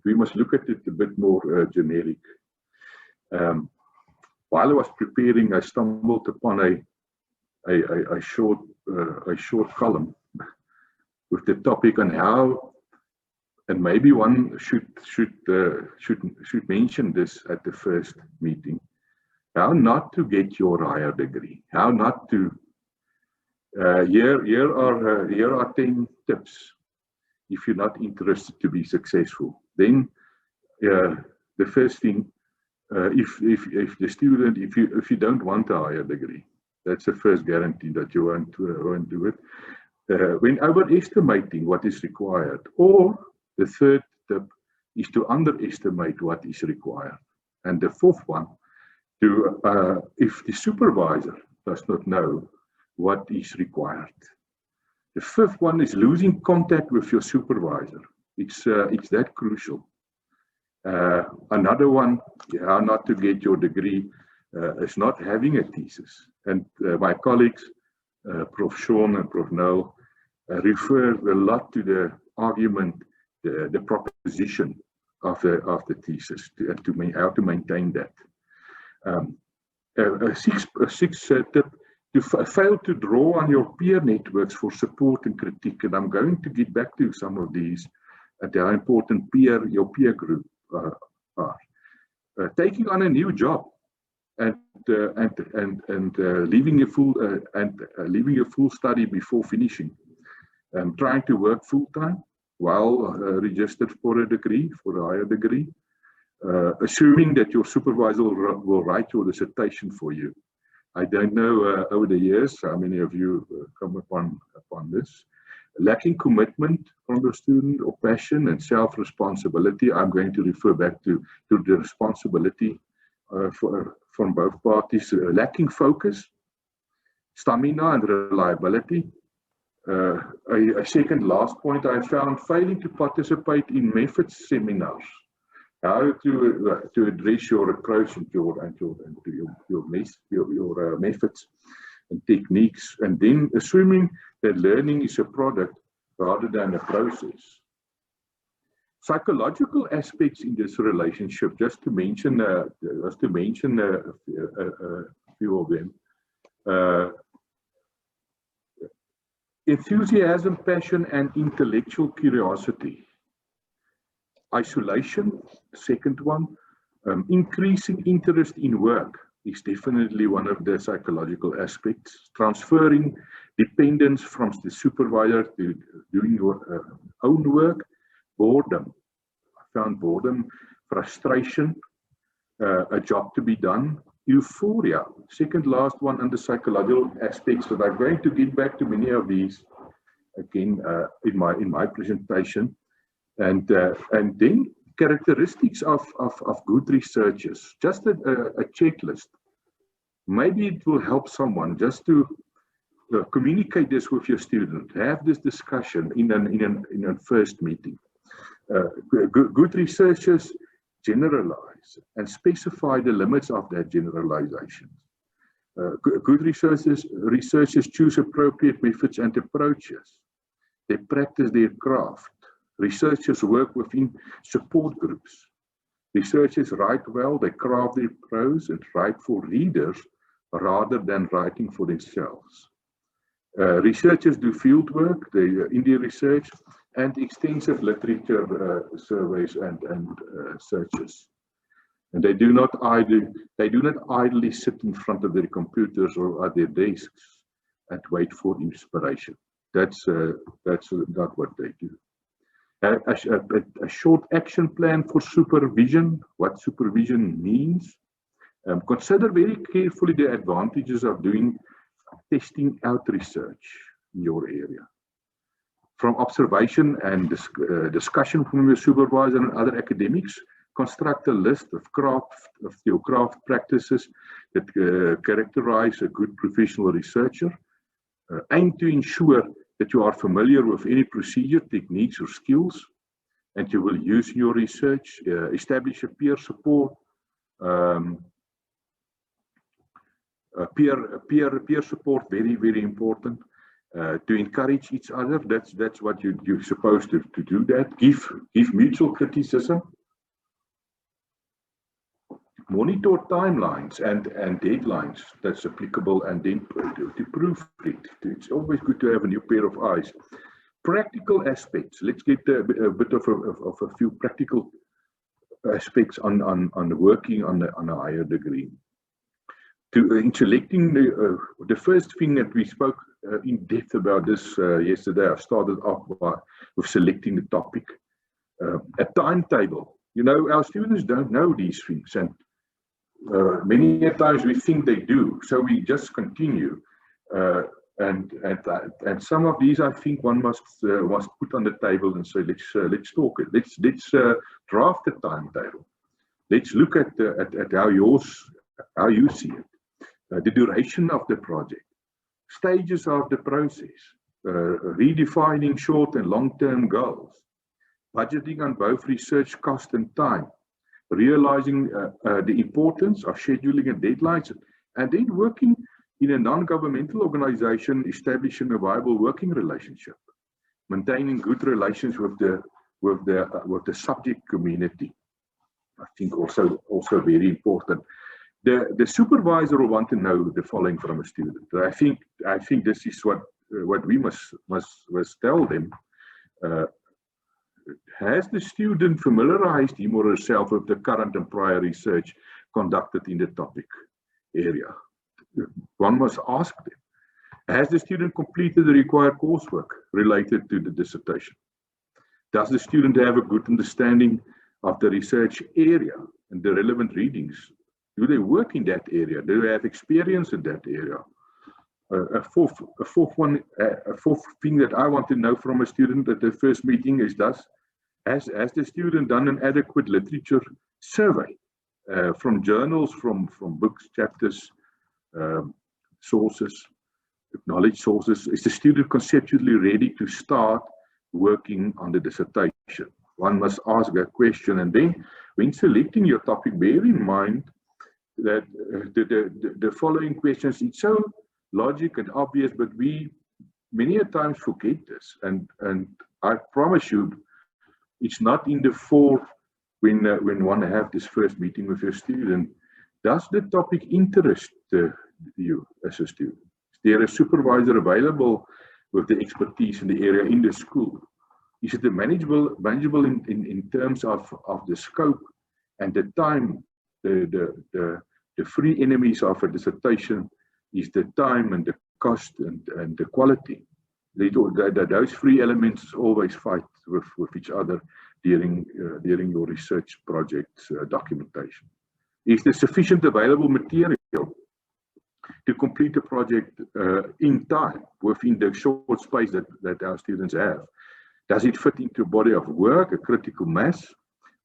we must look at it a bit more generic. While I was preparing, I stumbled upon a short column with the topic on how, and maybe one should mention this at the first meeting, how not to get your higher degree, how not to. Here are 10 tips if you're not interested to be successful. Then the first thing, if the student, if you don't want a higher degree, that's the first guarantee that you won't do it. When overestimating what is required, or the third tip is to underestimate what is required, and the fourth one, if the supervisor does not know what is required. The fifth one is losing contact with your supervisor. It's that crucial. Another one, how not to get your degree, is not having a thesis. And my colleagues, Prof Sean and Prof Noel, refer a lot to the argument, the proposition of the thesis, how to maintain that. A sixth tip, to fail to draw on your peer networks for support and critique. And I'm going to get back to some of these, and how important your peer group are. Taking on a new job and leaving a full study before finishing. Trying to work full time while registered for a degree, for a higher degree. Assuming that your supervisor will write your dissertation for you. I don't know over the years how many of you come upon this. Lacking commitment from the student, or passion and self-responsibility. I'm going to refer back to the responsibility from both parties. Lacking focus, stamina and reliability. A second last point I found, failing to participate in methods seminars. How to address your approach and your methods and techniques, and then assuming that learning is a product rather than a process. Psychological aspects in this relationship, just to mention a few of them. Enthusiasm, passion, and intellectual curiosity. Isolation, second one. Increasing interest in work is definitely one of the psychological aspects. Transferring dependence from the supervisor to doing your own work. Boredom. I found boredom, frustration, a job to be done. Euphoria, second last one under psychological aspects, but I'm going to get back to many of these again in my presentation. And then characteristics of good researchers, just a checklist. Maybe it will help someone just to communicate this with your student. Have this discussion in a first meeting. Good researchers generalize and specify the limits of that generalization. Good researchers choose appropriate methods and approaches. They practice their craft. Researchers work within support groups. Researchers write well, they craft their prose and write for readers rather than writing for themselves. Researchers do field work, they in their research, and extensive literature surveys and searches. And they do not idly sit in front of their computers or at their desks and wait for inspiration. That's not what they do. A short action plan for supervision, what supervision means. Consider very carefully the advantages of doing testing out research in your area. From observation and discussion from your supervisor and other academics, construct a list of your craft practices that characterize a good professional researcher. Aim to ensure that you are familiar with any procedure, techniques, or skills, and you will use in your research. Establish a peer support. Peer support, very, very important. To encourage each other, that's what you're supposed to do. That give mutual criticism. Monitor timelines and deadlines that's applicable, and then to proofread. It's always good to have a new pair of eyes. Practical aspects. Let's get a bit of a few practical aspects on working on a higher degree. In selecting the first thing that we spoke in depth about this yesterday, I started off with selecting the topic. A timetable. You know, our students don't know these things, and many times we think they do, so we just continue. And some of these, I think, one must put on the table and say, let's talk it. Let's draft a timetable. Let's look at how you see it. The duration of the project, stages of the process, redefining short and long-term goals, budgeting on both research cost and time, realizing the importance of scheduling and deadlines, and then working in a non-governmental organization, establishing a viable working relationship, maintaining good relations with the subject community. I think also very important. The supervisor will want to know the following from a student. I think this is what we must tell them. Has the student familiarized him or herself with the current and prior research conducted in the topic area? One must ask them. Has the student completed the required coursework related to the dissertation? Does the student have a good understanding of the research area and the relevant readings? Do they work in that area? Do they have experience in that area? A fourth thing that I want to know from a student at the first meeting is has the student done an adequate literature survey from journals, from books, chapters, sources, knowledge sources? Is the student conceptually ready to start working on the dissertation? One must ask that question, and then when selecting your topic, bear in mind that the following questions, it's so logic and obvious, but we many a times forget this, and I promise you it's not in the fore when one have this first meeting with your student. Does the topic interest you as a student? Is there a supervisor available with the expertise in the area in the school? Is it manageable in terms of the scope and the time? The three enemies of a dissertation is the time and the cost and the quality. Those three elements always fight with each other during your research project documentation. Is there sufficient available material to complete the project in time within the short space that our students have? Does it fit into a body of work, a critical mass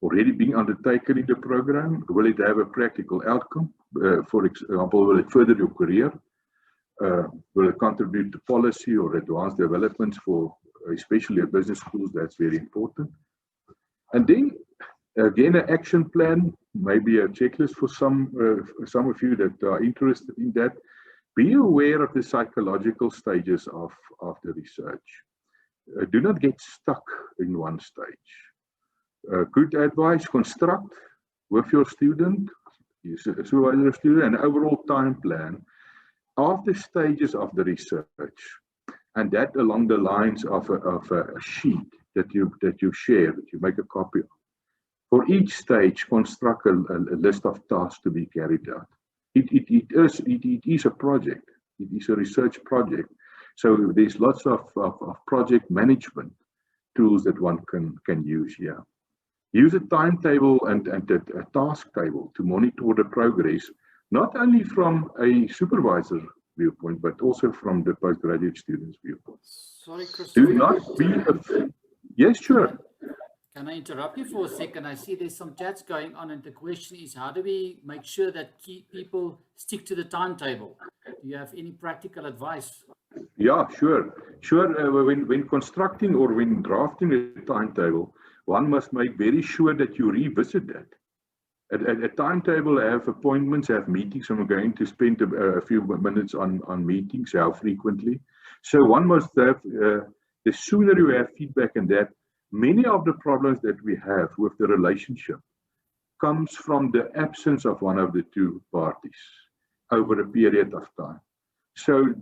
already being undertaken in the program? Will it have a practical outcome? For example, will it further your career? will contribute to policy or advanced developments for especially business schools. That's very important. And then again, an action plan, maybe a checklist for some of you that are interested in that. Be aware of the psychological stages of the research. Do not get stuck in one stage. Good advice: construct with your student, supervisor, student, an overall time plan of the stages of the research, and that along the lines of a sheet that you share, that you make a copy of. For each stage, construct a list of tasks to be carried out. It is a project. It is a research project. So there's lots of project management tools that one can use here. Use a timetable and a task table to monitor the progress, not only from a supervisor viewpoint, but also from the postgraduate students' viewpoint. Sorry, Christoff. Do not be yes, sure. Can I interrupt you for a second? I see there's some chats going on, and the question is, how do we make sure that people stick to the timetable? Do you have any practical advice? Yeah, sure. When constructing or when drafting a timetable, one must make very sure that you revisit that. A timetable have appointments, have meetings, and we're going to spend a few minutes on meetings, how frequently. So one must have, the sooner you have feedback in that, many of the problems that we have with the relationship comes from the absence of one of the two parties over a period of time. So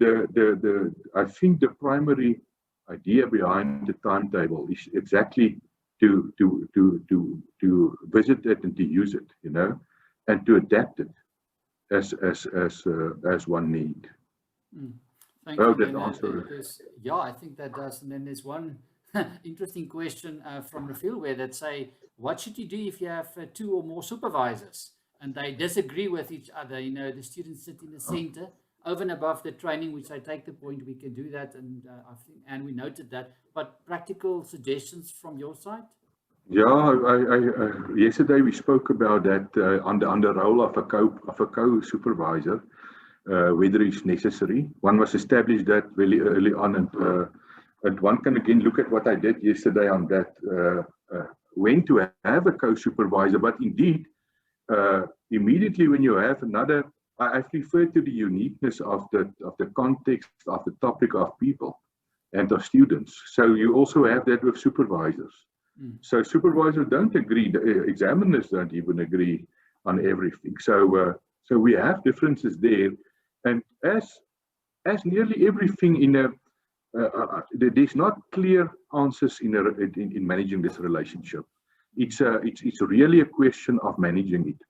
I think the primary idea behind the timetable is exactly to visit it and to use it, you know, and to adapt it as one need. Thank you. That answers. Yeah, I think that does. And then there's one interesting question from Refilware that say, what should you do if you have 2 or more supervisors and they disagree with each other? You know, the students sit in the center over and above the training, which I take the point we can do that, and I think, and we noted that. But practical suggestions from your side? Yeah, yesterday we spoke about that on the role of a co-supervisor, whether it's necessary. One must establish that really early on, and one can again look at what I did yesterday on that, when to have a co-supervisor. But indeed, immediately when you have another, I refer to the uniqueness of the context of the topic of people and of students. So you also have that with supervisors. So supervisors don't agree, the examiners don't even agree on everything. So we have differences there, and as nearly everything in there's not clear answers in managing this relationship. It's really a question of managing it.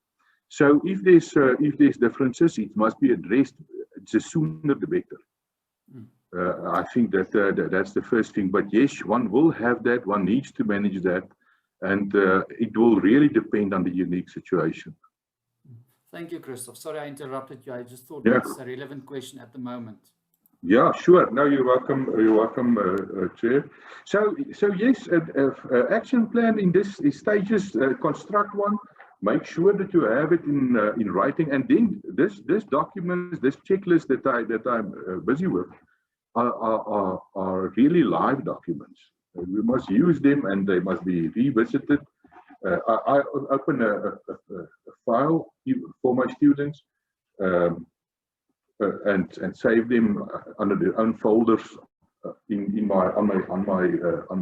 So if there's differences, it must be addressed. The sooner the better. I think that's the first thing. But yes, one will have that. One needs to manage that, and it will really depend on the unique situation. Thank you, Christoff. Sorry I interrupted you. I just thought that's a relevant question at the moment. Yeah, sure. No, you're welcome. You're welcome, Chair. So yes, action plan in this stages. Construct one. Make sure that you have it in writing, and then this document, this checklist that I'm busy with, are really live documents. We must use them, and they must be revisited. I open a file for my students and save them under their own folders on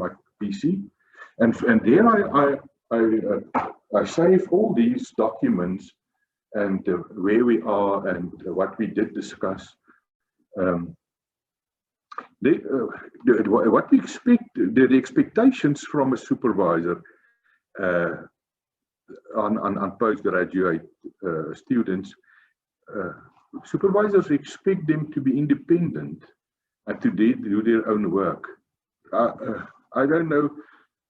my PC, and there I save all these documents and where we are and what we did discuss. What we expect, the expectations from a supervisor on postgraduate students, supervisors expect them to be independent and to do their own work. I don't know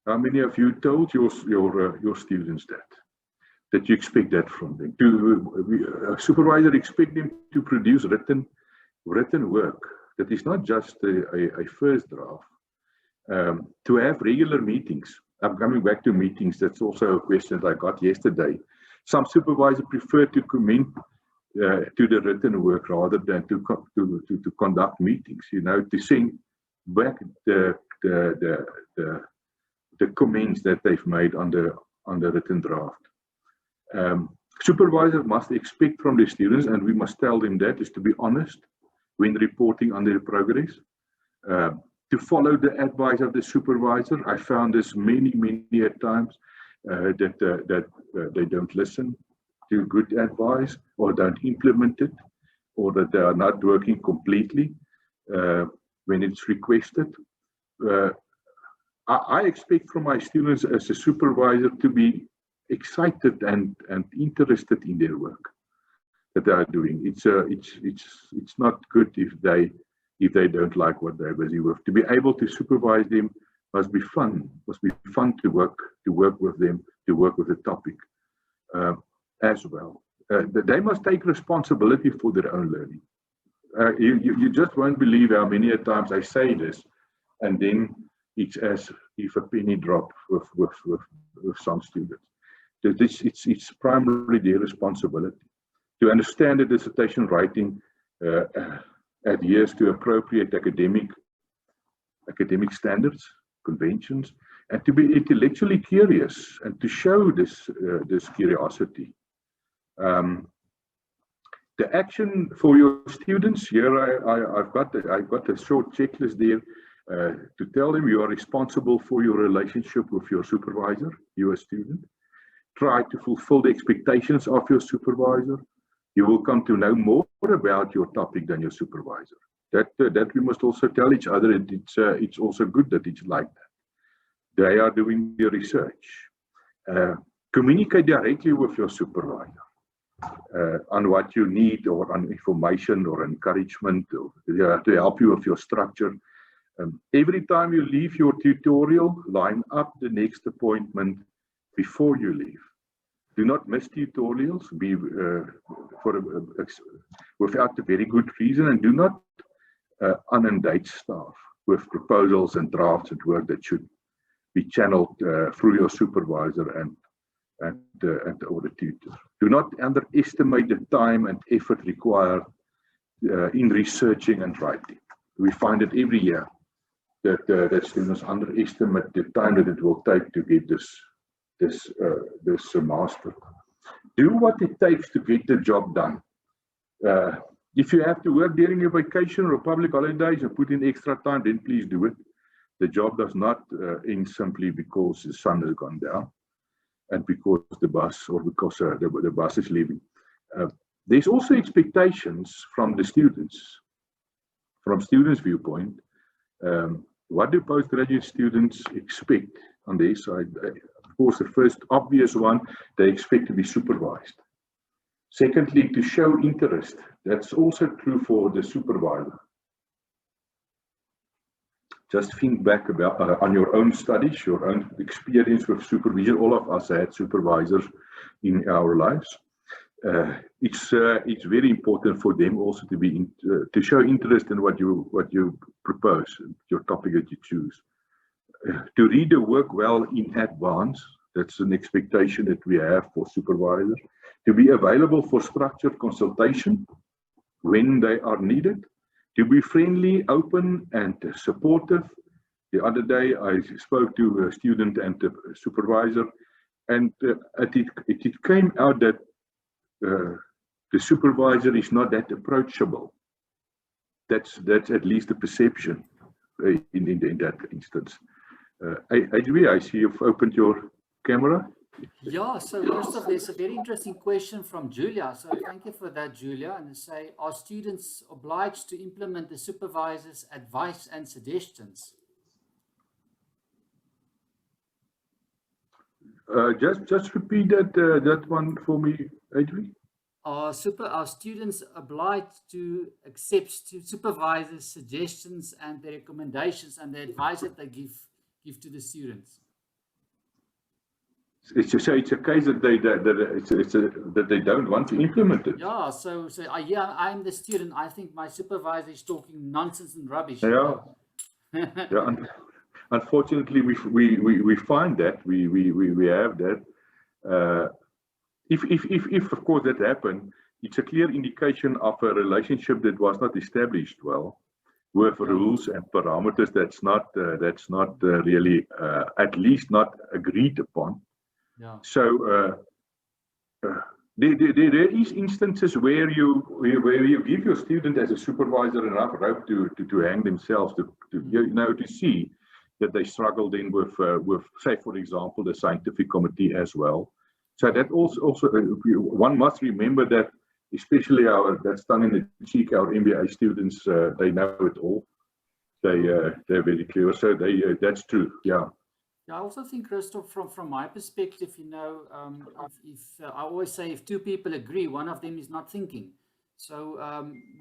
how many of you told your students that you expect that from them. A supervisor expect them to produce written work. That is not just a first draft. To have regular meetings. I'm coming back to meetings. That's also a question that I got yesterday. Some supervisors prefer to come in to the written work rather than to conduct meetings. You know, to send back the comments that they've made on the written draft. Supervisors must expect from the students, and we must tell them that, is to be honest when reporting on their progress, to follow the advice of the supervisor. I found this many times that they don't listen to good advice, or don't implement it, or that they are not working completely when it's requested. I expect from my students as a supervisor to be excited and interested in their work that they are doing. It's not good if they don't like what they're busy with. To be able to supervise them must be fun. Must be fun to work with them, to work with the topic as well. They must take responsibility for their own learning. You just won't believe how many times I say this, and then it's as if a penny dropped with some students. It's primarily their responsibility to understand that dissertation writing adheres to appropriate academic standards, conventions, and to be intellectually curious and to show this curiosity. The action for your students here, I've got a short checklist there to tell them you are responsible for your relationship with your supervisor, you a student. Try to fulfill the expectations of your supervisor. You will come to know more about your topic than your supervisor. That we must also tell each other. It's also good that it's like that. They are doing the research. Communicate directly with your supervisor on what you need, or on information or encouragement, or to help you with your structure. Every time you leave your tutorial, line up the next appointment before you leave. Do not miss tutorials without a very good reason, and do not inundate staff with proposals and drafts and work that should be channeled through your supervisor and or the tutor. Do not underestimate the time and effort required in researching and writing. We find it every year that students underestimate the time that it will take to get this master. Do what it takes to get the job done. If you have to work during your vacation or public holidays and put in extra time, then please do it. The job does not end simply because the sun has gone down and because the bus is leaving. There's also expectations from the students, from students' viewpoint. What do postgraduate students expect on their side? Of course, the first obvious one, they expect to be supervised. Secondly, to show interest. That's also true for the supervisor. Just think back about on your own studies, your own experience with supervision. All of us had supervisors in our lives. It's very important for them also to be to show interest in what you propose, your topic that you choose. To read the work well in advance. That's an expectation that we have for supervisors. To be available for structured consultation when they are needed. To be friendly, open, and supportive. The other day, I spoke to a student and a supervisor, and it came out that the supervisor is not that approachable. That's at least the perception in that instance. HB, I see you've opened your camera. Yeah, so Christoff, there's a very interesting question from Julia. So thank you for that, Julia. And they say, are students obliged to implement the supervisor's advice and suggestions? Just repeat that one for me, HB. Are students obliged to accept supervisors' suggestions and the recommendations and the advice that they give to the students? It's a case that they don't want to implement it. Yeah, so yeah, I'm the student. I think my supervisor is talking nonsense and rubbish. Yeah, yeah. Unfortunately, we find that we have that. If of course that happens, it's a clear indication of a relationship that was not established well, with rules and parameters that's not really at least not agreed upon. Yeah. So there is instances where you give your student as a supervisor enough rope to hang themselves to see that they struggle then with say for example the scientific committee as well. So that also one must remember that, especially that's tongue in the cheek, our MBA students, they know it all. They're very clear. So that's true. Yeah. Yeah, I also think, Christoff, from my perspective, you know, if I always say if two people agree, one of them is not thinking. So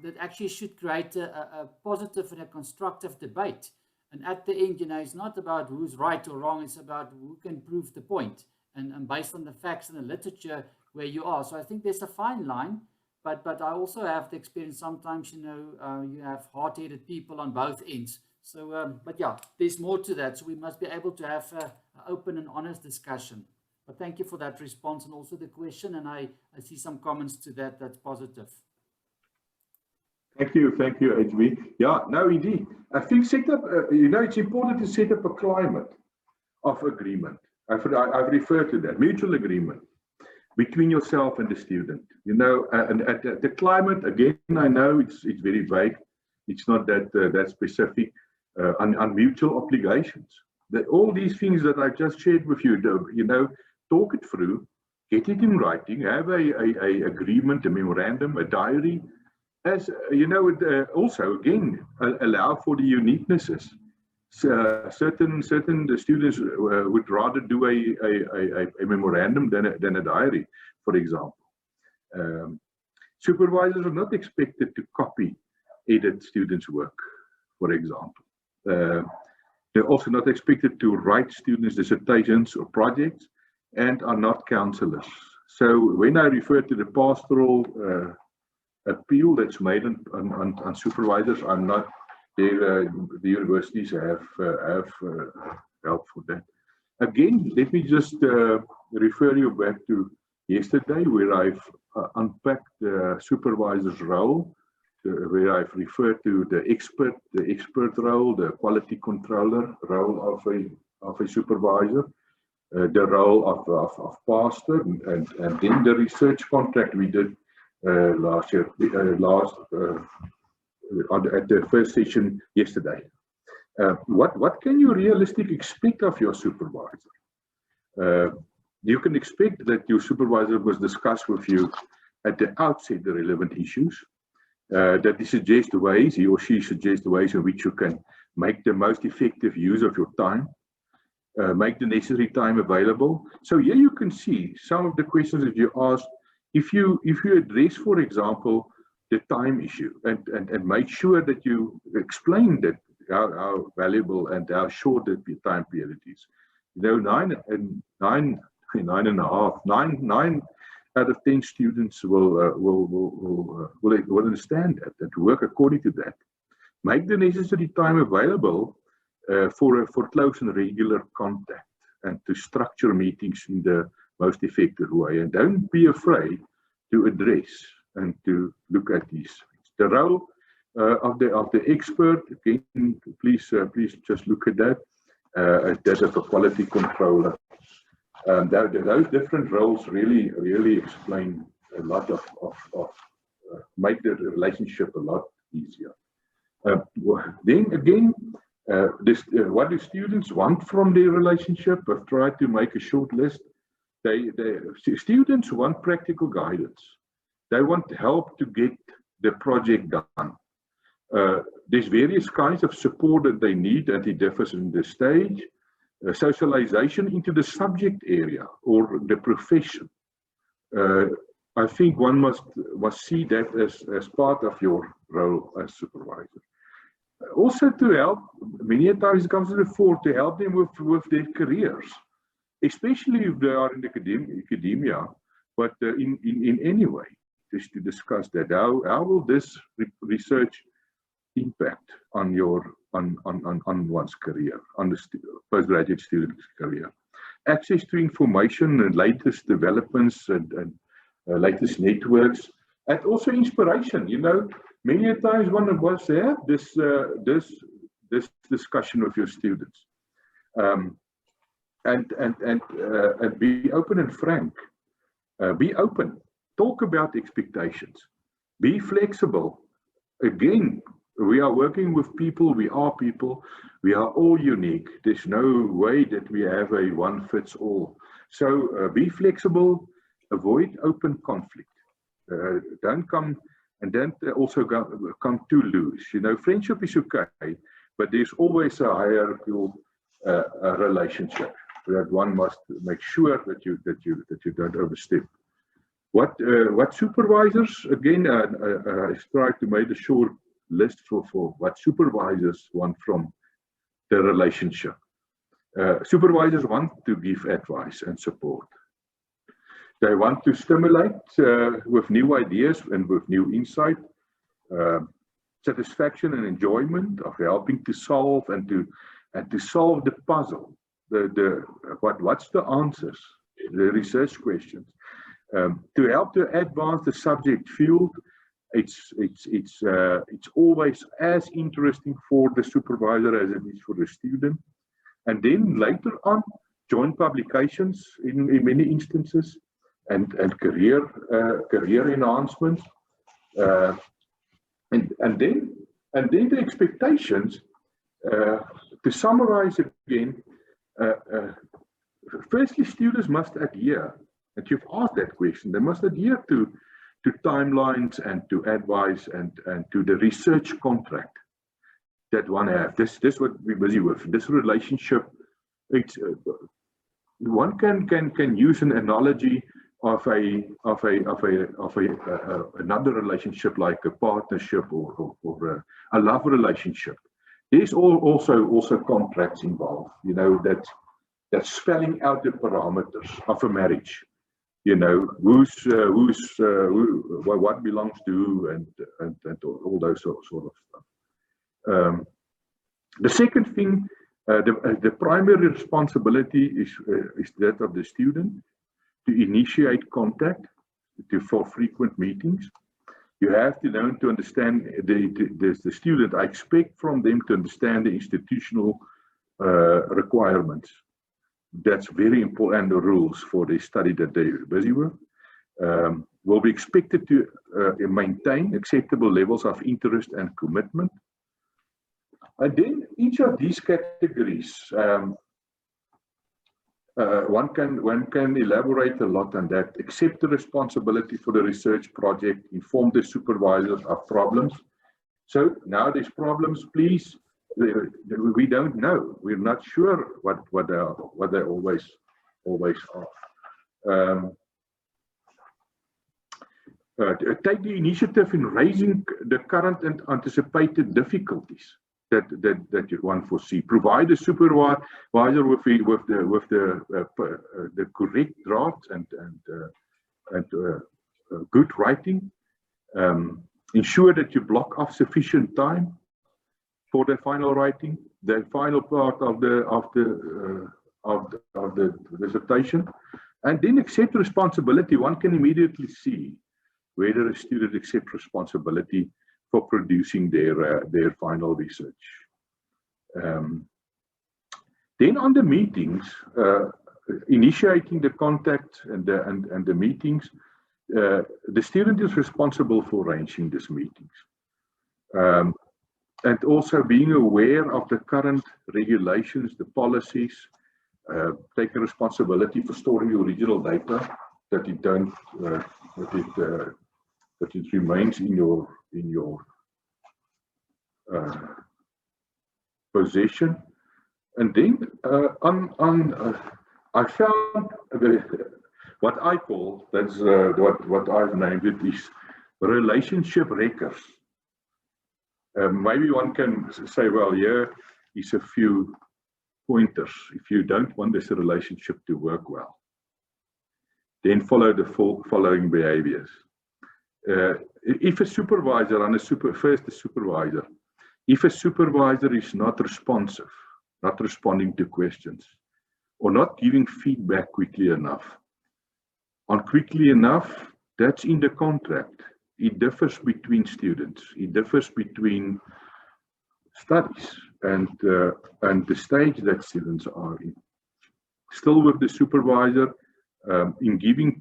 that actually should create a positive and a constructive debate. And at the end, you know, it's not about who's right or wrong. It's about who can prove the point and based on the facts and the literature where you are. So I think there's a fine line. But I also have the experience sometimes, you know, you have hard-headed people on both ends. So, but yeah, there's more to that. So we must be able to have an open and honest discussion. But thank you for that response and also the question. And I see some comments to that. That's positive. Thank you, HB. Yeah, no, indeed. I think set up, you know, it's important to set up a climate of agreement. I've referred to that, mutual agreement between yourself and the student. You know, and at the climate, again, I know it's very vague. It's not that specific. On mutual obligations. That all these things that I've just shared with you, you know, talk it through, get it in writing, have a agreement, a memorandum, a diary. As you know, also again allow for the uniquenesses. Certain students would rather do a memorandum than a diary, for example. Supervisors are not expected to copy, edit students' work, for example. They're also not expected to write students' dissertations or projects and are not counselors. So when I refer to the pastoral appeal that's made on supervisors, I'm not there. The universities have helped for that. Again, let me just refer you back to yesterday where I've unpacked the supervisor's role, where I've referred to the expert role, the quality controller role of a supervisor, the role of pastor, and then the research contract we did last year, at the first session yesterday. What can you realistically expect of your supervisor? You can expect that your supervisor must discuss with you at the outset the relevant issues. That he or she suggests ways in which you can make the most effective use of your time, make the necessary time available. So here you can see some of the questions that you asked. If you address, for example, the time issue and make sure that you explain that how valuable and how short the time period is. You know, 9 out of 10 students will understand that and work according to that. Make the necessary time available for close and regular contact and to structure meetings in the most effective way. And don't be afraid to address and to look at these things. The role of the expert, again, please just look at that. That of a quality controller. Those different roles really explain a lot of make the relationship a lot easier. Then again, what do students want from their relationship? I've tried to make a short list. Students want practical guidance. They want help to get the project done. There's various kinds of support that they need, and it differs in the stage. Socialization into the subject area or the profession. I think one must see that as part of your role as supervisor. Also to help, many times it comes to the fore, to help them with their careers, especially if they are in academia, but in any way, just to discuss that. How will this research impact on one's career, on the postgraduate student's career? Access to information and latest developments and latest networks. And also inspiration, you know, many a times one was there, this discussion with your students. And be open and frank. Be open. Talk about expectations. Be flexible. Again, we are working with people. We are people. We are all unique. There's no way that we have a one fits all. So be flexible. Avoid open conflict. Don't come and don't also come too loose. You know, friendship is okay, but there's always a hierarchical relationship that one must make sure that you don't overstep. What supervisors, again, I tried to make a short list for what supervisors want from the relationship. Supervisors want to give advice and support. They want to stimulate with new ideas and with new insight, satisfaction and enjoyment of helping to solve and to solve the puzzle. What's the answers? The research questions. To help to advance the subject field, it's always as interesting for the supervisor as it is for the student. And then later on, joint publications in many instances, and career enhancements, and then the expectations. To summarize again, firstly, students must adhere. And you've asked that question. They must adhere to timelines and to advice and to the research contract that one has. This is what we're busy with. This relationship, it's one can use an analogy of another relationship, like a partnership or a love relationship. There's also contracts involved. You know, that's spelling out the parameters of a marriage. You know, what belongs to who, and all those sort of stuff. The second thing, the primary responsibility is that of the student to initiate contact, for frequent meetings. You have to learn to understand the student. I expect from them to understand the institutional requirements. That's very important, the rules for the study that they're busy with. Will be expected to maintain acceptable levels of interest and commitment. And then each of these categories, one can elaborate a lot on that. Accept the responsibility for the research project, inform the supervisors of problems. So now there's problems, please. We don't know. We're not sure what they always are. Take the initiative in raising the current and anticipated difficulties that you want to foresee. Provide the supervisor with the correct drafts and good writing. Ensure that you block off sufficient time for the final writing, the final part of the dissertation, and then accept responsibility. One can immediately see whether a student accepts responsibility for producing their final research. Then on the meetings, initiating the contact and the meetings, the student is responsible for arranging these meetings. And also being aware of the current regulations, the policies, taking responsibility for storing the original data, that it don't, that it remains in your possession. And then I found what I call, that's what I've named it, is relationship wreckers. Maybe one can say, well, here is a few pointers. If you don't want this relationship to work well, then follow the following behaviors. If a supervisor, first the supervisor, if a supervisor is not responsive, not responding to questions, or not giving feedback quickly enough, that's in the contract. It differs between students. It differs between studies and the stage that students are in. Still with the supervisor, in giving,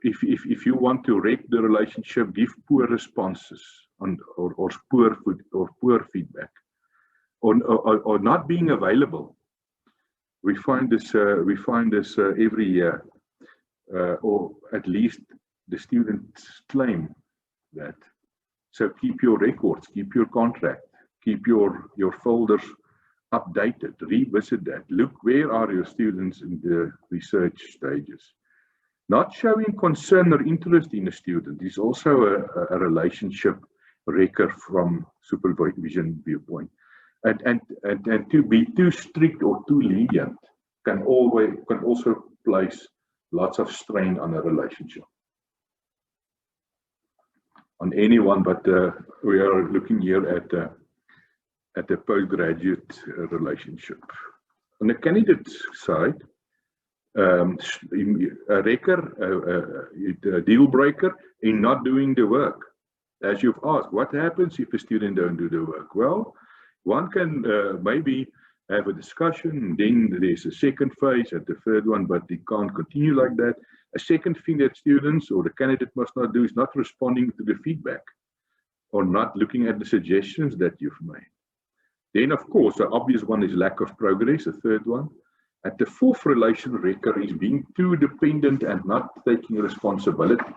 if you want to wreck the relationship, give poor responses or poor feedback, or not being available. We find this every year, or at least the students claim that. So keep your records, keep your contract, keep your folders updated, revisit that. Look, where are your students in the research stages? Not showing concern or interest in a student is also a relationship wrecker from supervision viewpoint. And to be too strict or too lenient can also place lots of strain on a relationship. On anyone, but we are looking here at the postgraduate relationship. On the candidate side, a wrecker, a deal breaker in not doing the work. As you've asked, what happens if a student don't do the work? Well, one can maybe have a discussion, then there's a second phase at the third one, but it can't continue like that. A second thing that students or the candidate must not do is not responding to the feedback or not looking at the suggestions that you've made. Then, of course, the obvious one is lack of progress, the third one. And the fourth relation wrecker is being too dependent and not taking responsibility.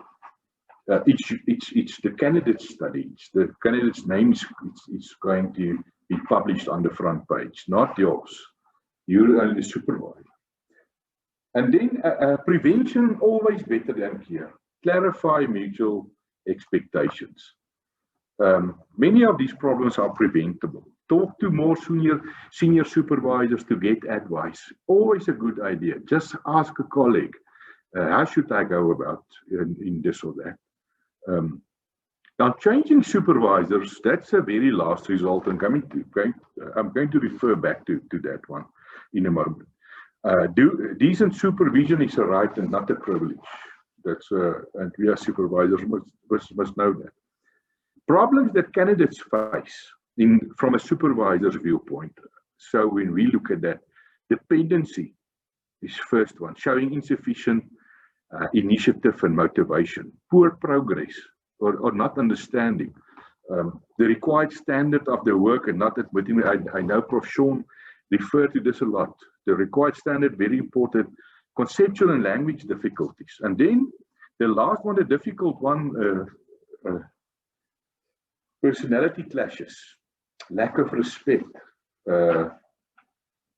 It's the candidate's study. It's the candidate's name is going to be published on the front page, not yours. You're only the supervisor. And then prevention, always better than cure. Clarify mutual expectations. Many of these problems are preventable. Talk to more senior supervisors to get advice. Always a good idea. Just ask a colleague, how should I go about in this or that? Now, changing supervisors, that's a very last result. And I'm going to refer back to that one in a moment. Decent supervision is a right and not a privilege. That's and we as supervisors must know that. Problems that candidates face from a supervisor's viewpoint. So when we look at that, dependency is first one, showing insufficient initiative and motivation, poor progress or not understanding the required standard of the work and not admitting. I know Prof Sean referred to this a lot. The required standard, very important, conceptual and language difficulties. And then the last one, the difficult one, personality clashes, lack of respect,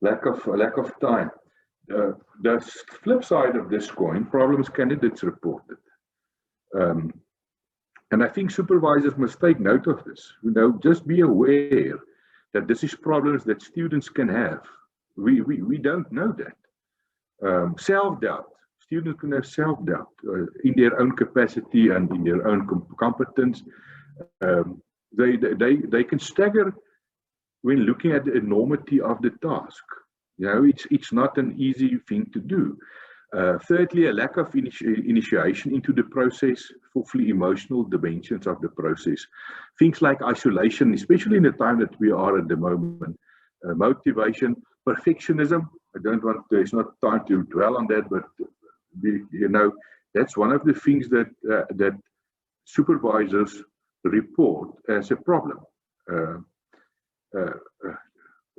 lack of time. The flip side of this coin, problems candidates reported. And I think supervisors must take note of this. Just be aware that this is problems that students can have. We don't know that. Self-doubt. Students can have self-doubt in their own capacity and in their own competence. They can stagger when looking at the enormity of the task. It's not an easy thing to do. Thirdly, a lack of initiation into the process, fourthly, emotional dimensions of the process. Things like isolation, especially in the time that we are at the moment. Motivation, perfectionism. There's not time to dwell on that, but that's one of the things that supervisors report as a problem.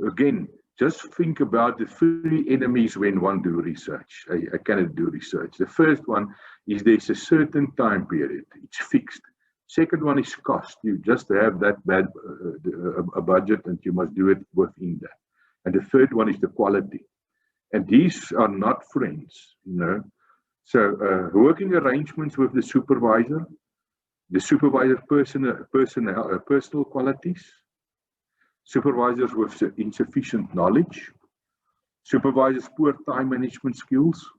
Again, just think about the three enemies when one do research. I cannot do research. The first one is there's a certain time period. It's fixed. Second one is cost. You just have that bad a budget and you must do it within that. And the third one is the quality. And these are not friends, So working arrangements with the supervisor personal qualities, supervisors with insufficient knowledge, supervisors poor time management skills.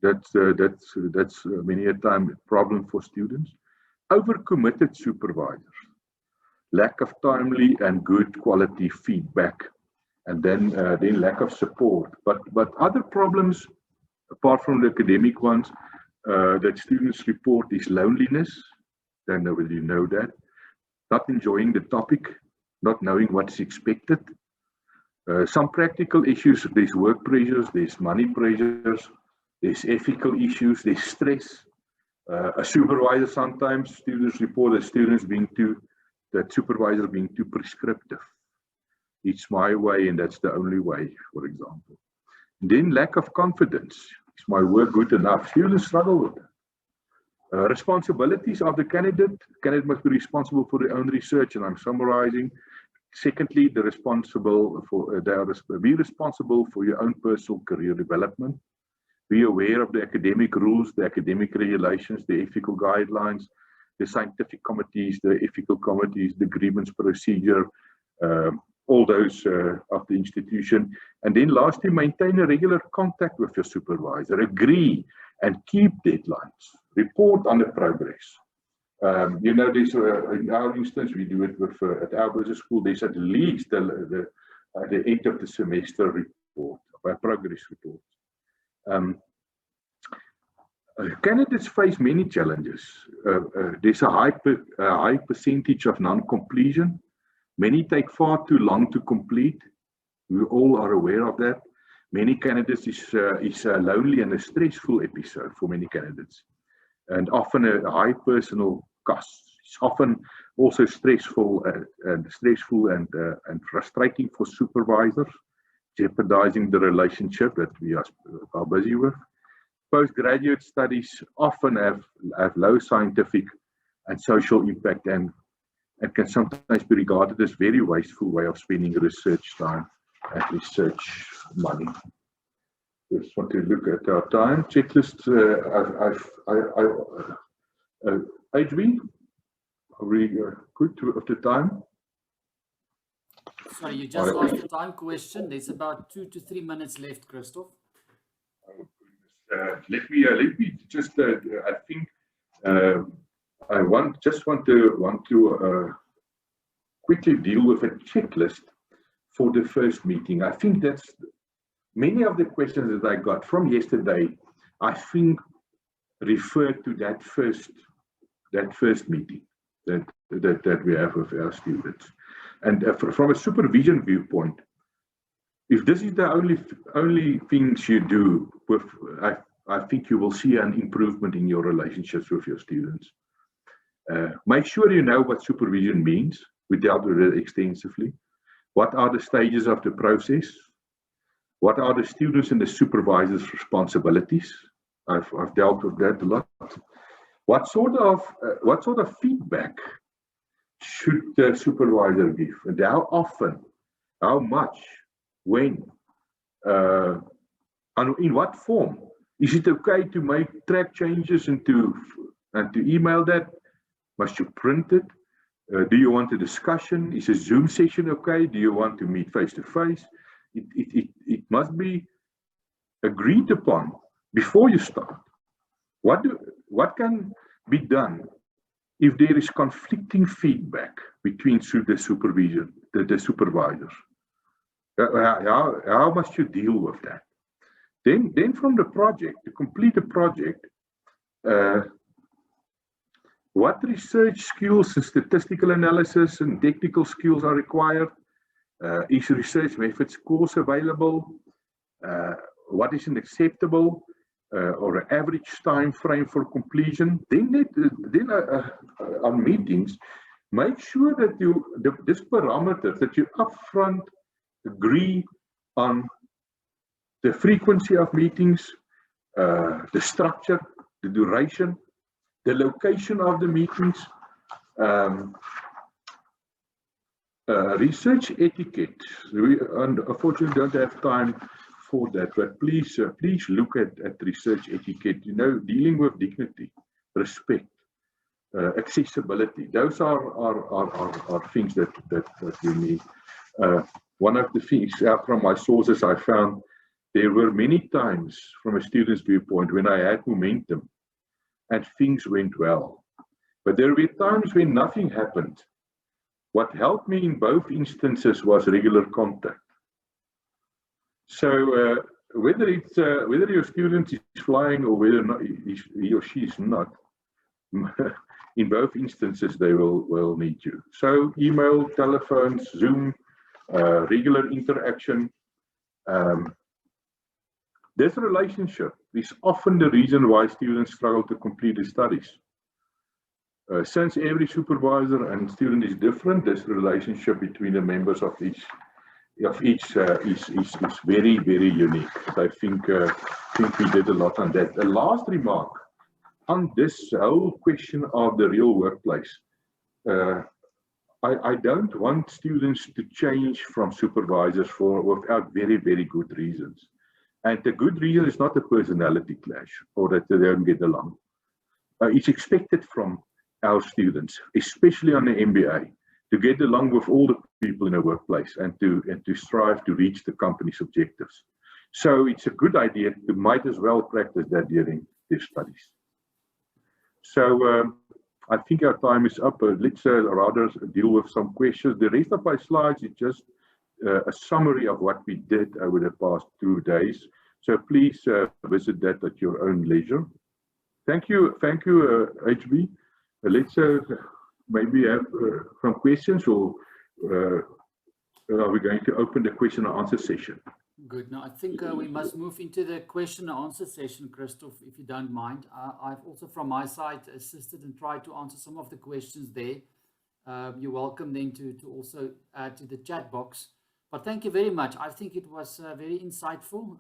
That's many a time a problem for students. Overcommitted supervisors, lack of timely and good quality feedback, and then lack of support. But other problems, apart from the academic ones, that students report is loneliness, Don't know whether you know that. Not enjoying the topic, not knowing what's expected. Some practical issues, there's work pressures, there's money pressures, there's ethical issues, there's stress. A supervisor sometimes, students report that supervisor being too prescriptive. It's my way and that's the only way, for example. And then lack of confidence. Is my work good enough? Students struggle with that. Responsibilities of the candidate. Candidate must be responsible for their own research, and I'm summarizing. Secondly, be responsible for your own personal career development. Be aware of the academic rules, the academic regulations, the ethical guidelines, the scientific committees, the ethical committees, the grievance procedure, all those of the institution. And then lastly, maintain a regular contact with your supervisor. Agree and keep deadlines. Report on the progress. You know, there's in our instance, we do it with at our business school. There's at least the end of the semester report, a progress report. Candidates face many challenges. There's a high percentage of non-completion. Many take far too long to complete. We all are aware of that. Many candidates is a lonely and a stressful episode for many candidates, and often a high personal cost. It's often also stressful and frustrating for supervisors, jeopardizing the relationship that we are busy with. Postgraduate studies often have low scientific and social impact and can sometimes be regarded as very wasteful way of spending research time and research money. Just want to look at our time checklist. HB, are we good of the time? Sorry, you just asked the time question. There's about 2 to 3 minutes left, Christoff. Let me just. I think I want to quickly deal with a checklist for the first meeting. I think that's many of the questions that I got from yesterday. I think refer to that first meeting that we have with our students. And from a supervision viewpoint, if this is the only things you do with, I think you will see an improvement in your relationships with your students. Make sure you know what supervision means. We dealt with it extensively. What are the stages of the process? What are the students and the supervisor's responsibilities? I've dealt with that a lot. What sort of feedback should the supervisor give? And how often? How much? When? And in what form? Is it okay to make track changes and to email that? Must you print it? Do you want a discussion? Is a Zoom session okay? Do you want to meet face to face? It must be agreed upon before you start. What can be done if there is conflicting feedback between the supervisors? How must you deal with that? Then from the project, to complete the project, what research skills and statistical analysis and technical skills are required? Is research methods course available? What is an acceptable or an average time frame for completion? Then on meetings, make sure that this parameters that you upfront agree on the frequency of meetings, the structure, the duration, the location of the meetings, research etiquette. We unfortunately don't have time for that, but please look at research etiquette. You know, dealing with dignity, respect, accessibility. Those are things that we need. One of the things from my sources I found, there were many times from a student's viewpoint when I had momentum and things went well, but there were times when nothing happened. What helped me in both instances was regular contact. So whether your student is flying or whether or not he or she is not, in both instances, they will need you. So email, telephones, Zoom, regular interaction. This relationship is often the reason why students struggle to complete their studies. Since every supervisor and student is different, this relationship between the members of each is very, very unique. So I think we did a lot on that. The last remark on this whole question of the real workplace. I don't want students to change from supervisors without very, very good reasons. And the good reason is not a personality clash or that they don't get along. It's expected from our students, especially on the MBA, to get along with all the people in a workplace and to strive to reach the company's objectives. So it's a good idea to might as well practice that during their studies. So I think our time is up. Let's rather deal with some questions. The rest of my slides is just a summary of what we did over the past 2 days. So please visit that at your own leisure. Thank you, HB. Let's maybe have some questions, or are we going to open the question and answer session? Good. Now, I think we must move into the question and answer session, Christoff, if you don't mind. I've also, from my side, assisted and tried to answer some of the questions there. You're welcome then to also add to the chat box. But thank you very much. I think it was very insightful.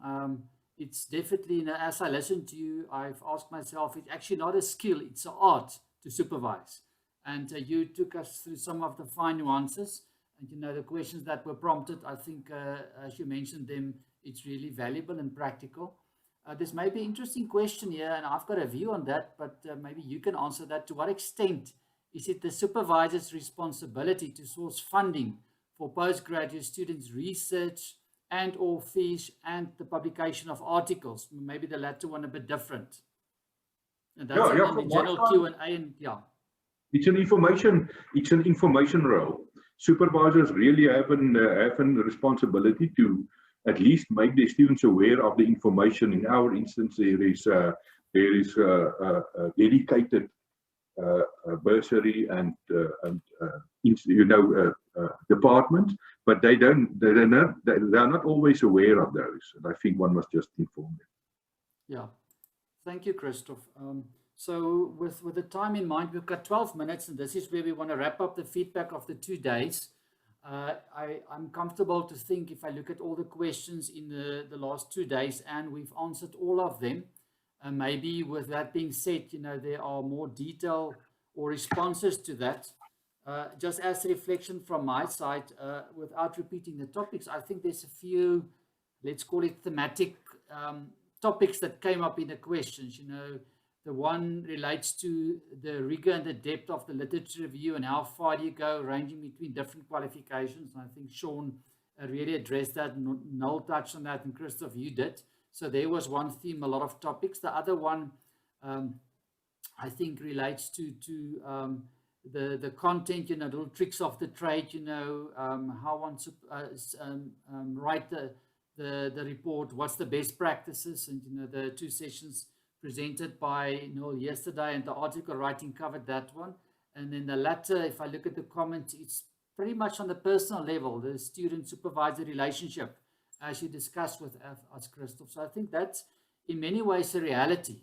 It's definitely, as I listened to you, I've asked myself, it's actually not a skill, it's an art to supervise. And you took us through some of the fine nuances. And, the questions that were prompted, I think, as you mentioned them, it's really valuable and practical. There's maybe an interesting question here, and I've got a view on that, but maybe you can answer that. To what extent is it the supervisor's responsibility to source funding for postgraduate students' research and or fees and the publication of articles? Maybe the latter one a bit different. And that's in the general Q&A, and yeah. It's an information role. Supervisors really have a responsibility to at least make their students aware of the information. In our instance, there is a dedicated bursary and department, but they're not always aware of those. And I think one must just inform them. Yeah, thank you, Christoff. So with the time in mind, we've got 12 minutes, and this is where we want to wrap up the feedback of the 2 days. I'm comfortable to think, if I look at all the questions in the last 2 days, and we've answered all of them, maybe with that being said, there are more detail or responses to that. Just as a reflection from my side, without repeating the topics, I think there's a few, let's call it thematic topics that came up in the questions. The one relates to the rigor and the depth of the literature review and how far do you go, ranging between different qualifications. And I think Sean really addressed that. Noel touched on that, and Christoff, you did. So there was one theme, a lot of topics. The other one, I think, relates to the content, little tricks of the trade, how one write the report, what's the best practices, and the 2 sessions presented by Noel yesterday, and the article writing covered that one. And then the latter, if I look at the comments, it's pretty much on the personal level, the student-supervisor relationship, as you discussed with us, Christoff. So I think that's in many ways a reality.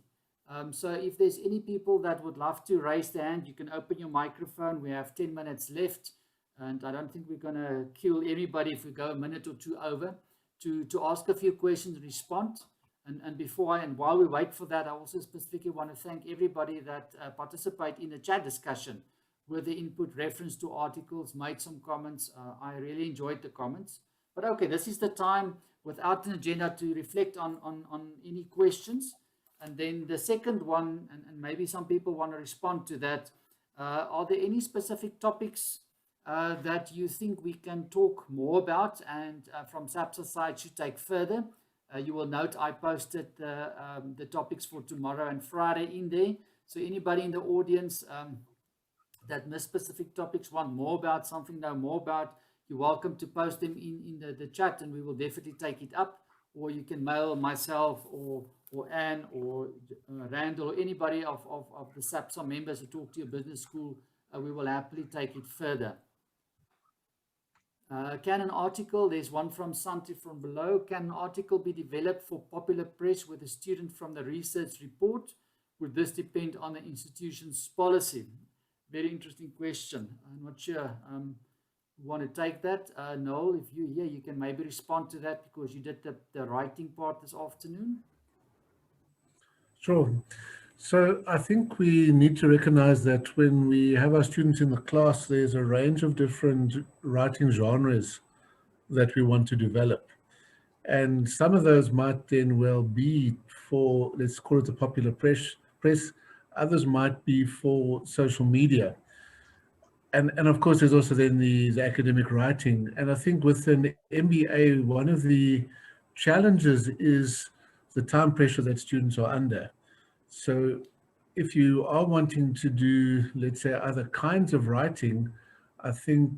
So if there's any people that would love to raise their hand, you can open your microphone. We have 10 minutes left, and I don't think we're going to kill everybody if we go a minute or 2 over to ask a few questions, respond. And while we wait for that, I also specifically want to thank everybody that participate in the chat discussion with the input reference to articles, made some comments. I really enjoyed the comments. But okay, this is the time without an agenda to reflect on any questions. And then the second one, and maybe some people want to respond to that, are there any specific topics that you think we can talk more about and from SABSA side should take further? You will note I posted the topics for tomorrow and Friday in there. So anybody in the audience that missed specific topics, want more about something, know more about, you're welcome to post them in the chat, and we will definitely take it up. Or you can mail myself or or Anne or Randall or anybody of the SABSA members who talk to your business school, we will happily take it further. Can an article, there's one from Santi from below, can an article be developed for popular press with a student from the research report? Would this depend on the institution's policy? Very interesting question. I'm not sure. Want to take that? Noel, if you're here, you can maybe respond to that because you did the writing part this afternoon. Sure. So I think we need to recognize that when we have our students in the class, there's a range of different writing genres that we want to develop. And some of those might then well be for, let's call it the popular press. Others might be for social media. And of course, there's also then the academic writing. And I think with an MBA, one of the challenges is the time pressure that students are under. So if you are wanting to do, let's say, other kinds of writing, I think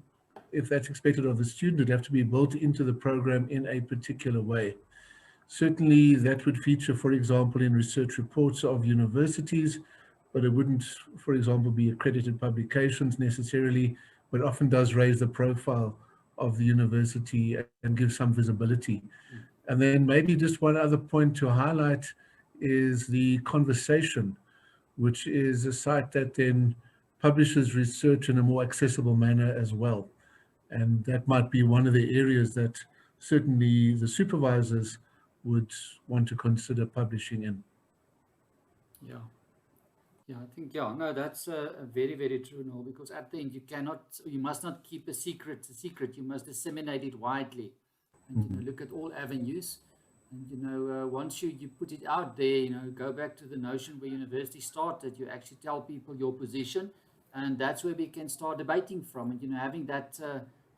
if that's expected of the student, it'd have to be built into the program in a particular way. Certainly that would feature, for example, in research reports of universities, but it wouldn't, for example, be accredited publications necessarily, but often does raise the profile of the university and give some visibility. And then maybe just one other point to highlight is the Conversation, which is a site that then publishes research in a more accessible manner as well. And that might be one of the areas that certainly the supervisors would want to consider publishing in. Yeah. Yeah, I think, yeah, no, that's very, very true, Noel, because at the end you must not keep a secret, you must disseminate it widely and, you know, look at all avenues. And, you know, once you put it out there, you know, go back to the notion where university started, you actually tell people your position, and that's where we can start debating from. And, you know, having that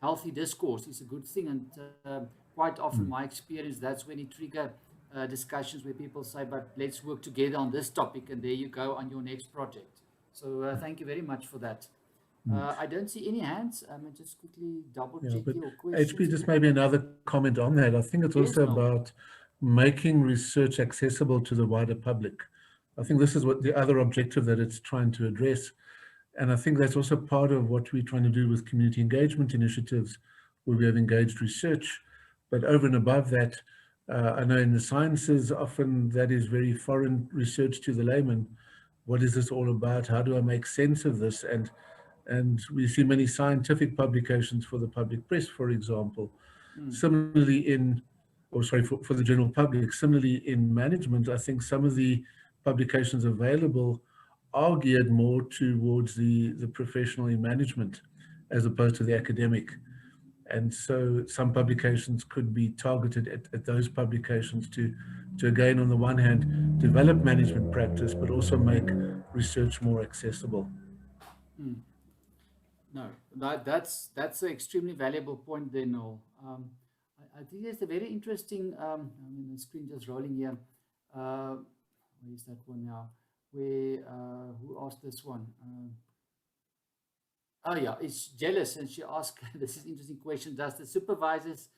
healthy discourse is a good thing. And quite often my experience, that's when it triggers discussions where people say, but let's work together on this topic, and there you go on your next project. So thank you very much for that. I don't see any hands. Just quickly double check your questions. HP, just maybe another comment on that. I think it's also about making research accessible to the wider public. I think this is what the other objective that it's trying to address. And I think that's also part of what we're trying to do with community engagement initiatives, where we have engaged research. But over and above that, I know in the sciences, often that is very foreign research to the layman. What is this all about? How do I make sense of this? And we see many scientific publications for the public press, for example. Similarly for the general public, similarly in management, I think some of the publications available are geared more towards the professional in management as opposed to the academic. And so some publications could be targeted at those publications to again, on the one hand, develop management practice, but also make research more accessible. No, that's an extremely valuable point there, Noel. I think there's a very interesting, I mean, the screen just rolling here. Where is that one now? Who asked this one? Oh yeah, it's Jealous, and she asked, this is an interesting question, does the supervisors,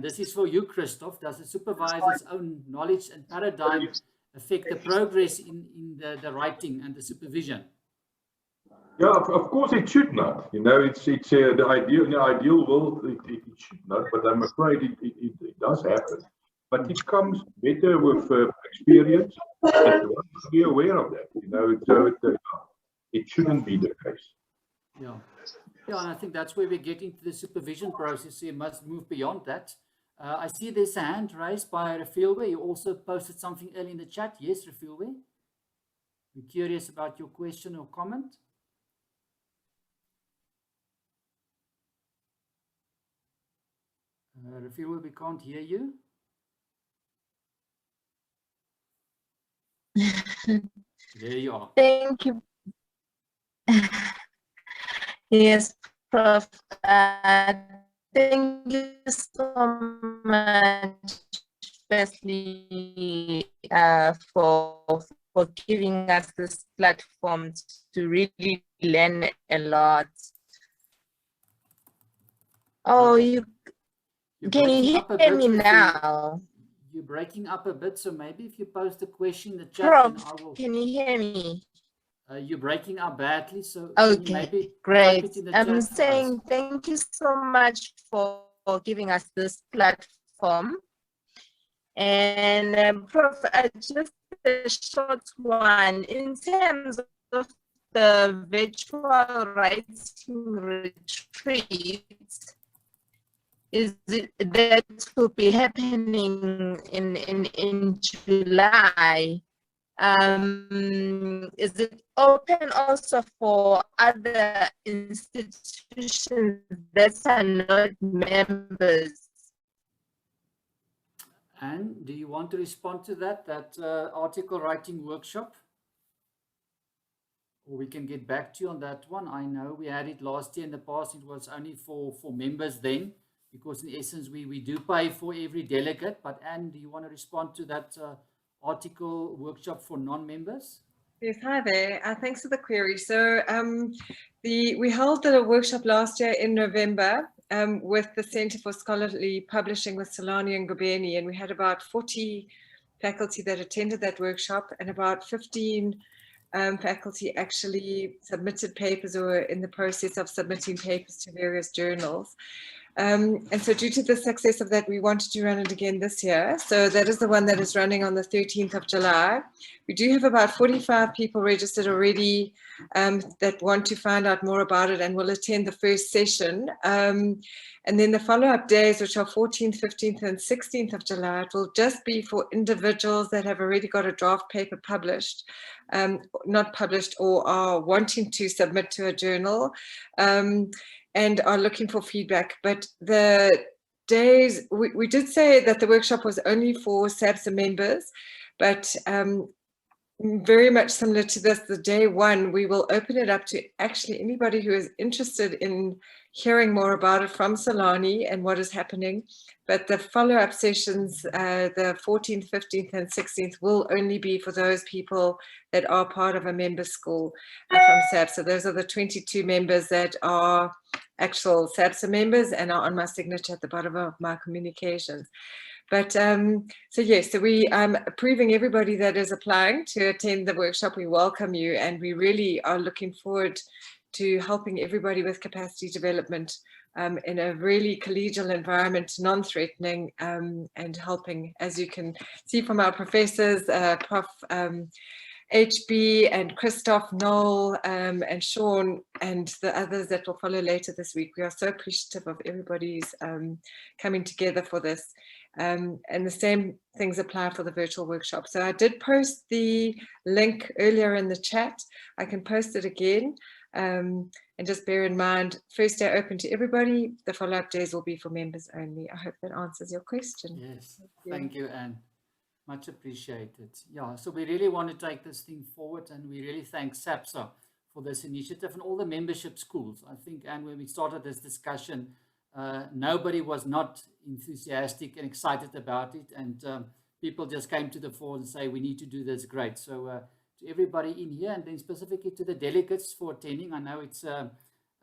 this is for you, Christoff, does the supervisor's own knowledge and paradigm affect the progress in the writing and the supervision? Yeah, of course it should not. You know, it's the ideal world it should not, but I'm afraid it does happen. But it comes better with experience, and you want to be aware of that. You know, so it shouldn't be the case. Yeah, and I think that's where we get into the supervision process. So you must move beyond that. I see there's a hand raised by Refilwe. You also posted something early in the chat. Yes, Refilwe. We're curious about your question or comment. Refilwe, we can't hear you. There you are. Thank you. Yes, Prof. Thank you so much, firstly, for giving us this platform to really learn a lot. Oh, can you hear me now? you're breaking up a bit, so maybe if you post a question in the chat, Prof, then I will. can you hear me? You're breaking up badly, so Okay, can you maybe great. type it in the I'm chat for us? saying thank you so much for giving us this platform. And Prof, just a short one. In terms of the virtual writing retreats, is it that will be happening in July? Is it open also for other institutions that are not members? And do you want to respond to that article writing workshop? Or we can get back to you on that one. I know we had it last year. In the past, it was only for members then, because in essence, we do pay for every delegate. But Anne, do you want to respond to that article workshop for non-members? Yes, hi there. Thanks for the query. So we held the workshop last year in November with the Centre for Scholarly Publishing with Solani and Gobeni, and we had about 40 faculty that attended that workshop, and about 15 faculty actually submitted papers or were in the process of submitting papers to various journals. And so due to the success of that, we wanted to run it again this year. So that is the one that is running on the 13th of July. We do have about 45 people registered already that want to find out more about it and will attend the first session. And then the follow-up days, which are 14th, 15th, and 16th of July, it will just be for individuals that have already got a draft paper published, not published, or are wanting to submit to a journal. And are looking for feedback. But the days, we did say that the workshop was only for SABSA members, but very much similar to this, the day one, we will open it up to actually anybody who is interested in hearing more about it from Solani and what is happening. But the follow-up sessions, the 14th, 15th, and 16th will only be for those people that are part of a member school from SABSA. Those are the 22 members that are actual SABSA members and are on my signature at the bottom of my communications. But so yes, so we approving everybody that is applying to attend the workshop. We welcome you, and we really are looking forward to helping everybody with capacity development in a really collegial environment, non-threatening, and helping, as you can see from our professors, Prof HB and Christoff, Noel, and Sean, and the others that will follow later this week. We are so appreciative of everybody's coming together for this. And the same things apply for the virtual workshop. So I did post the link earlier in the chat. I can post it again. And just bear in mind, first day open to everybody. The follow-up days will be for members only. I hope that answers your question. Yes, thank you, Anne. Much appreciated. Yeah, so we really want to take this thing forward, and we really thank SABSA for this initiative and all the membership schools. I think, and when we started this discussion, nobody was not enthusiastic and excited about it, and people just came to the fore and say, we need to do this. Great. So to everybody in here, and then specifically to the delegates for attending. I know it's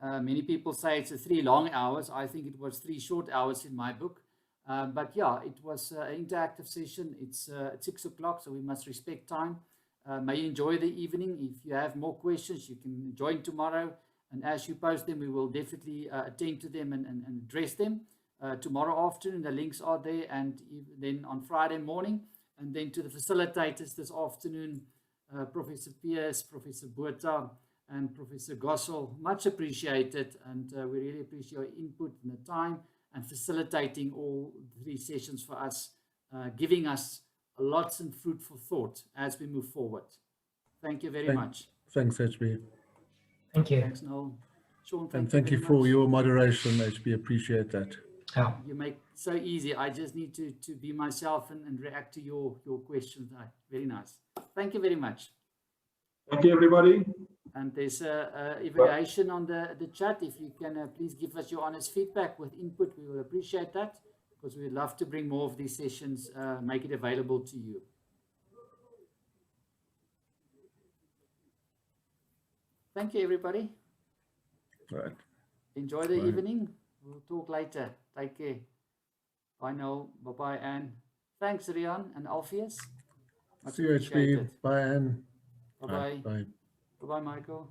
many people say it's 3 long hours. I think it was 3 short hours in my book. But yeah, it was an interactive session. It's at 6 o'clock, so we must respect time. May you enjoy the evening. If you have more questions, you can join tomorrow. And as you post them, we will definitely attend to them and address them. Tomorrow afternoon, the links are there, and then on Friday morning. And then to the facilitators this afternoon, Professor Pearse, Professor Botha, and Professor Gossel, much appreciated. And we really appreciate your input and the time, and facilitating all 3 sessions for us, giving us lots and fruitful thought as we move forward. Thank you very much. Thanks, HB. Thank you. Thanks, Noel. Sean, And thank you for your moderation, HB. Appreciate that. Yeah. You make it so easy. I just need to be myself and react to your questions. Very nice. Thank you very much. Thank you, everybody. And there's a evaluation on the chat. If you can please give us your honest feedback with input, we will appreciate that, because we'd love to bring more of these sessions, make it available to you. Thank you, everybody. All right. Enjoy the evening. We'll talk later. Take care. Bye, Noel. Bye-bye, Anne. Thanks, Rian and Alpheus. Much See you, appreciated. HP. Bye, Anne. Bye-bye. Bye. Bye-bye, Michael.